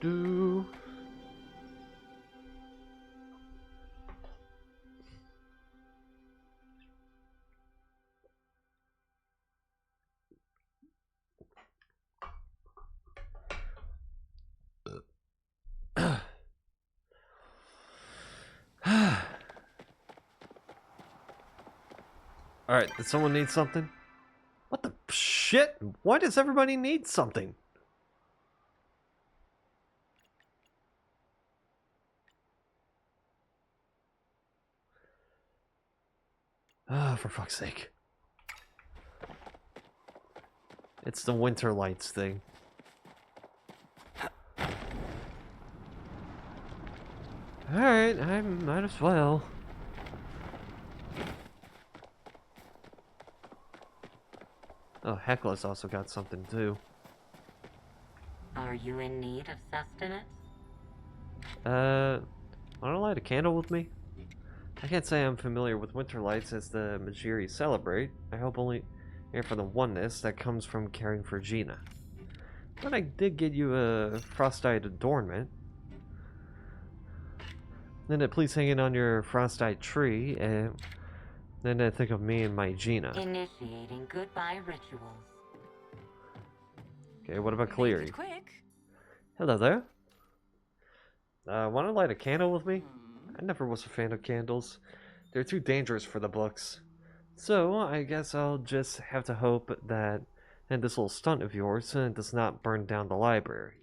Do. Alright, did someone need something? What the shit? Why does everybody need something? Ah, for fuck's sake. It's the winter lights thing. Alright, I might as well. Oh, Hecla's also got something too. Are you in need of sustenance? Wanna light a candle with me? I can't say I'm familiar with winter lights as the Majiri celebrate. I hope only here for the oneness that comes from caring for Gina. But I did get you a frostite adornment. Then please hang it on your frostite tree, and then think of me and my Gina. Initiating goodbye rituals. Okay, what about Cleary? Quick. Hello there. Wanna light a candle with me? I never was a fan of candles. They're too dangerous for the books. So, I guess I'll just have to hope that this little stunt of yours does not burn down the library.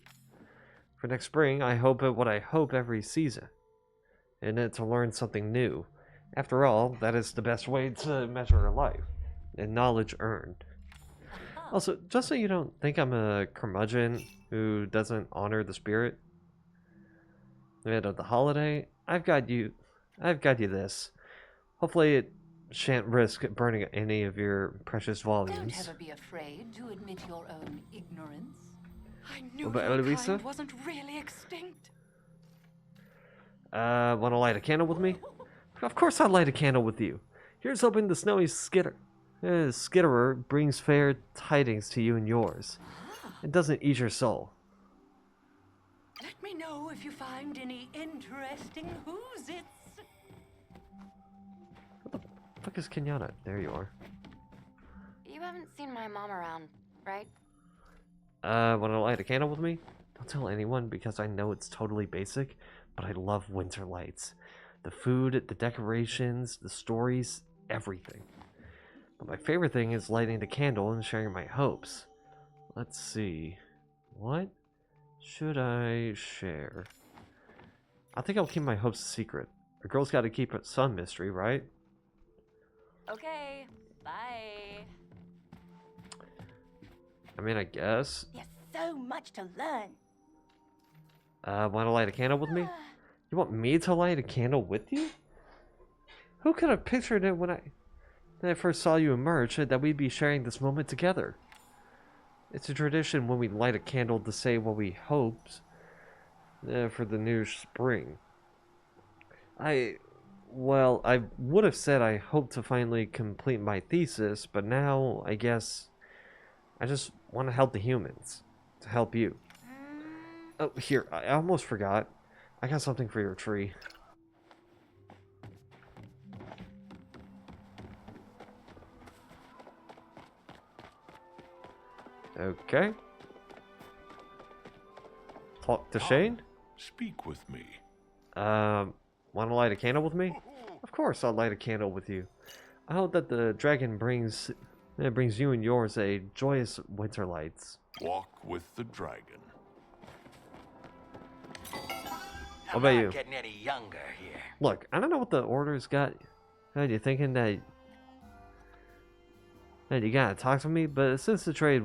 For next spring, I hope what I hope every season. And to learn something new. After all, that is the best way to measure a life. And knowledge earned. Also, just so you don't think I'm a curmudgeon who doesn't honor the spirit. And of the holiday, I've got you this. Hopefully it shan't risk burning any of your precious volumes. Don't ever be afraid to admit your own ignorance. I knew What about your Eloisa? kind wasn't really extinct. Wanna light a candle with me? Of course I'll light a candle with you. Here's hoping the snowy skitterer brings fair tidings to you and yours. It doesn't eat your soul. Let me know if you find any interesting who's-its. What the fuck is Kenyatta? There you are. You haven't seen my mom around, right? Wanna light a candle with me? Don't tell anyone because I know it's totally basic, but I love winter lights. The food, the decorations, the stories, everything. But my favorite thing is lighting the candle and sharing my hopes. Let's see. What should I share? I think I'll keep my hopes a secret. A girl's got to keep it some mystery, right? Okay, bye. I mean, I guess. There's so much to learn. Want to light a candle with me? You want me to light a candle with you? Who could have pictured it when I first saw you emerge that we'd be sharing this moment together? It's a tradition when we light a candle to say what we hoped for the new spring. Well, I would have said I hope to finally complete my thesis, but now I guess I just want to help the humans. To help you. Oh, here, I almost forgot. I got something for your tree. Okay. Talk to Shane? Speak with me. Want to light a candle with me? Of course I'll light a candle with you. I hope that the dragon brings you and yours a joyous winter lights. Walk with the dragon. What about you? Getting any younger here. Look, I don't know what the orders got. You thinking that you gotta talk to me? But since the trade,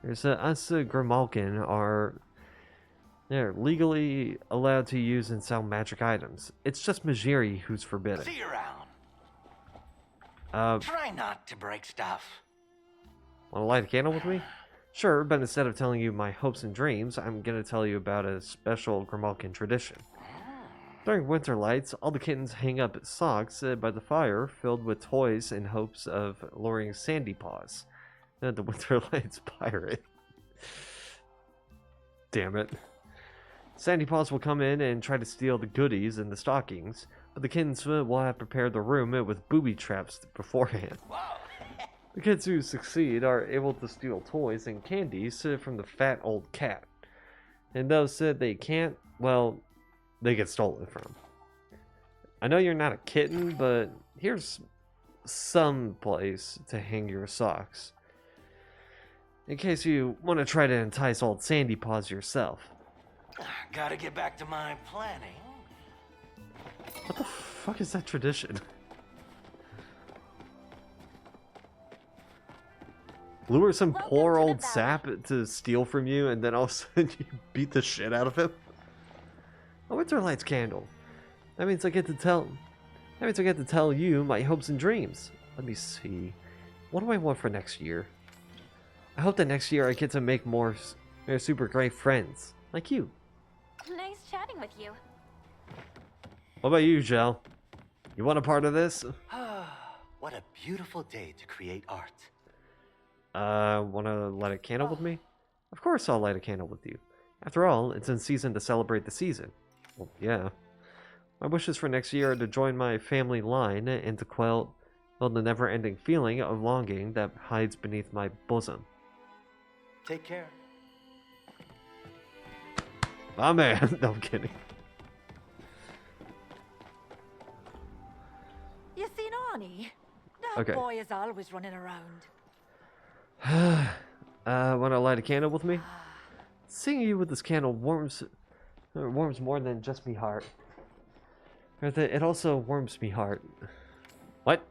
us Grimalkin they're legally allowed to use and sell magic items. It's just Majiri who's forbidden. See you around. Uh, Try not to break stuff. Want to light a candle with me? Sure, but instead of telling you my hopes and dreams, I'm gonna tell you about a special Grimalkin tradition. During winter lights, all the kittens hang up socks by the fire filled with toys in hopes of luring Sandy Paws, the winter lights pirate. Damn it. Sandy Paws will come in and try to steal the goodies in the stockings, but the kittens will have prepared the room with booby traps beforehand. The kids who succeed are able to steal toys and candies from the fat old cat. And those that they can't, well, they get stolen from. I know you're not a kitten, but here's some place to hang your socks. In case you want to try to entice old Sandy Paws yourself. Gotta get back to my planning. What the fuck is that tradition? Lure some poor old sap to steal from you, and then all of a sudden you beat the shit out of him? A winter lights candle. That means I get to tell you my hopes and dreams. Let me see. What do I want for next year? I hope that next year I get to make more super great friends. Like you. Nice chatting with you. What about you, Jel? You want a part of this? What a beautiful day to create art. Wanna light a candle with me? Of course I'll light a candle with you. After all, it's in season to celebrate the season. Well, yeah. My wishes for next year are to join my family line and to quell the never-ending feeling of longing that hides beneath my bosom. Take care. Ah, man. No, I'm kidding. You seen Arnie? That Okay. boy is always running around. Wanna light a candle with me? Seeing you with this candle warms more than just me heart. It also warms me heart. What?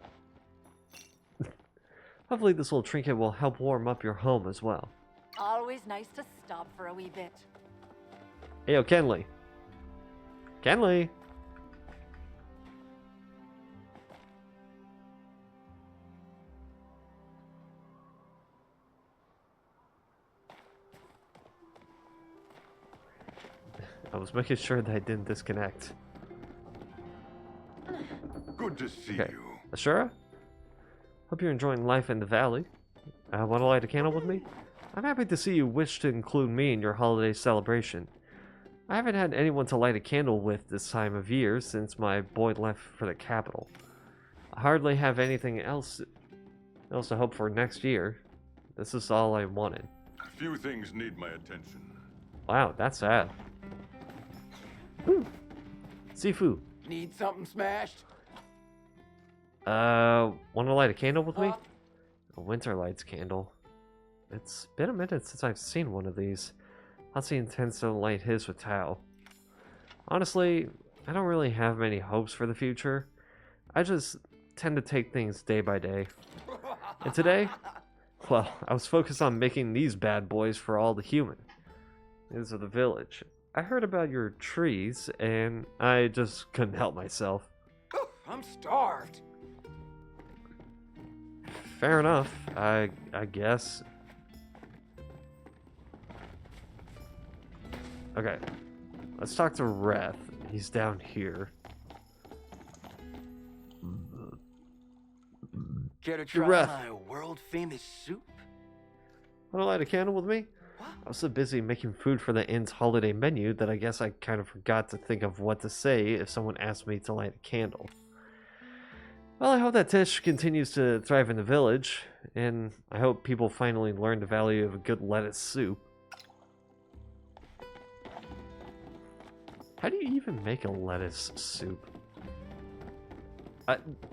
Hopefully this little trinket will help warm up your home as well. Always nice to stop for a wee bit. Hey, yo, Kenley. Kenley! I was making sure that I didn't disconnect. Good to see Okay. you. Ashura? Hope you're enjoying life in the valley. Want to light a candle with me? I'm happy to see you wish to include me in your holiday celebration. I haven't had anyone to light a candle with this time of year since my boy left for the capital. I hardly have anything else to hope for next year. This is all I wanted. A few things need my attention. Wow, that's sad. Woo. Sifu. Need something smashed? Want to light a candle with me? A winter lights candle. It's been a minute since I've seen one of these. Hatsi intends to light his with Tao. Honestly, I don't really have many hopes for the future. I just tend to take things day by day. And today, well, I was focused on making these bad boys for all the human. These are the village. I heard about your trees, and I just couldn't help myself. I'm starved. Fair enough, I guess. Okay, let's talk to Reth. He's down here. Care to try Ref. my world-famous soup? Want to light a candle with me? I was so busy making food for the inn's holiday menu that I guess I kind of forgot to think of what to say if someone asked me to light a candle. Well, I hope that dish continues to thrive in the village, and I hope people finally learn the value of a good lettuce soup. How do you even make a lettuce soup?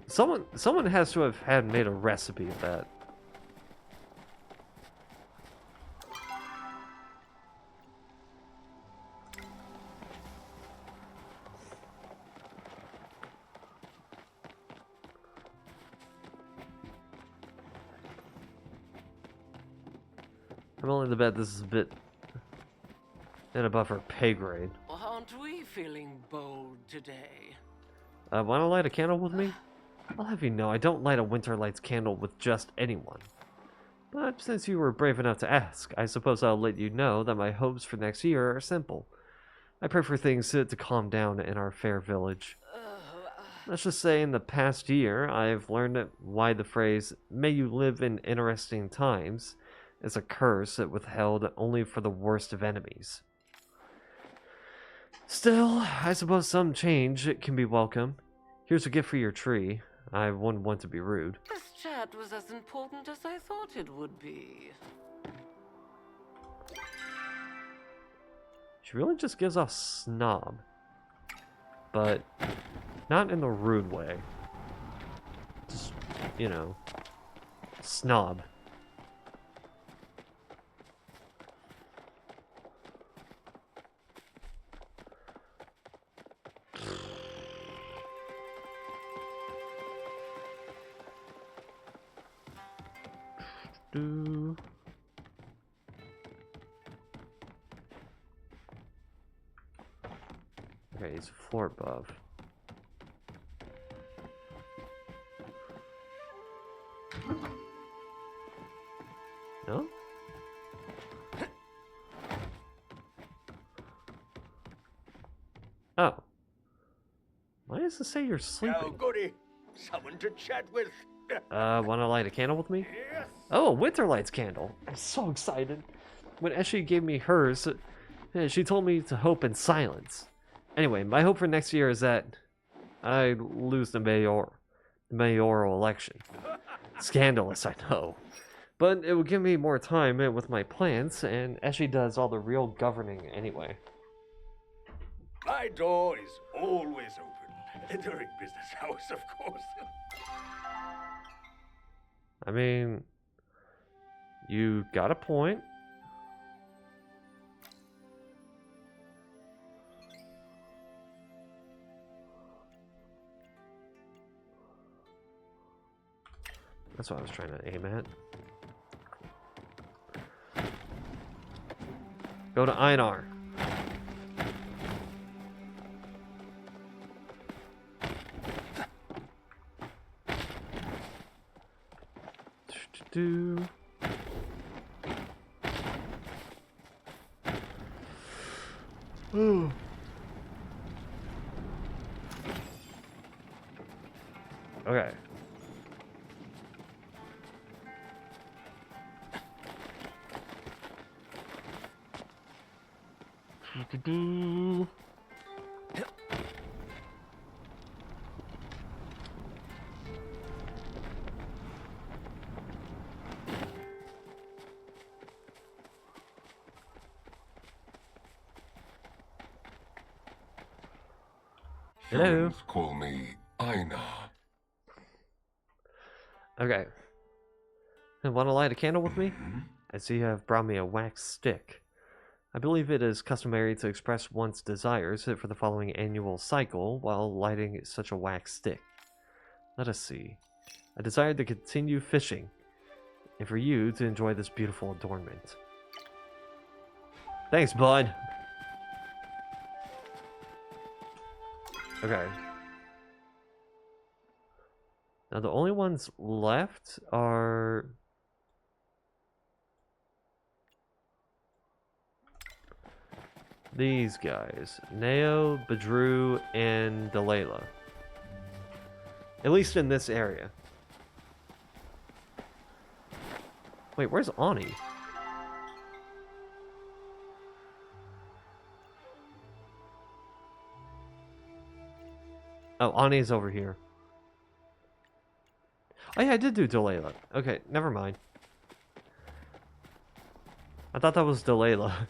Someone has to have had made a recipe of that. I'm willing to bet this is a bit above her pay grade. Aren't we feeling bold today? Want to light a candle with me? I'll have you know, I don't light a winter lights candle with just anyone. But since you were brave enough to ask, I suppose I'll let you know that my hopes for next year are simple. I pray for things to calm down in our fair village. Let's just say in the past year, I've learned why the phrase, "May you live in interesting times," is a curse withheld only for the worst of enemies. Still, I suppose some change can be welcome. Here's a gift for your tree. I wouldn't want to be rude. This chat was as important as I thought it would be. She really just gives off snob. But not in the rude way. Just, you know, snob. Do. Okay, he's a floor above. No? Oh. Why does it say you're sleeping? Oh, goody. Someone to chat with. Wanna light a candle with me? Yes. Oh, a winter lights candle. I'm so excited. When Eshi gave me hers, she told me to hope in silence. Anyway, my hope for next year is that I lose the mayoral election. Scandalous, I know. But it will give me more time with my plans, and Eshi does all the real governing anyway. My door is always open. During business hours, of course. I mean, you got a point. That's what I was trying to aim at. Go to Einar. Do. Ooh. Okay. Do. Hello. Humans call me Einar. Okay. Want to light a candle with me? I see you have brought me a wax stick. I believe it is customary to express one's desires for the following annual cycle while lighting such a wax stick. Let us see. I desire to continue fishing, and for you to enjoy this beautiful adornment. Thanks, bud. Okay. Now the only ones left are these guys. Neo, Badru, and Delilah. At least in this area. Wait, where's Ani? Oh, Ani's over here. Oh yeah, I did do Delilah. Okay, never mind. I thought that was Delilah.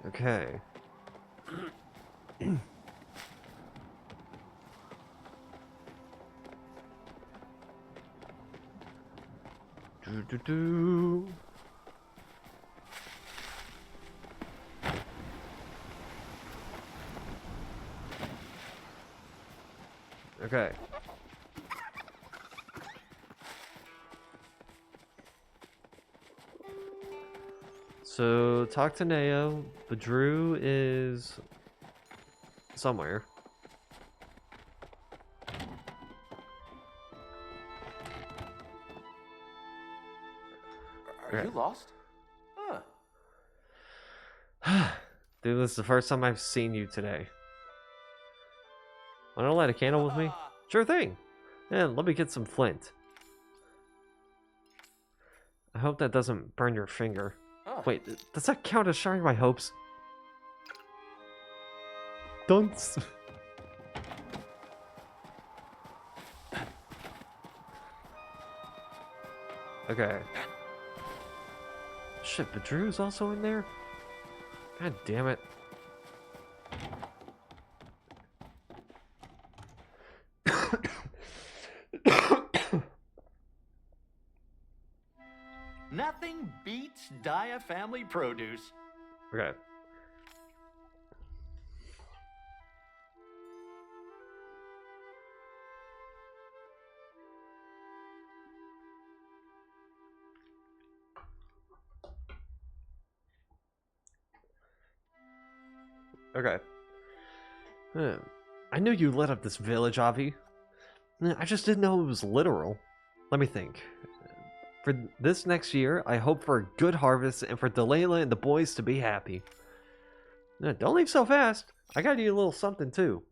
Okay. Do. Okay. So, talk to Neo. Badru is somewhere. Are you lost? Huh. Dude, this is the first time I've seen you today. Want to light a candle with me? Sure thing. And let me get some flint. I hope that doesn't burn your finger. Wait, does that count as sharing my hopes? Dunce. Okay. Shit, but Drew's also in there? God damn it. Nothing beats Dia family produce. Okay. Okay. I knew you lit up this village, Avi. I just didn't know it was literal. Let me think. For this next year, I hope for a good harvest and for Delilah and the boys to be happy. Don't leave so fast. I got you a little something too.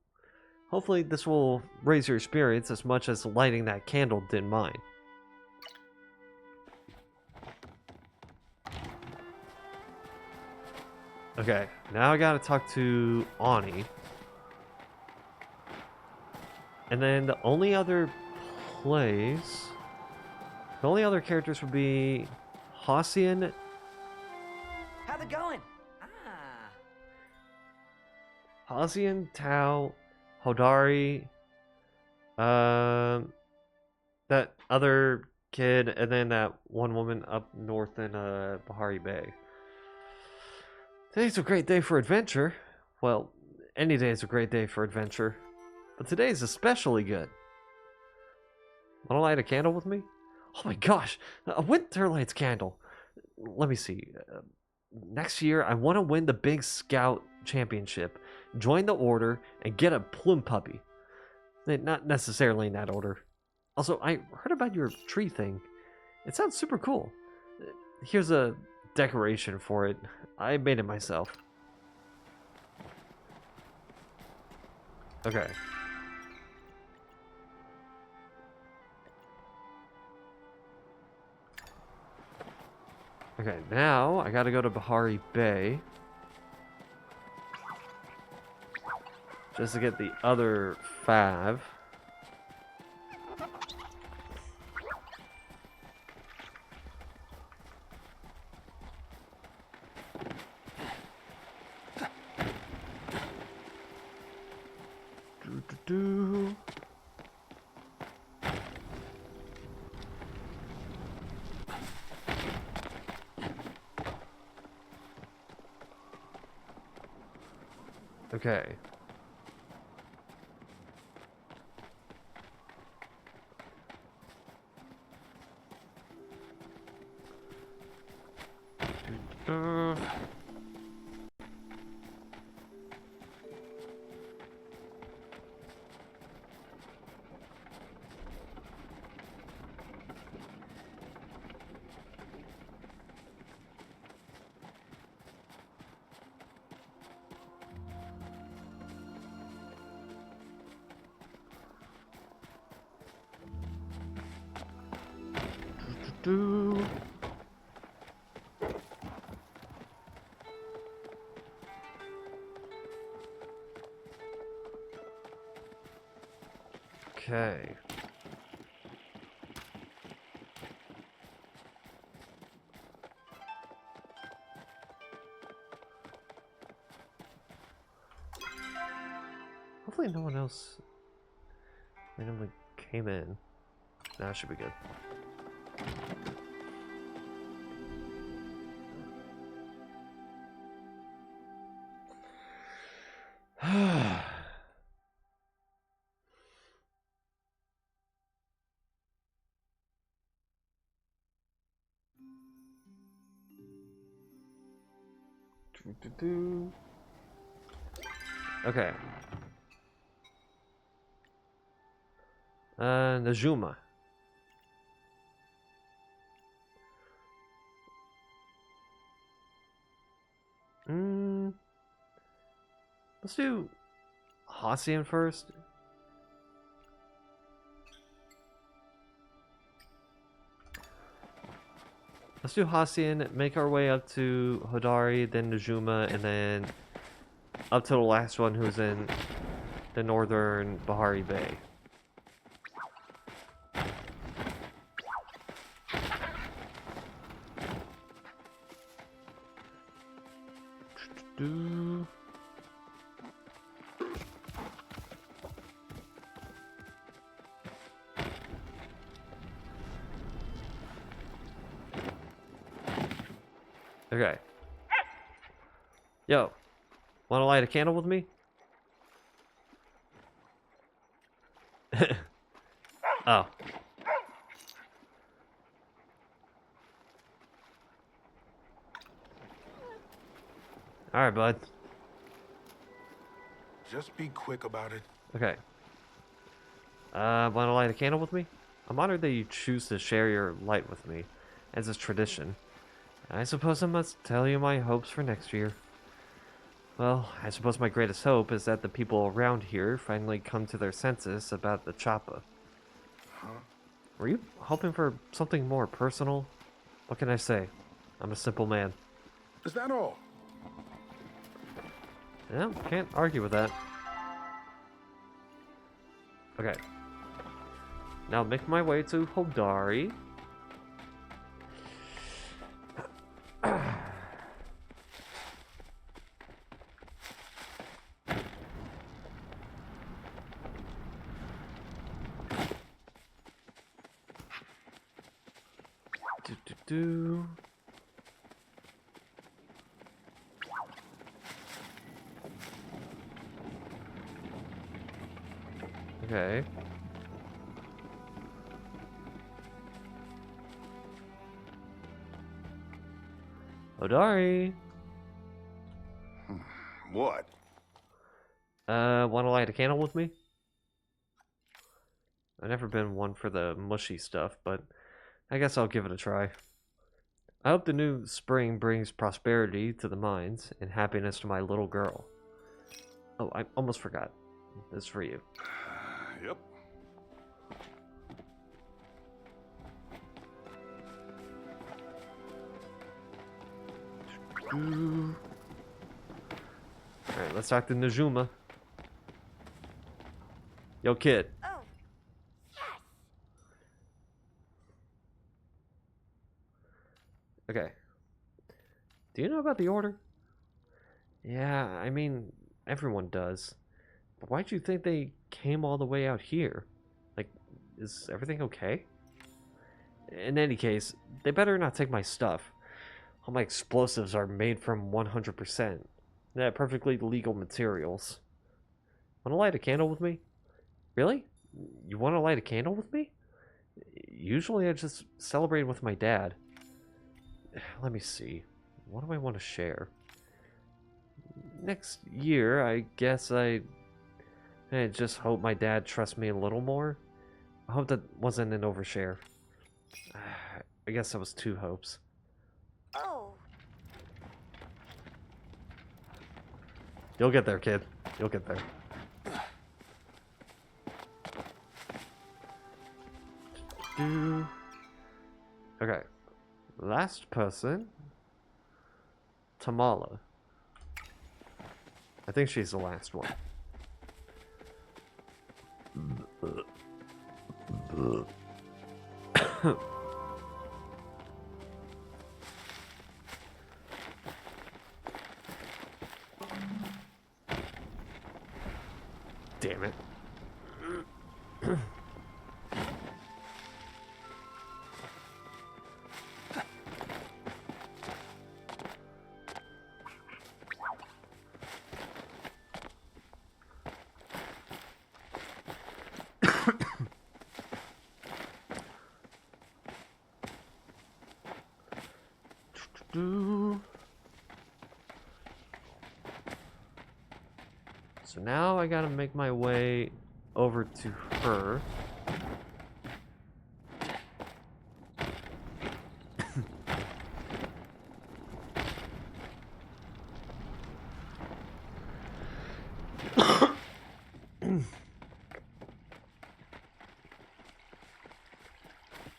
Hopefully this will raise your spirits as much as lighting that candle did mine. Okay, now I gotta talk to Ani. And then the only other place... The only other characters would be Hassian. How's it going? Hassian, Tao, Hodari, that other kid, and then that one woman up north in Bahari Bay. Today's a great day for adventure. Well, any day is a great day for adventure. But today is especially good. Want to light a candle with me? Oh my gosh, a Winterlight's candle. Let me see. Next year, I want to win the Big Scout Championship, join the order, and get a plume puppy. Not necessarily in that order. Also, I heard about your tree thing. It sounds super cool. Here's a decoration for it. I made it myself. Okay. Okay, now I gotta go to Bahari Bay. just to get the other 5. Do. Okay. Do. Okay. Hopefully no one else randomly came in. That should be good. Okay. Najuma. Let's do Hassian first. Let's do Hassian, make our way up to Hodari, then Najuma, and then up to the last one who's in the northern Bahari Bay. Okay. Yo, wanna light a candle with me? Oh. Alright, bud. Just be quick about it. Okay. Wanna light a candle with me? I'm honored that you choose to share your light with me, as is tradition. I suppose I must tell you my hopes for next year. Well, I suppose my greatest hope is that the people around here finally come to their senses about the Choppa. Huh? Were you hoping for something more personal? What can I say? I'm a simple man. Is that all? Yeah, can't argue with that. Okay. Now make my way to Hodari. Do. Okay. Hodari. What? Want to light a candle with me? I've never been one for the mushy stuff, but I guess I'll give it a try. I hope the new spring brings prosperity to the mines and happiness to my little girl. Oh, I almost forgot. This is for you. Yep. Alright, let's talk to Najuma. Yo, kid. Oh, yes. Okay. Do you know about the order? Yeah, I mean, everyone does. But why'd you think they came all the way out here? Like, is everything okay? In any case, they better not take my stuff. All my explosives are made from 100%. Yeah, perfectly legal materials. Wanna light a candle with me? Really? You wanna light a candle with me? Usually I just celebrate with my dad. Let me see. What do I want to share? Next year, I guess I just hope my dad trusts me a little more. I hope that wasn't an overshare. I guess that was 2 hopes. Oh. You'll get there, kid. You'll get there. Okay. Last person. Tamala. I think she's the last one. Damn it. So now I gotta make my way over to her.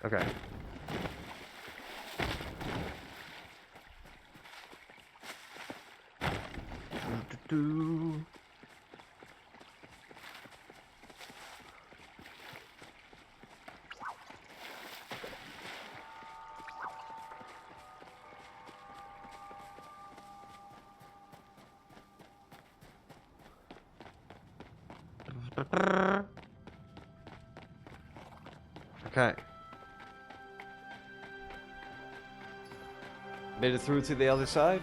Okay. Okay. Made it through to the other side.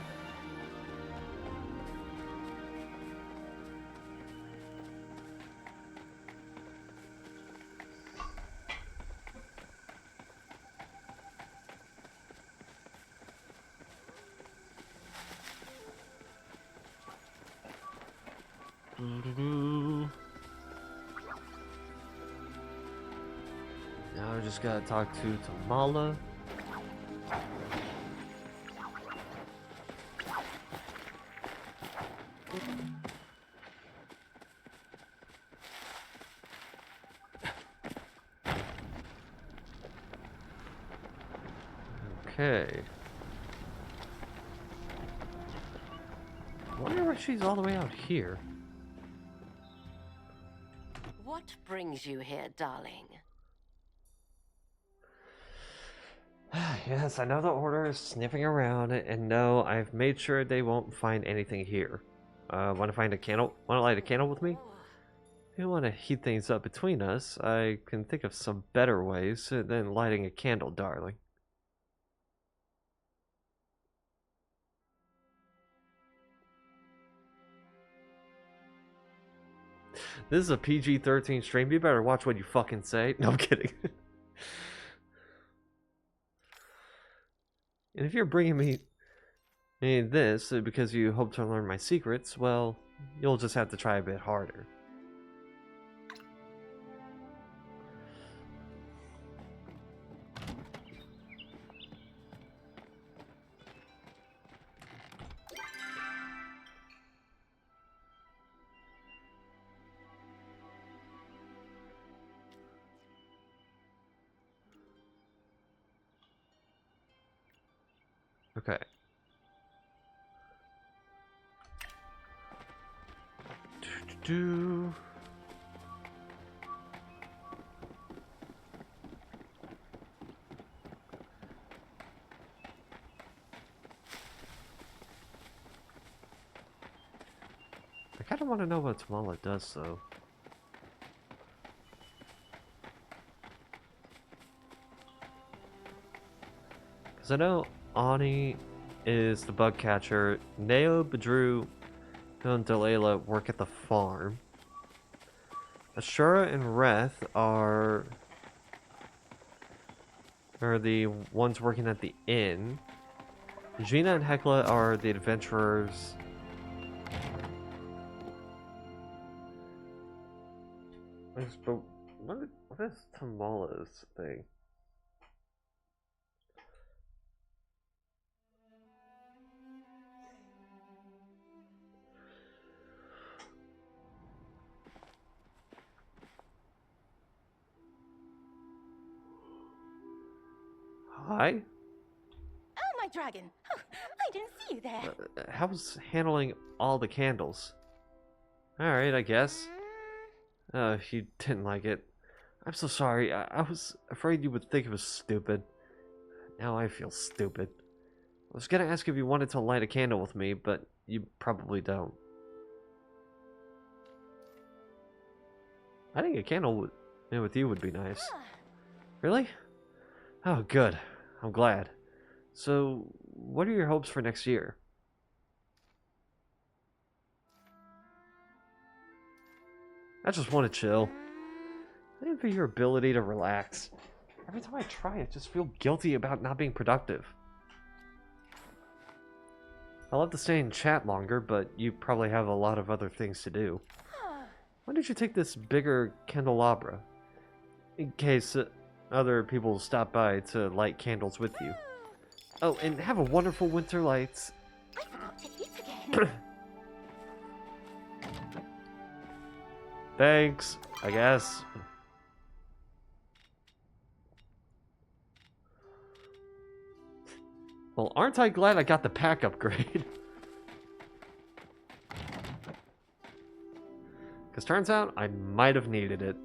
Now I just gotta talk to Tamala. Okay. I wonder why she's all the way out here. What brings you here, darling? Yes, I know the order is sniffing around, and no, I've made sure they won't find anything here. Want to find a candle? Want to light a candle with me? If you want to heat things up between us, I can think of some better ways than lighting a candle, darling. This is a PG-13 stream. You better watch what you fucking say. No, I'm kidding. And if you're bringing me this because you hope to learn my secrets, well, you'll just have to try a bit harder. Okay. of want to know what Tamala does, though. Because I know Ani is the bug catcher. Neo, Badru, and Delayla work at the farm. Ashura and Reth are the ones working at the inn. Gina and Hekla are the adventurers. But what is Tamala's thing? Hi? Oh, my dragon. Oh, I didn't see you there. How's handling all the candles? Alright, I guess. You didn't like it. I'm so sorry. I was afraid you would think it was stupid. Now I feel stupid. I was gonna ask if you wanted to light a candle with me, but you probably don't. I think a candle with you would be nice. Really? Oh, good. I'm glad. So, what are your hopes for next year? I just want to chill. I envy your ability to relax. Every time I try, I just feel guilty about not being productive. I love to stay in chat longer, but you probably have a lot of other things to do. Why don't you take this bigger candelabra? In case other people stop by to light candles with you. Oh, and have a wonderful winter lights. I forgot to eat again. Thanks, I guess. Well, aren't I glad I got the pack upgrade? Because turns out I might have needed it.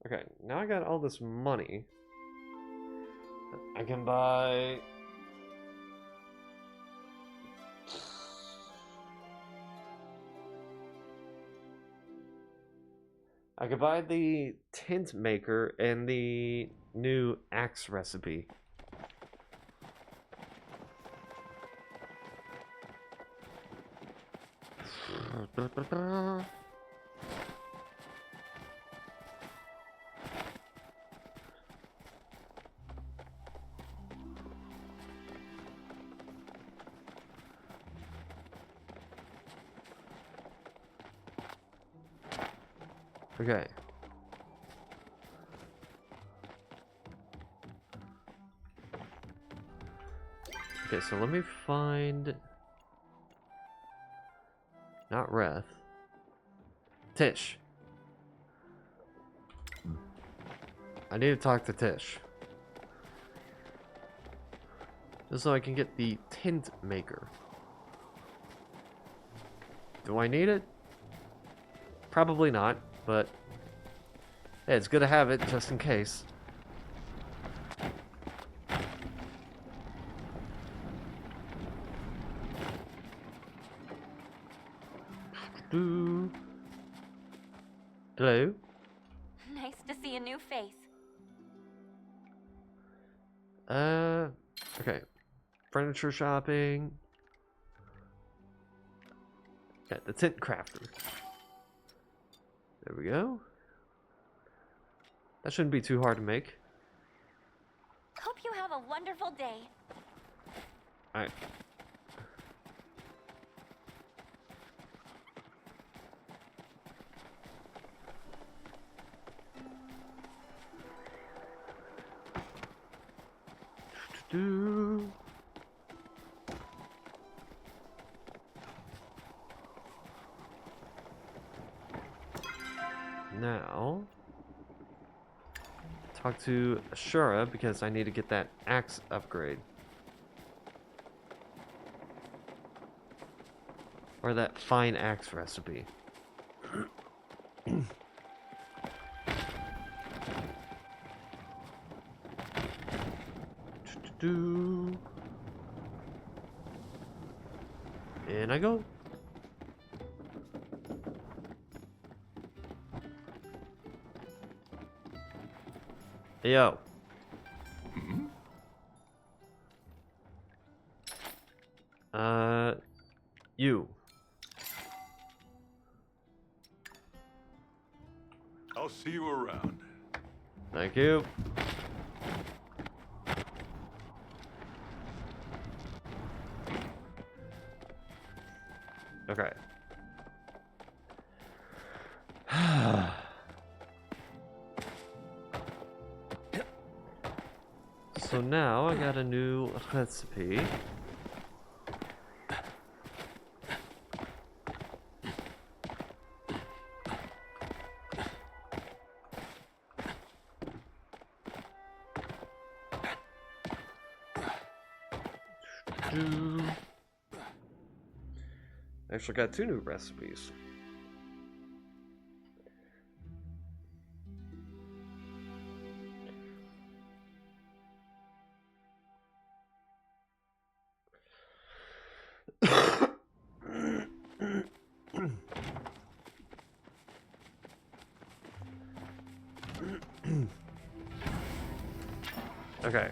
Okay, now I got all this money. I can buy... I could buy the tint maker and the new axe recipe. Okay. Okay, so let me find... Not Reth. Tish. I need to talk to Tish. Just so I can get the tint maker. Do I need it? Probably not, but... Hey, it's good to have it, just in case. Hello? Nice to see a new face. Okay. Furniture shopping. Got the tint crafter. There we go. That shouldn't be too hard to make. Hope you have a wonderful day. Alright. Now, talk to Ashura because I need to get that axe upgrade. Or that fine axe recipe. And I go. Hey, yo. You. I'll see you around. Thank you. Okay. So now I got a new recipe. Actually got 2 new recipes. Okay.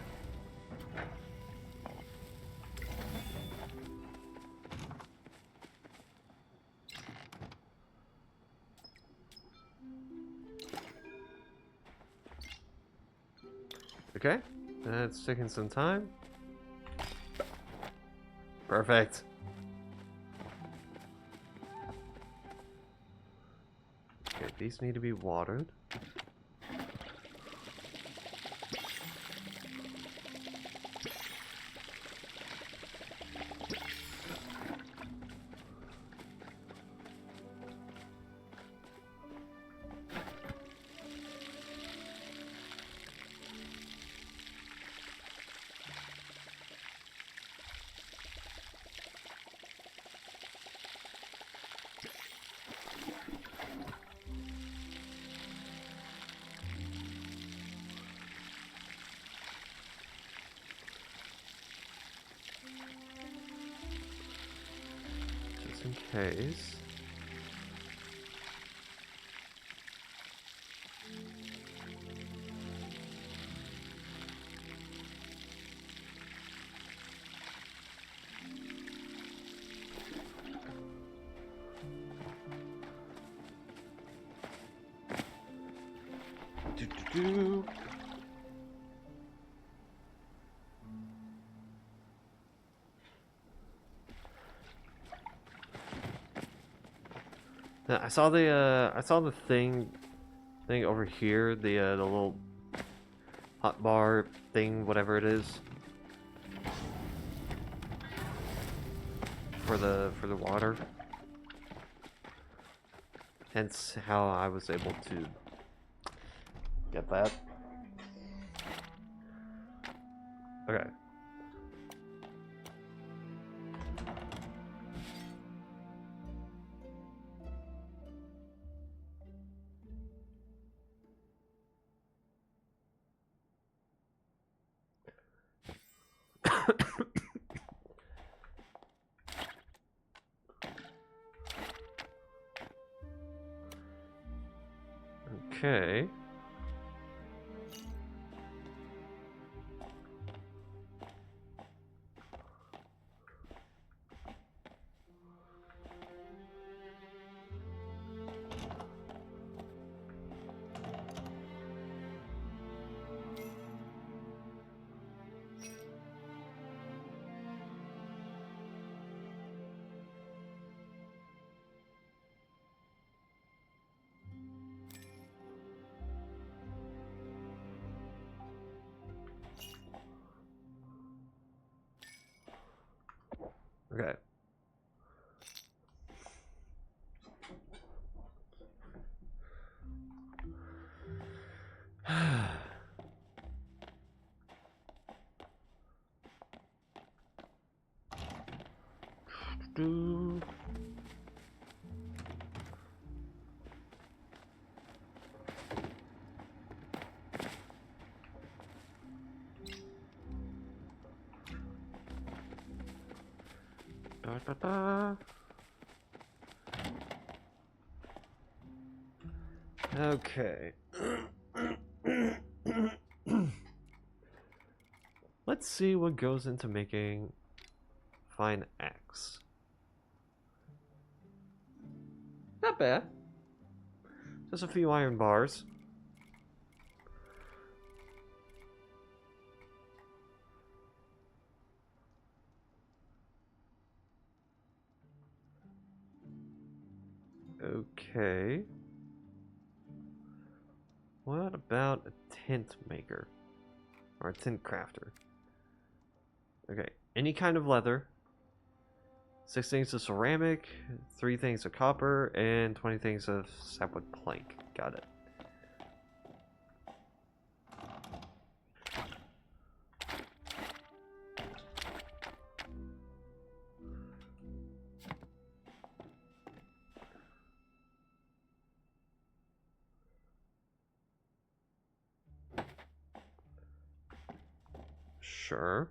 Okay, that's taking some time. Perfect. Okay, these need to be watered. Just in case. Do. Now, I saw the thing over here, the little hot bar thing, whatever it is, for the water. Hence how I was able to get that. Okay. Okay. Okay. Do. Da, da, da. Okay. Let's see what goes into making fine axe. Not bad. Just a few iron bars. Okay. What about a tint maker? Or a tint crafter? Okay, any kind of leather. 6 things of ceramic, 3 things of copper, and 20 things of sapwood plank. Got it. Sure.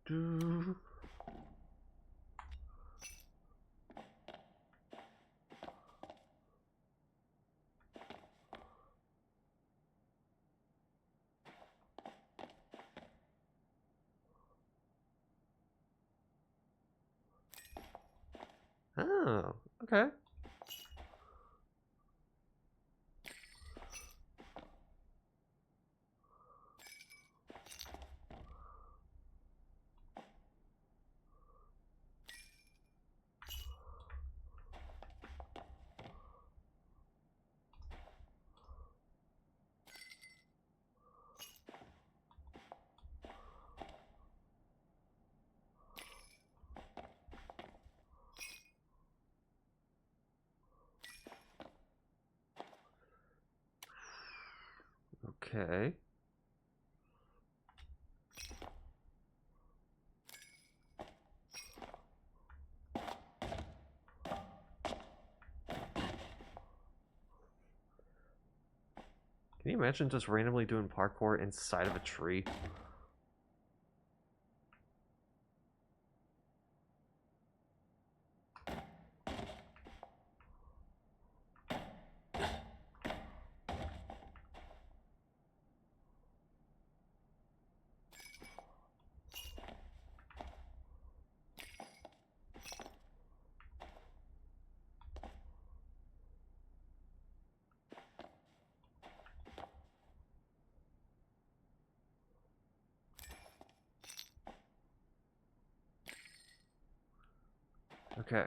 Do. Oh, okay. Okay. Can you imagine just randomly doing parkour inside of a tree? Okay.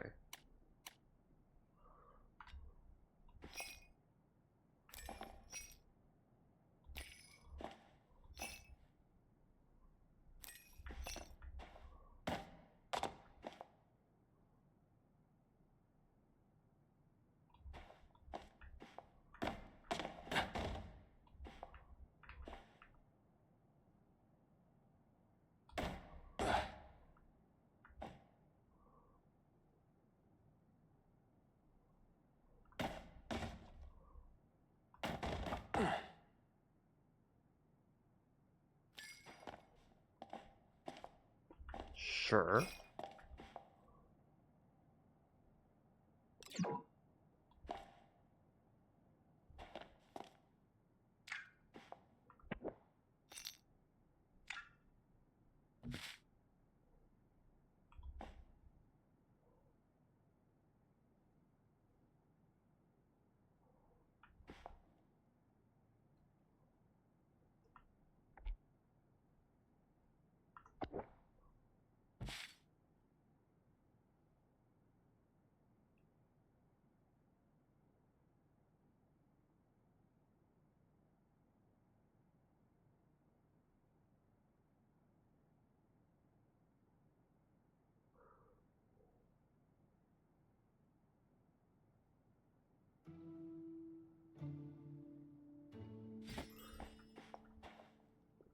Sure.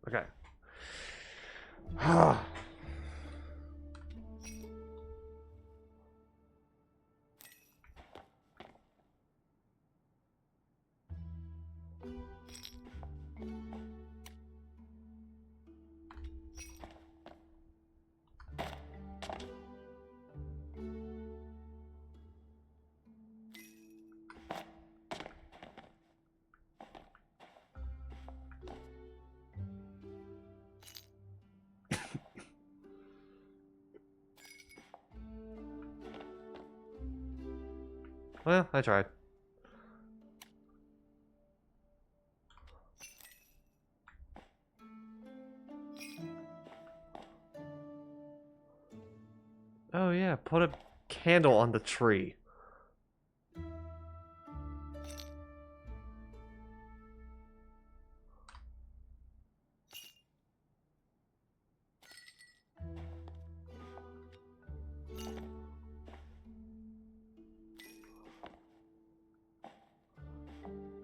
Okay. Well, I tried. Oh yeah, put a candle on the tree.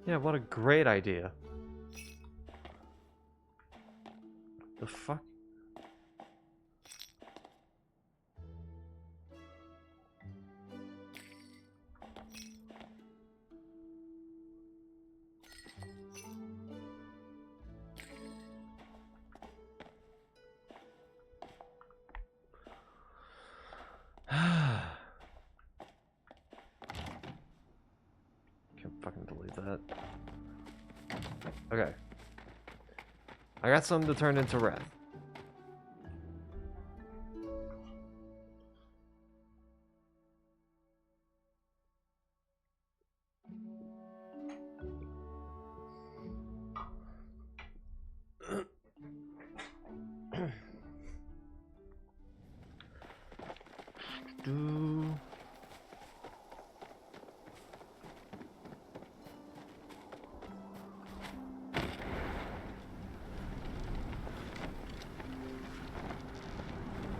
Yeah, what a great idea. The fuck? Can't fucking believe that. Okay. I got something to turn into wrath. Do.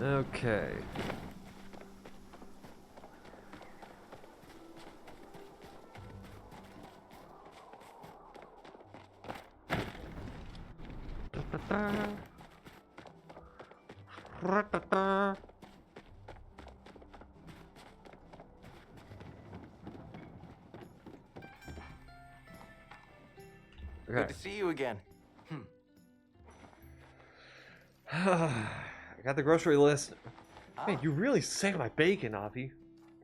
Okay. Good to see you again. I got the grocery list. Man, you really saved my bacon, Avi.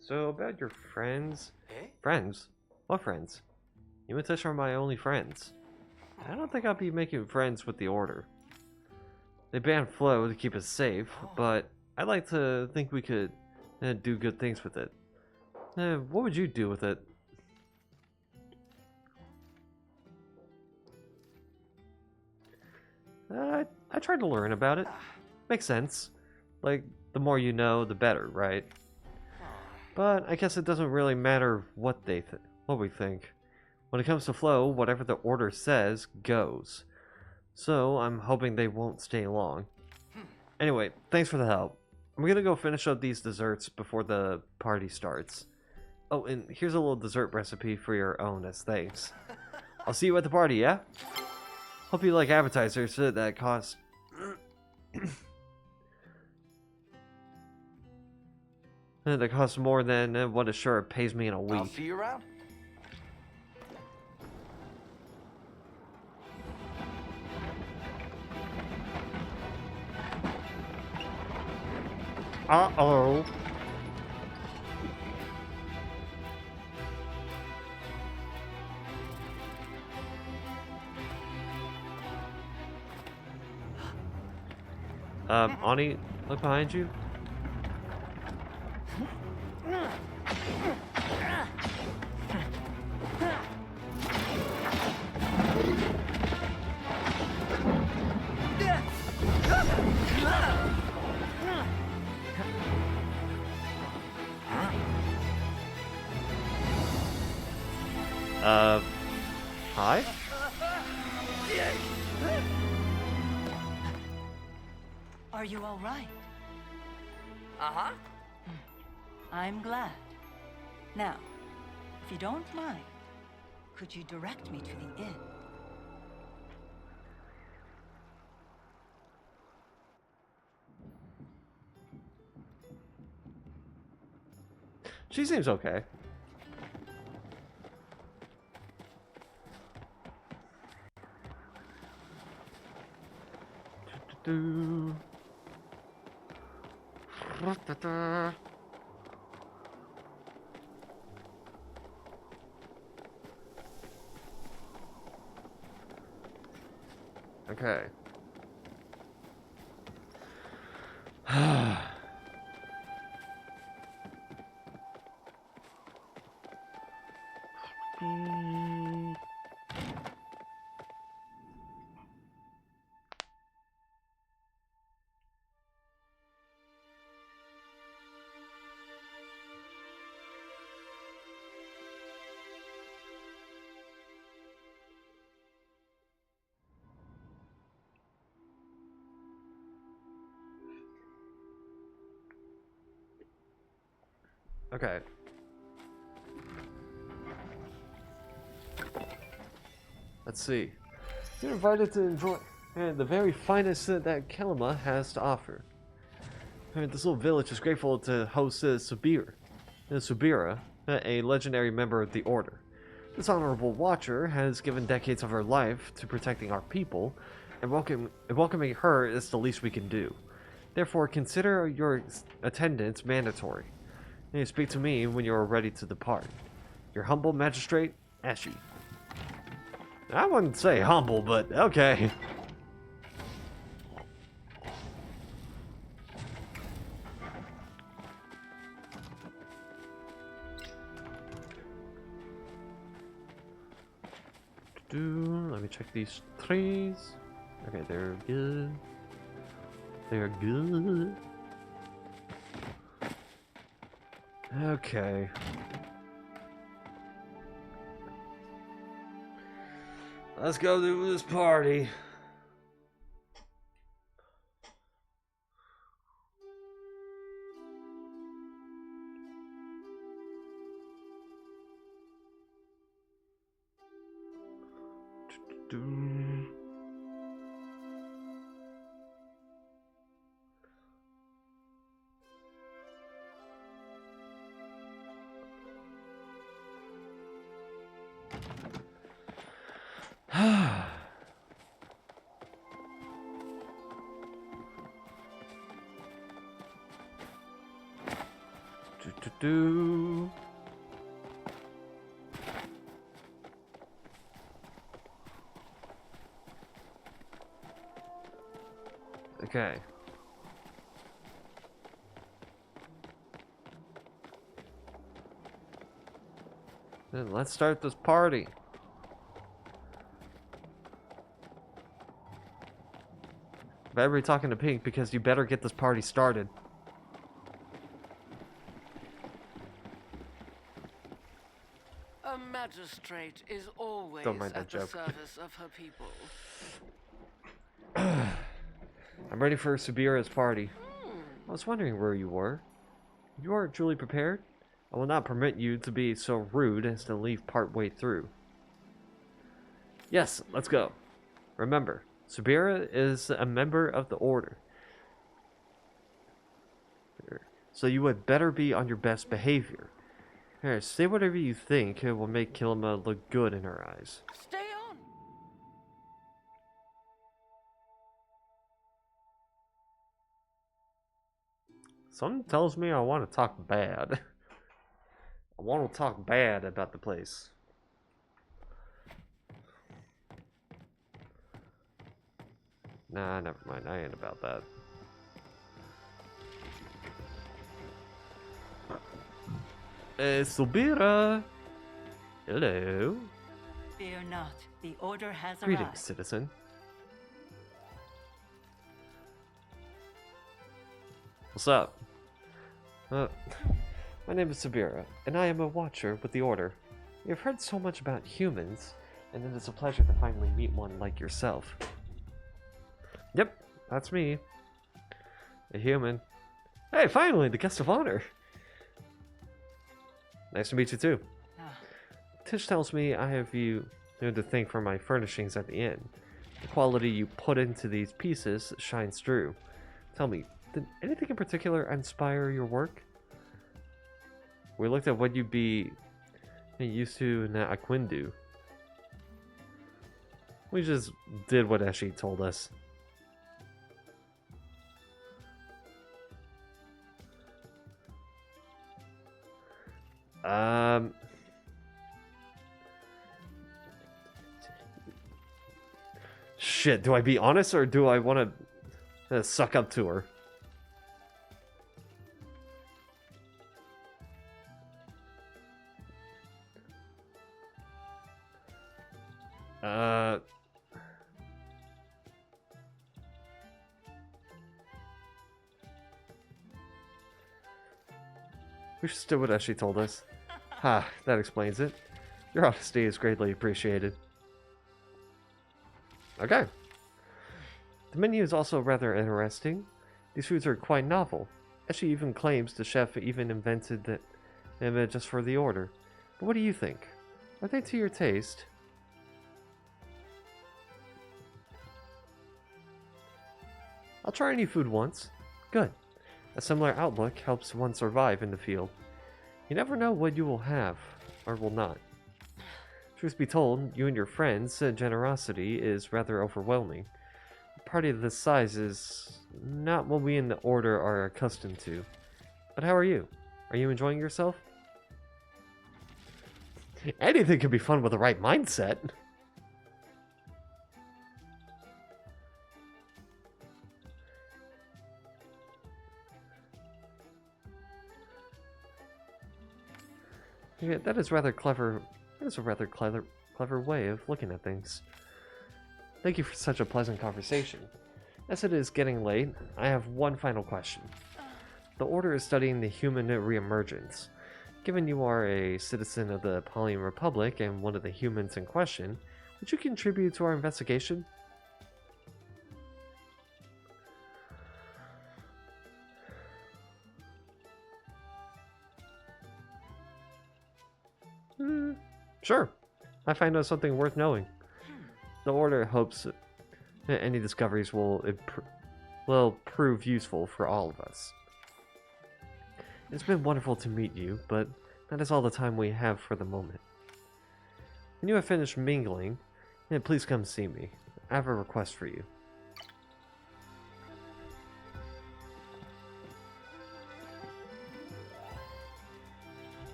So, about your friends... Eh? Friends? What friends? You and Tish are my only friends. I don't think I'll be making friends with the Order. They banned Flo to keep us safe, but I'd like to think we could do good things with it. What would you do with it? I tried to learn about it. Makes sense. Like, the more you know, the better, right? But I guess it doesn't really matter what we think. When it comes to Flo, whatever the Order says goes. So I'm hoping they won't stay long. Anyway, thanks for the help. I'm gonna go finish up these desserts before the party starts. Oh, and here's a little dessert recipe for your own as thanks. I'll see you at the party, yeah? Hope you like appetizers that cost... that costs more than what a shirt pays me in a week. I'll see you around. Uh-oh. Ani, look behind you. Hi? Are you all right? Uh-huh. I'm glad. Now, if you don't mind, could you direct me to the inn? She seems okay. Okay. Okay. Let's see. You're invited to enjoy the very finest that Kelima has to offer. This little village is grateful to host Subira, a legendary member of the Order. This honorable watcher has given decades of her life to protecting our people, and welcoming her is the least we can do. Therefore, consider your attendance mandatory. You speak to me when you are ready to depart. Your humble magistrate, Ashi. I wouldn't say humble, but okay. Let me check these trees. Okay, they're good. They're good. Okay. Let's go do this party. Okay. Then let's start this party. Better be talking to Pink because you better get this party started. A magistrate is always Don't mind that at the joke. service of her people. I'm ready for Subira's party. I was wondering where you were. You are truly prepared? I will not permit you to be so rude as to leave part way through. Yes, let's go. Remember, Subira is a member of the Order. So you had better be on your best behavior. Here, say whatever you think will make Kilima look good in her eyes. Stay on. Something tells me I want to talk bad. I want to talk bad about the place. Nah, never mind. I ain't about that. Subira! Hello. Fear not. The order has Greetings, arrived. citizen. What's up? My name is Subira, and I am a watcher with the Order. You've heard so much about humans, and it is a pleasure to finally meet one like yourself. Yep, that's me. A human. Hey, finally, the guest of honor! Nice to meet you too. Tish tells me I have you to thank for my furnishings at the inn. The quality you put into these pieces shines through. Tell me, did anything in particular inspire your work? We looked at what you'd be used to in Aquindu. We just did what Eshi told us. Shit, do I be honest or do I want to suck up to her? We should do what she told us. Ha, that explains it. Your honesty is greatly appreciated. Okay. The menu is also rather interesting. These foods are quite novel. Eshi even claims the chef even invented them just for the order. But what do you think? Are they to your taste? I'll try any food once. Good. A similar outlook helps one survive in the field. You never know what you will have, or will not. Truth be told, you and your friends' generosity is rather overwhelming. A party of this size is not what we in the Order are accustomed to. But how are you? Are you enjoying yourself? Anything can be fun with the right mindset. Yeah, that is rather clever. That is a rather clever way of looking at things. Thank you for such a pleasant conversation. As it is getting late, I have one final question. The Order is studying the human reemergence. Given you are a citizen of the Palian Republic and one of the humans in question, would you contribute to our investigation? Sure. I find out something worth knowing. The Order hopes that any discoveries will prove useful for all of us. It's been wonderful to meet you, but that is all the time we have for the moment. When you have finished mingling, please come see me. I have a request for you.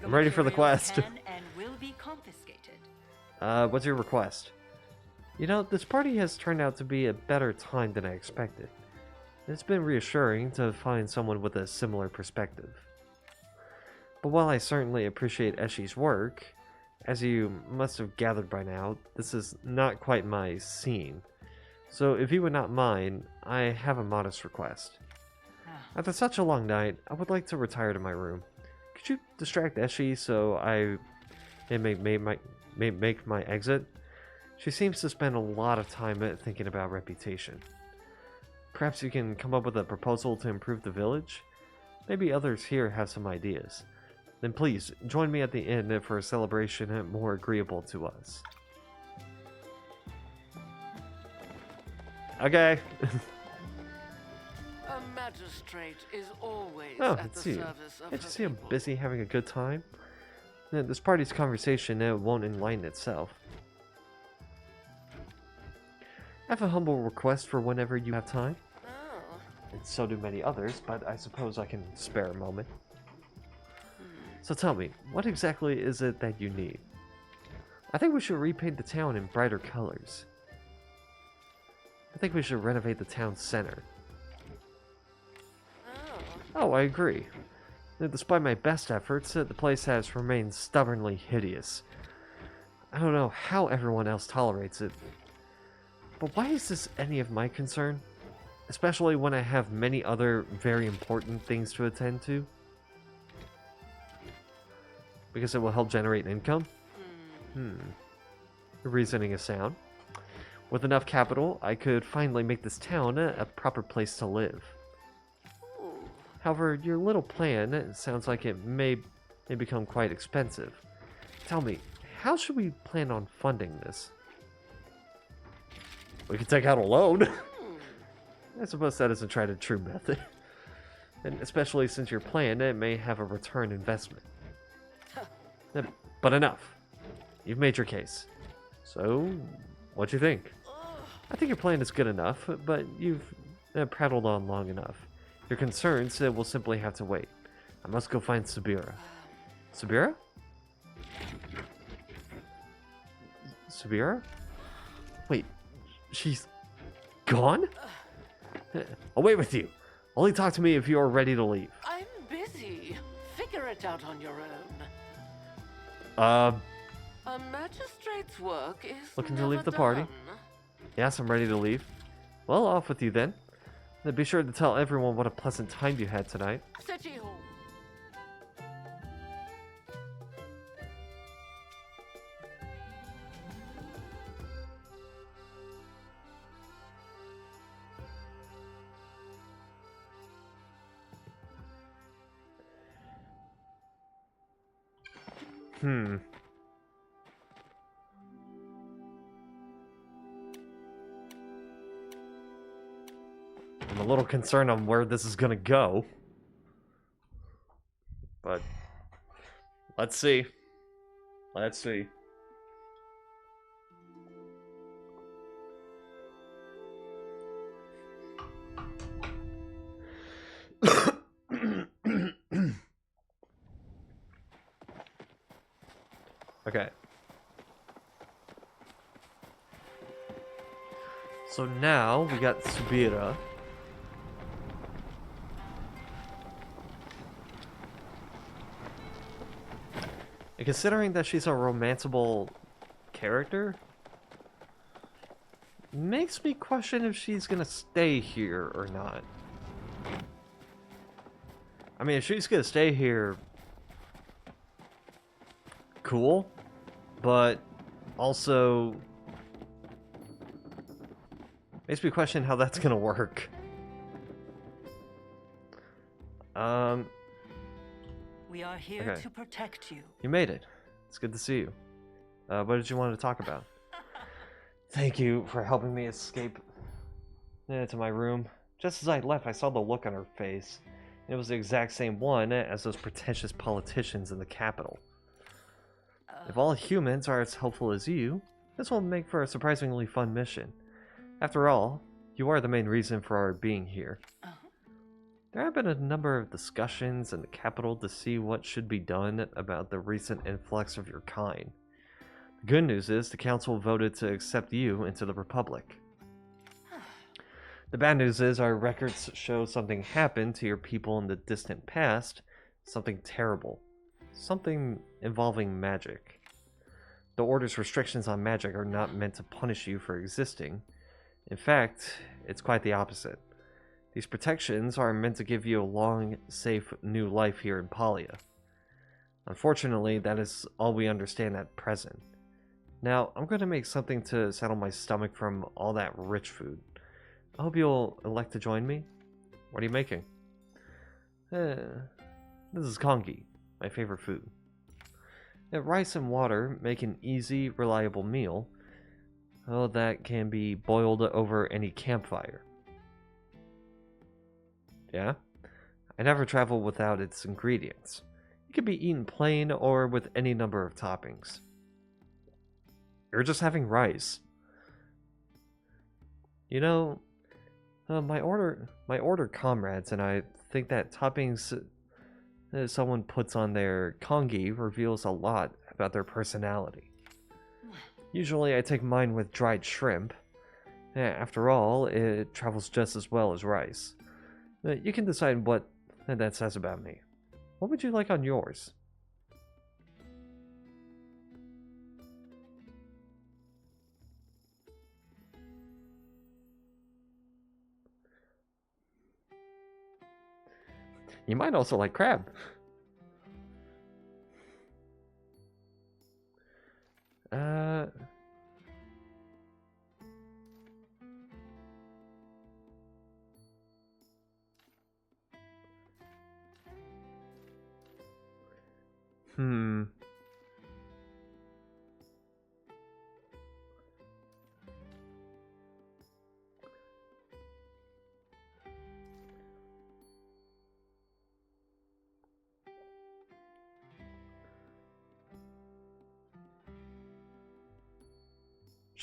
I'm ready for the quest. What's your request? You know, this party has turned out to be a better time than I expected. It's been reassuring to find someone with a similar perspective. But while I certainly appreciate Eshi's work, as you must have gathered by now, this is not quite my scene. So if you would not mind, I have a modest request. After such a long night, I would like to retire to my room. Could you distract Eshi so I make my exit? She seems to spend a lot of time thinking about reputation. Perhaps you can come up with a proposal to improve the village? Maybe others here have some ideas. Then please, join me at the inn for a celebration more agreeable to us. Okay. A magistrate is always Oh, at the service of can't you the see I'm people. busy having a good time? This party's conversation won't enlighten itself. I have a humble request for whenever you have time. Oh. And so do many others, but I suppose I can spare a moment. So tell me, what exactly is it that you need? I think we should repaint the town in brighter colors. I think we should renovate the town center. Oh, I agree. Despite my best efforts, the place has remained stubbornly hideous. I don't know how everyone else tolerates it. But why is this any of my concern? Especially when I have many other very important things to attend to? Because it will help generate income? The reasoning is sound. With enough capital, I could finally make this town a proper place to live. However, your little plan sounds like it may become quite expensive. Tell me, how should we plan on funding this? We could take out a loan. I suppose that isn't tried and true method. And especially since your plan may have a return investment. But enough. You've made your case. So, what do you think? I think your plan is good enough, but you've prattled on long enough. Your concerns will simply have to wait. I must go find Sabira. Sabira? Sabira? Wait, she's gone? I'll wait with you. Only talk to me if you are ready to leave. I'm busy. Figure it out on your own. A magistrate's work is looking to never leave the party? done. Yes, I'm ready to leave. Well, off with you then. Be sure to tell everyone what a pleasant time you had tonight. City Hall. I'm a little concerned on where this is gonna go. But let's see. Let's see. Okay. So now we got Subira. And considering that she's a romanceable character, makes me question if she's gonna stay here or not. I mean, if she's gonna stay here, cool, but also makes me question how that's gonna work. We are here Okay. to protect you. You made it. It's good to see you. What did you want to talk about? Thank you for helping me escape to my room. Just as I left, I saw the look on her face. It was the exact same one as those pretentious politicians in the capital. If all humans are as helpful as you, this will make for a surprisingly fun mission. After all, you are the main reason for our being here. There have been a number of discussions in the capital to see what should be done about the recent influx of your kind. The good news is the council voted to accept you into the Republic. The bad news is our records show something happened to your people in the distant past, something terrible, something involving magic. The Order's restrictions on magic are not meant to punish you for existing. In fact, it's quite the opposite. These protections are meant to give you a long, safe, new life here in Palia. Unfortunately, that is all we understand at present. Now, I'm going to make something to settle my stomach from all that rich food. I hope you'll elect to join me. What are you making? This is congee, my favorite food. Rice and water make an easy, reliable meal. Oh, that can be boiled over any campfire. Yeah? I never travel without its ingredients. It can be eaten plain or with any number of toppings. You're just having rice. You know, my order comrades and I think that toppings someone puts on their congee reveals a lot about their personality. Usually I take mine with dried shrimp. After all, it travels just as well as rice. You can decide what that says about me. What would you like on yours? You might also like crab.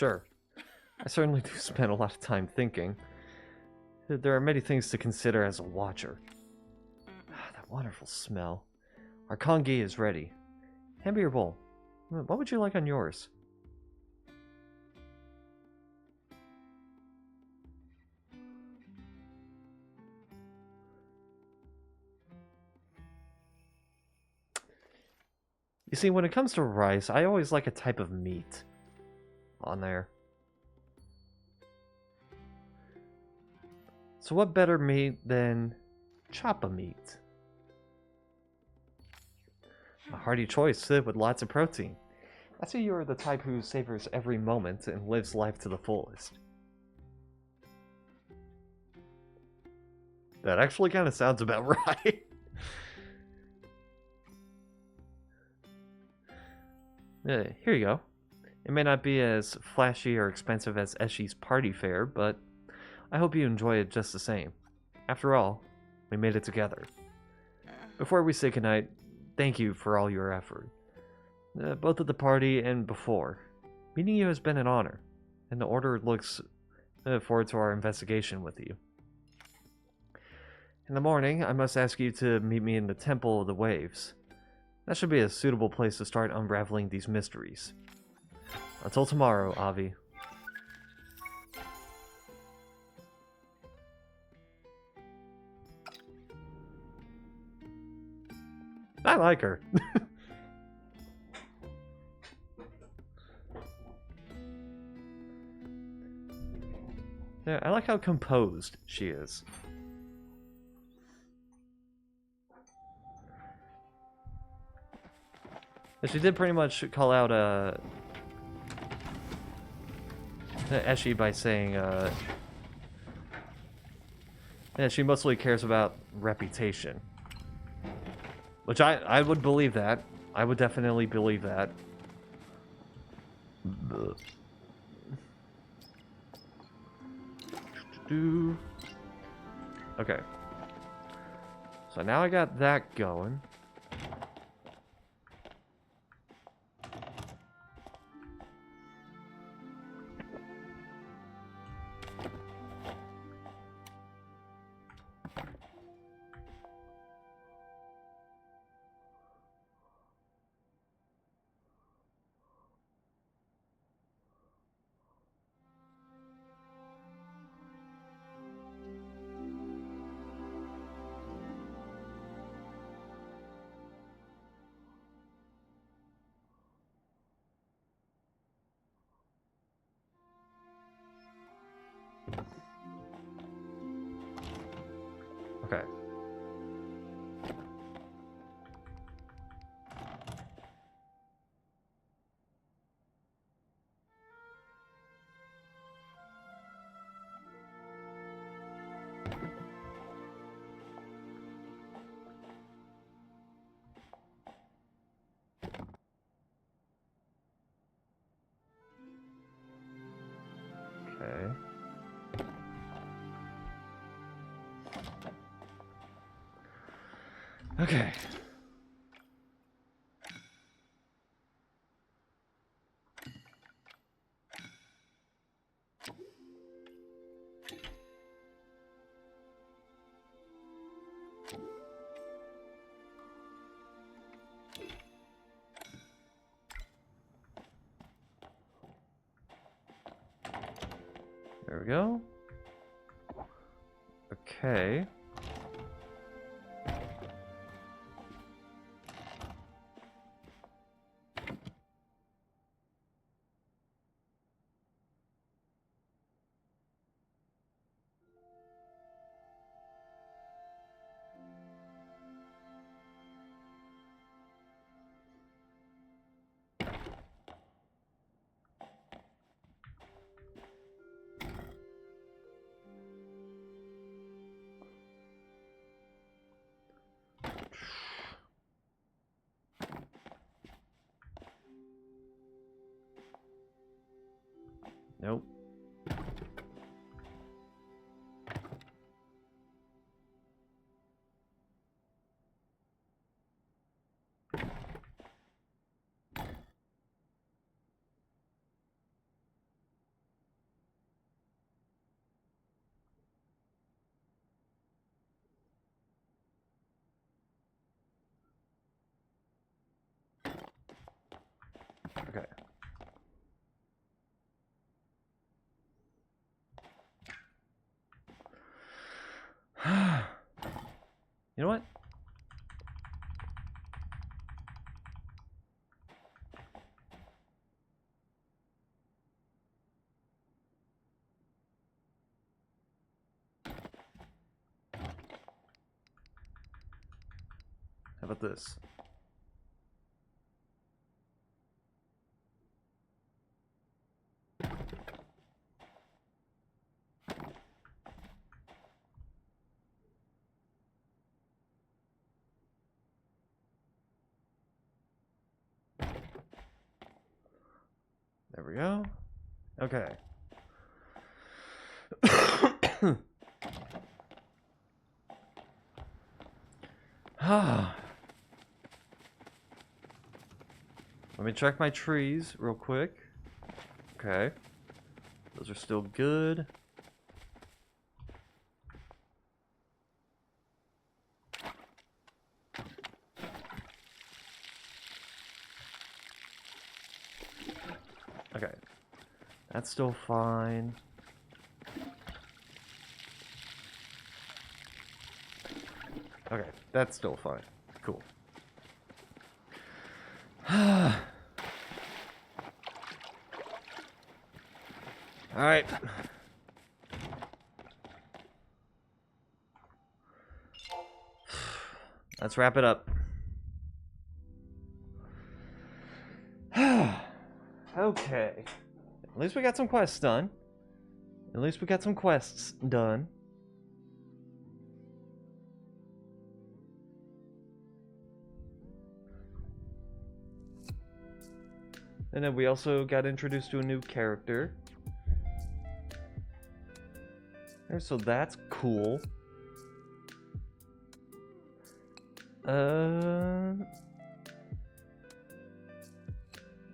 Sure. I certainly do spend a lot of time thinking. There are many things to consider as a watcher. That wonderful smell. Our congee is ready. Hand me your bowl. What would you like on yours? You see, when it comes to rice, I always like a type of meat on there. So what better meat than choppa meat? A hearty choice with lots of protein. I see you're the type who savors every moment and lives life to the fullest. That actually kind of sounds about right. Here you go. It may not be as flashy or expensive as Eshi's party fare, but I hope you enjoy it just the same. After all, we made it together. Before we say goodnight, thank you for all your effort. Both at the party and before. Meeting you has been an honor, and the Order looks forward to our investigation with you. In the morning, I must ask you to meet me in the Temple of the Waves. That should be a suitable place to start unraveling these mysteries. Until tomorrow, Avi. I like her. Yeah, I like how composed she is. She did pretty much call out Eshi by saying yeah, she mostly cares about reputation. Which I would believe that. I would definitely believe that. Okay. So now I got that going. Okay. Okay. Okay. There we go. Okay. Nope. You know what? How about this? There we go. Okay. Let me check my trees real quick. Okay. Those are still good. Okay. That's still fine. Okay, that's still fine. Cool. Alright. Let's wrap it up. Okay. At least we got some quests done. At least we got some quests done. And then we also got introduced to a new character. So that's cool.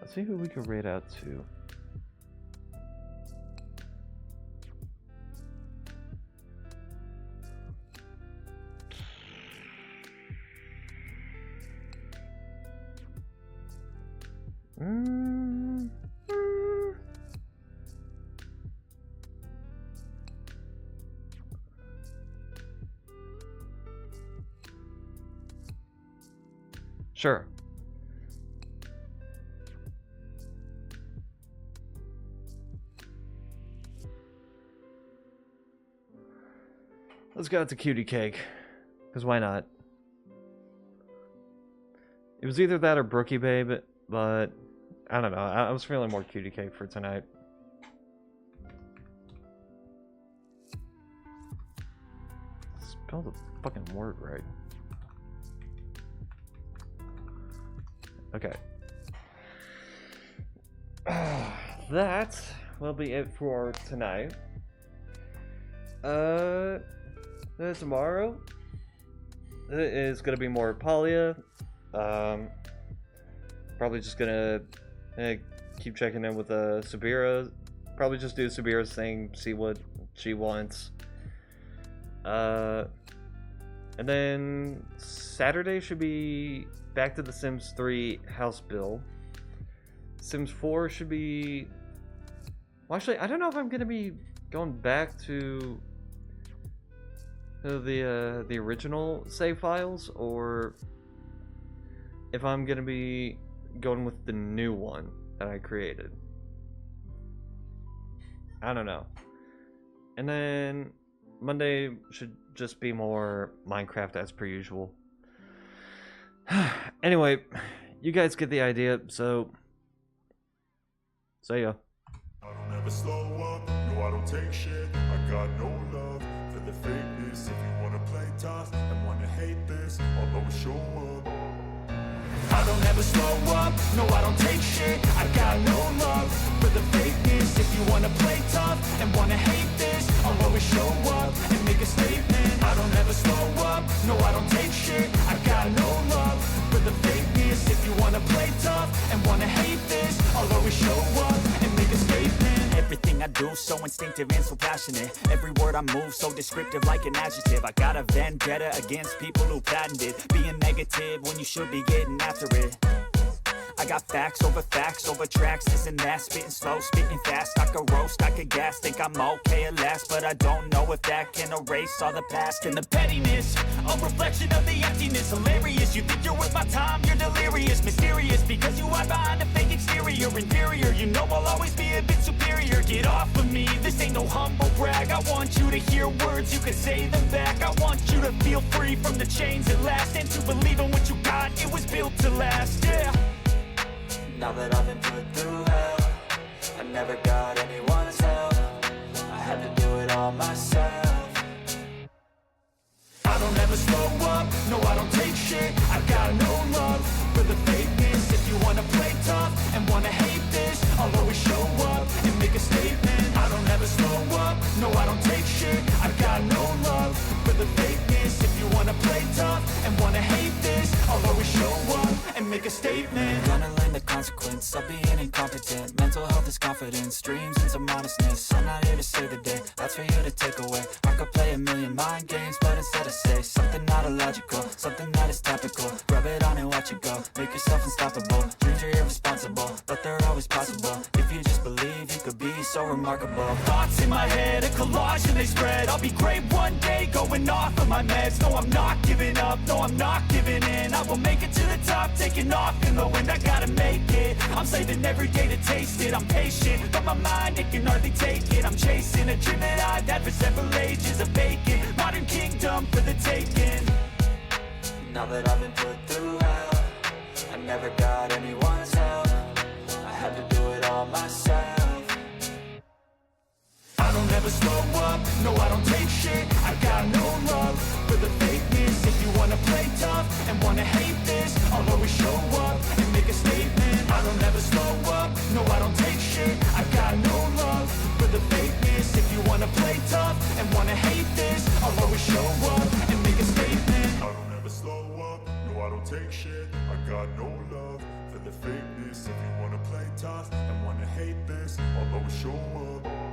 Let's see who we can raid out to. Sure. Let's go out to Cutie Cake. Because why not? It was either that or Brookie Babe, but I don't know. I was feeling more Cutie Cake for tonight. Spell the fucking word right. Okay. That will be it for tonight. Tomorrow is gonna be more Palia. Probably just gonna keep checking in with Sabira. Probably just do Sabira's thing, see what she wants. And then Saturday should be back to the Sims 3 house build. Sims 4 should be... Well, actually, I don't know if I'm going to be going back to the original save files, or if I'm going to be going with the new one that I created. I don't know. And then Monday should just be more Minecraft as per usual. Anyway, you guys get the idea, so see ya. I don't ever slow up, no I don't take shit. I got no love for the fakeness. If you wanna play tough and wanna hate this, I'll always show up. I don't ever slow up, no I don't take shit. I got no love for the fakeness. If you wanna play tough and wanna hate this, I'll always show up and make a statement. I don't ever slow up, no I don't take shit. I got no love for the fakeness. If you wanna play tough and wanna hate this, I'll always show up and make a statement. Everything I do so instinctive and so passionate. Every word I move so descriptive like an adjective. I got a vendetta against people who patented being negative when you should be getting after it. I got facts over tracks, this and that. Spitting slow, spitting fast. I could roast, I could gas. Think I'm okay at last, but I don't know if that can erase all the past. And the pettiness, a reflection of the emptiness. Hilarious, you think you're worth my time, you're delirious. Mysterious, because you hide behind a fake exterior. Inferior, you know I'll always be a bit superior. Get off of me, this ain't no humble brag. I want you to hear words, you can say them back. I want you to feel free from the chains at last, and to believe in what you got, it was built to last, yeah. Now that I've been put through hell, I never got anyone's help. I had to do it all myself. I don't ever slow up, no I don't take shit. I got no love for the fakeness. If you wanna play tough and wanna hate this, I'll always show up and make a statement. I don't ever slow up, no I don't take shit. I got no love for the fakeness. If you wanna play tough and wanna hate this, I'll always show up and make a statement. Gonna learn the consequence of being incompetent. Mental health is confidence, dreams and some honestness. I'm not here to save the day, that's for you to take away. I could play a million mind games, but instead I say something not illogical, something that is topical. Rub it on and watch it go, make yourself unstoppable. Dreams are irresponsible, but they're always possible. If you just believe, you could be so remarkable. Thoughts in my head, a collage and they spread. I'll be great one day, going off of my meds. No, I'm not giving up, no, I'm not giving in. I will make it to the top, taking off in the wind. I gotta make it, I'm saving every day to taste it. I'm patient, but my mind, it can hardly take it. I'm chasing a dream that I've had for several ages. A vacant, modern kingdom for the taking. Now that I've been put through hell, I never got anyone's help. I had to do it all myself. I don't ever slow up, no I don't take shit. I got no love for the fakeness. If you wanna play tough and wanna hate this, I'll always show up and make a statement. I don't ever slow up, no I don't take shit. I got no love for the fakeness. If you wanna play tough and wanna hate this, I'll always show up and make a statement. I don't ever slow up, no I don't take shit. I got no love for the fakeness. If you wanna play tough and wanna hate this, I'll always show up.